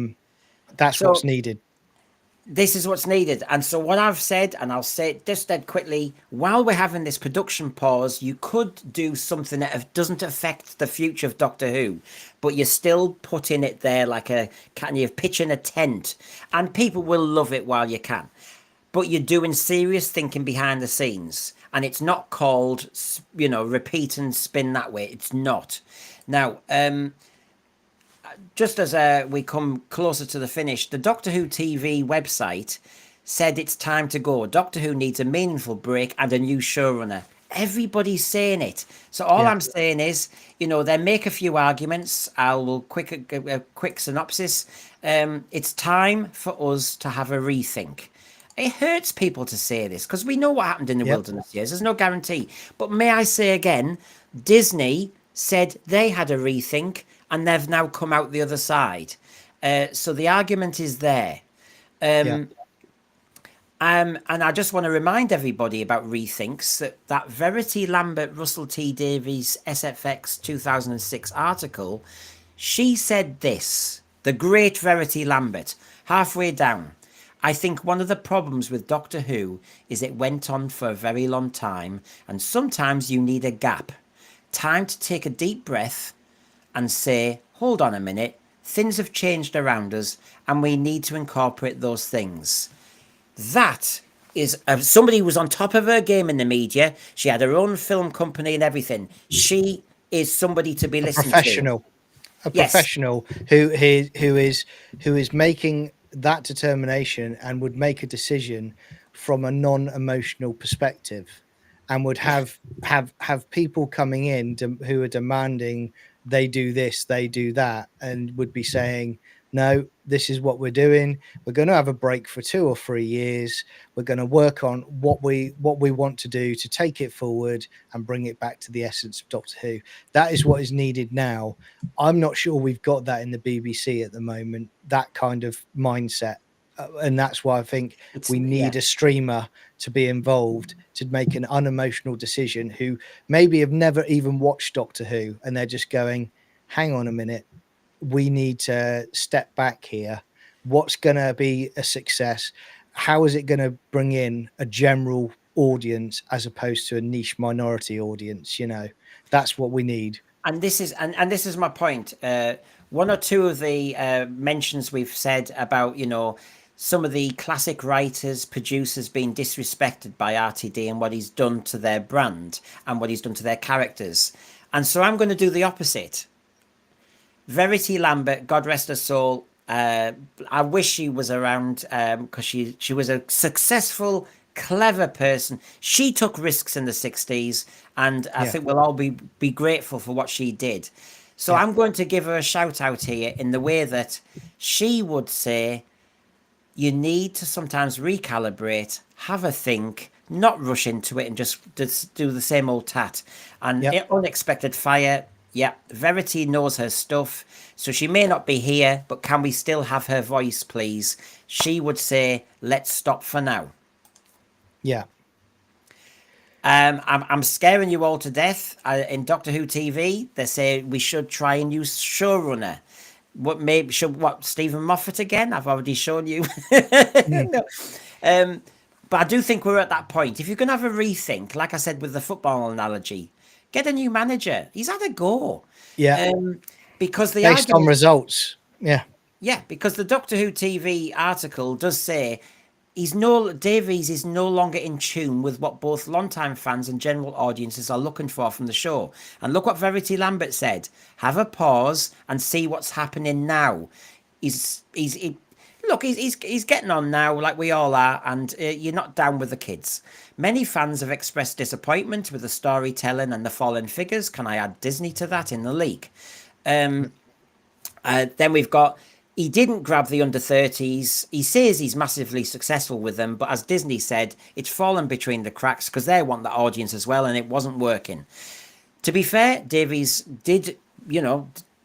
That's what's needed. This is what's needed. And so what I've said, and I'll say it just dead quickly, while we're having this production pause, you could do something that doesn't affect the future of Doctor Who, but you're still putting it there like you're pitching a tent, and people will love it while you can. But you're doing serious thinking behind the scenes, and it's not called, repeat and spin that way. It's not. Now, just as we come closer to the finish, the Doctor Who TV website said it's time to go. Doctor Who needs a meaningful break and a new showrunner. everybody's saying it. So all I'm saying is, they make a few arguments. I'll quick synopsis. It's time for us to have a rethink. It hurts people to say this because we know what happened in the wilderness years. There's no guarantee. But may I say again, Disney said they had a rethink and they've now come out the other side. So the argument is there. And I just want to remind everybody about rethinks that Verity Lambert Russell T Davies SFX 2006 article. She said this, the great Verity Lambert, halfway down. I think one of the problems with Doctor Who is it went on for a very long time, and sometimes you need a gap. Time to take a deep breath and say, hold on a minute, things have changed around us and we need to incorporate those things. That is somebody who was on top of her game in the media. She had her own film company and everything. She is somebody to be listened to. A professional who is making that determination and would make a decision from a non-emotional perspective, and would have people coming in who are demanding they do this, they do that, and would be saying, no, this is what we're doing. We're going to have a break for 2 or 3 years. We're going to work on what we want to do to take it forward and bring it back to the essence of Doctor Who. That is what is needed now. I'm not sure we've got that in the BBC at the moment, that kind of mindset. And that's why I think we need a streamer to be involved to make an unemotional decision, who maybe have never even watched Doctor Who, and they're just going, hang on a minute, we need to step back here. What's going to be a success? How is it going to bring in a general audience as opposed to a niche minority audience? That's what we need. And this is my point. One or two of the mentions we've said about, some of the classic writers, producers being disrespected by RTD and what he's done to their brand and what he's done to their characters. And so I'm going to do the opposite. Verity Lambert, God rest her soul. I wish she was around because she was a successful, clever person. She took risks in the 60s, and I think we'll all be grateful for what she did. So I'm going to give her a shout out here in the way that she would say, you need to sometimes recalibrate, have a think, not rush into it and just do the same old tat. And unexpected fire. Yeah, Verity knows her stuff, so she may not be here, but can we still have her voice, please? She would say, let's stop for now. Yeah. I'm scaring you all to death. In Doctor Who TV, they say we should try and use showrunner. Stephen Moffat again? I've already shown you. No. But I do think we're at that point. If you're going to have a rethink, like I said with the football analogy, get a new manager. He's had a go. Yeah. Because the based on results. Yeah. Yeah, because the Doctor Who TV article does say Davies is no longer in tune with what both long-time fans and general audiences are looking for from the show. And look what Verity Lambert said. Have a pause and see what's happening now. He's getting on now, like we all are, and you're not down with the kids. Many fans have expressed disappointment with the storytelling and the fallen figures. Can I add Disney to that in the league? Then we've got, he didn't grab the under-30s. He says he's massively successful with them, but as Disney said, it's fallen between the cracks because they want the audience as well, and it wasn't working. To be fair, Davies did,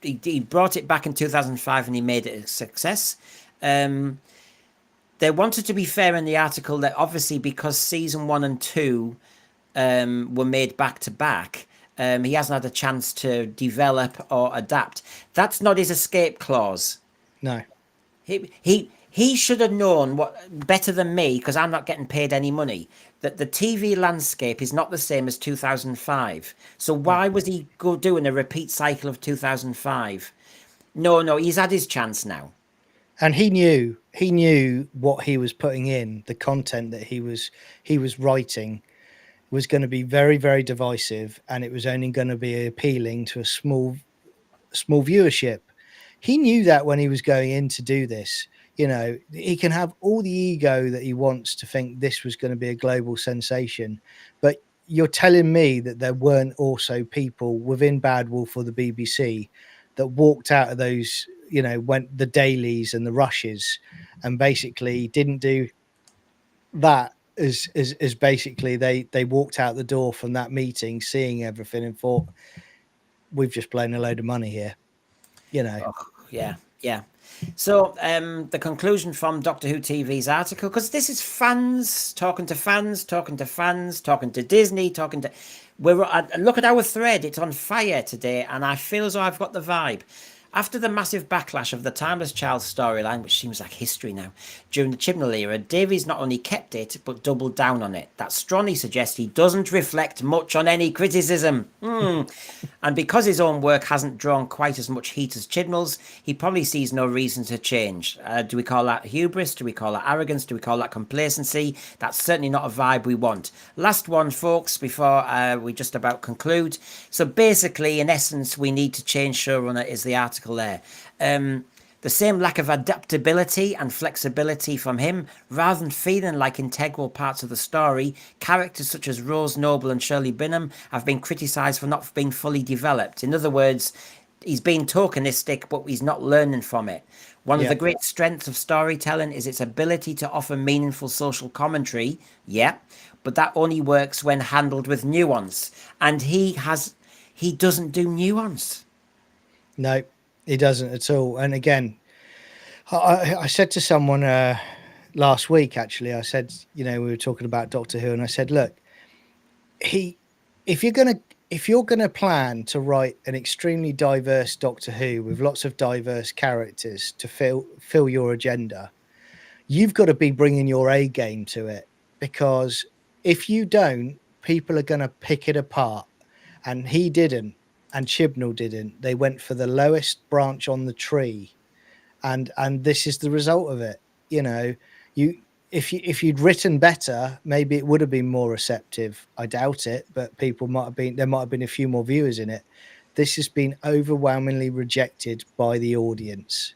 he brought it back in 2005 and he made it a success. They wanted to be fair in the article that obviously because season 1 and 2 were made back to back, he hasn't had a chance to develop or adapt. That's not his escape clause. No. He should have known what better than me, because I'm not getting paid any money, that the TV landscape is not the same as 2005. So why was he doing a repeat cycle of 2005? No, he's had his chance now. And he knew what he was putting in, the content that he was writing was going to be very, very divisive, and it was only going to be appealing to a small viewership. He knew that when he was going in to do this. He can have all the ego that he wants to think this was going to be a global sensation, but you're telling me that there weren't also people within Bad Wolf or the BBC that walked out of those, you know, went the dailies and the rushes and basically didn't do that as basically they walked out the door from that meeting seeing everything and thought, we've just blown a load of money here, you know. Oh, yeah, yeah. So the conclusion from Doctor Who TV's article, because this is fans talking to fans, talking to fans, talking to Disney, talking to. Look at our thread; it's on fire today, and I feel as though I've got the vibe. After the massive backlash of the Timeless Child storyline, which seems like history now, during the Chibnall era, Davies not only kept it, but doubled down on it. That strongly suggests he doesn't reflect much on any criticism. And because his own work hasn't drawn quite as much heat as Chibnall's, he probably sees no reason to change. Do we call that hubris? Do we call that arrogance? Do we call that complacency? That's certainly not a vibe we want. Last one, folks, before we just about conclude. So basically, in essence, we need to change showrunner is the article there. The same lack of adaptability and flexibility from him, rather than feeling like integral parts of the story, characters such as Rose Noble and Shirley Bingham have been criticised for not being fully developed. In other words, he's being tokenistic, but he's not learning from it. One of the great strengths of storytelling is its ability to offer meaningful social commentary, but that only works when handled with nuance. And he doesn't do nuance. No, he doesn't at all. And again, I said to someone last week, actually, I said, you know, we were talking about Doctor Who, and I said, look, if you're gonna plan to write an extremely diverse Doctor Who with lots of diverse characters to fill your agenda, you've got to be bringing your A game to it, because if you don't, people are going to pick it apart. And he didn't. And Chibnall didn't. They went for the lowest branch on the tree, and this is the result of it. You know, if you'd written better, maybe it would have been more receptive. I doubt it, but there might have been a few more viewers in it. This has been overwhelmingly rejected by the audience.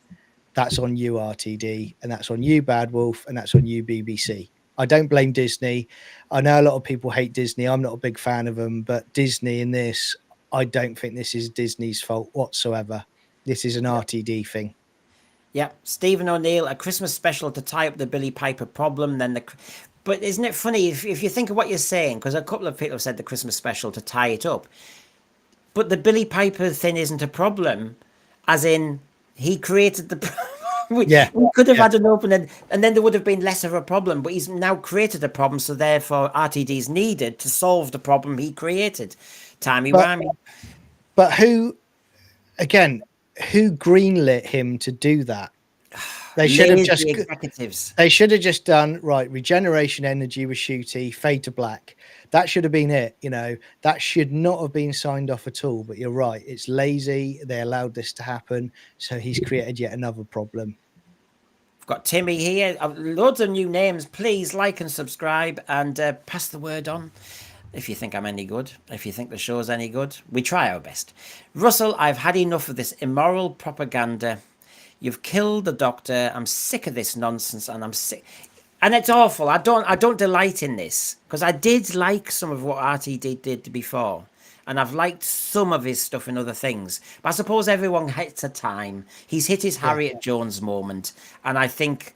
That's on you, RTD, and that's on you, Bad Wolf, and that's on you, BBC. I don't blame Disney. I know a lot of people hate Disney. I'm not a big fan of them, but Disney in this, I don't think this is Disney's fault whatsoever. This is an RTD thing. Yeah, Stephen O'Neill, a Christmas special to tie up the Billy Piper problem. But isn't it funny if you think of what you're saying? Because a couple of people have said the Christmas special to tie it up. But the Billy Piper thing isn't a problem, as in he created the problem. We could have had an open end, and then there would have been less of a problem. But he's now created a problem, so therefore RTD's needed to solve the problem he created. Timey-wimey. But who greenlit him to do that? They should have just executives. They should have just done right. Regeneration energy was shooty, fade to black. That should have been it. You know, that should not have been signed off at all. But you're right. It's lazy. They allowed this to happen. So he's created yet another problem. I've got Timmy here. Loads of new names. Please like and subscribe and pass the word on. If you think I'm any good, if you think the show's any good, we try our best. Russell, I've had enough of this immoral propaganda. You've killed the Doctor. I'm sick of this nonsense, and I'm sick. And it's awful. I don't delight in this, because I did like some of what RTD did before, and I've liked some of his stuff in other things. But I suppose everyone hits a time. He's hit his Harriet Jones moment, and I think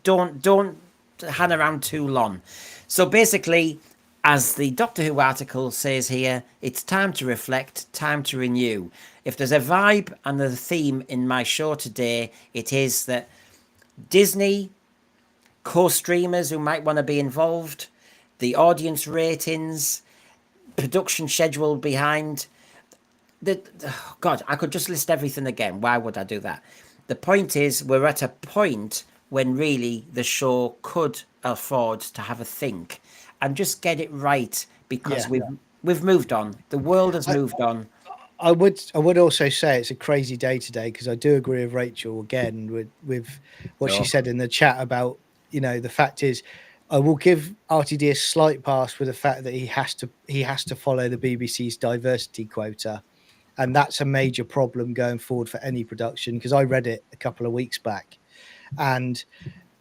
don't hang around too long. So basically, as the Doctor Who article says here, it's time to reflect, time to renew. If there's a vibe and a theme in my show today, it is that Disney, co-streamers who might want to be involved, the audience ratings, production schedule behind. God, I could just list everything again. Why would I do that? The point is, we're at a point when really the show could afford to have a think and just get it right, because we've moved on. The world has moved on. I would also say it's a crazy day today, because I do agree with Rachel again with what she said in the chat about, you know, the fact is, I will give RTD a slight pass with the fact that he has to follow the BBC's diversity quota, and that's a major problem going forward for any production, because I read it a couple of weeks back, and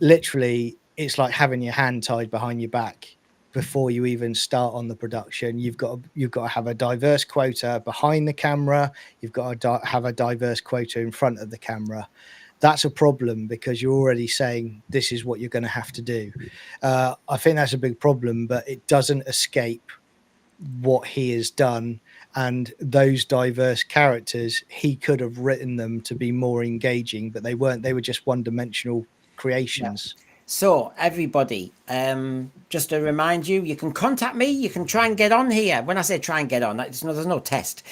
literally it's like having your hand tied behind your back, before you even start on the production. You've got to have a diverse quota behind the camera. You've got to have a diverse quota in front of the camera. That's a problem because you're already saying this is what you're going to have to do. I think that's a big problem, but it doesn't escape what he has done. And those diverse characters, he could have written them to be more engaging, but they weren't. They were just one-dimensional creations. Yeah. So everybody, just to remind you, you can contact me. You can try and get on here. When I say try and get on, there's no test,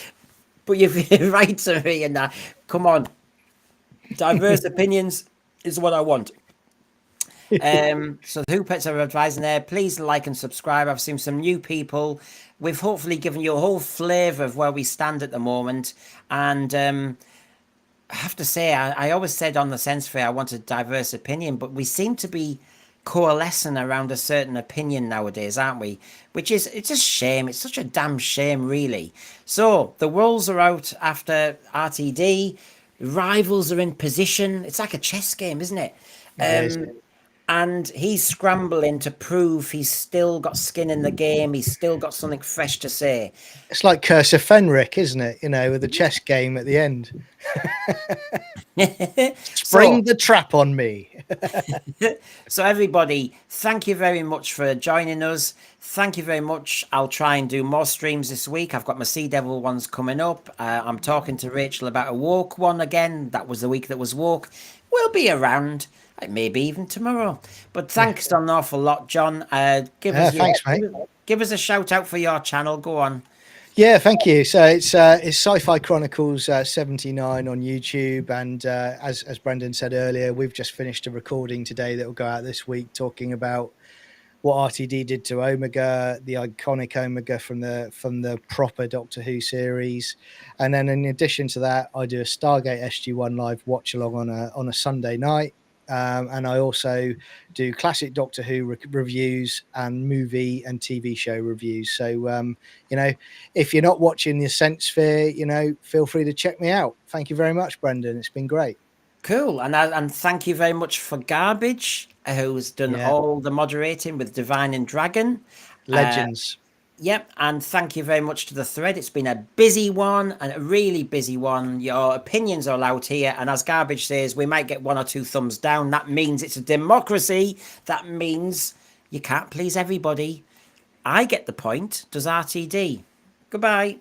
but you write to me and come on. Diverse opinions is what I want. So the Hoopets are advising there. Please like and subscribe. I've seen some new people. We've hopefully given you a whole flavour of where we stand at the moment. And I have to say, I always said on the Sense Fair I wanted diverse opinion, but we seem to be coalescing around a certain opinion nowadays, aren't we? It's a shame. It's such a damn shame, really. So the Wolves are out after RTD. Rivals are in position. It's like a chess game, isn't it? And he's scrambling to prove he's still got skin in the game. He's still got something fresh to say. It's like Curse of Fenric, isn't it? With the chess game at the end. Spring the trap on me. So everybody, thank you very much for joining us. Thank you very much. I'll try and do more streams this week. I've got my Sea Devil ones coming up. I'm talking to Rachel about a Woke one again. That was the week that was Woke. We'll be around. Maybe even tomorrow. But thanks an awful lot, John. Thanks, mate. Give us a shout out for your channel. Go on. Yeah, thank you. So it's Sci-Fi Chronicles 79 on YouTube, and as Brendan said earlier, we've just finished a recording today that will go out this week, talking about what RTD did to Omega, the iconic Omega from the proper Doctor Who series, and then in addition to that, I do a Stargate SG1 live watch along on a Sunday night. And I also do classic Doctor Who reviews and movie and TV show reviews. So, if you're not watching the Sense Sphere, feel free to check me out. Thank you very much, Brendan. It's been great. Cool. And thank you very much for Garbage, who's done all the moderating with Divine and Dragon. Legends. Yep, and thank you very much to the thread. It's been a busy one, and a really busy one. Your opinions are allowed here, and as Garbage says, we might get 1 or 2 thumbs down. That means it's a democracy. That means you can't please everybody. I get the point. Does RTD? Goodbye.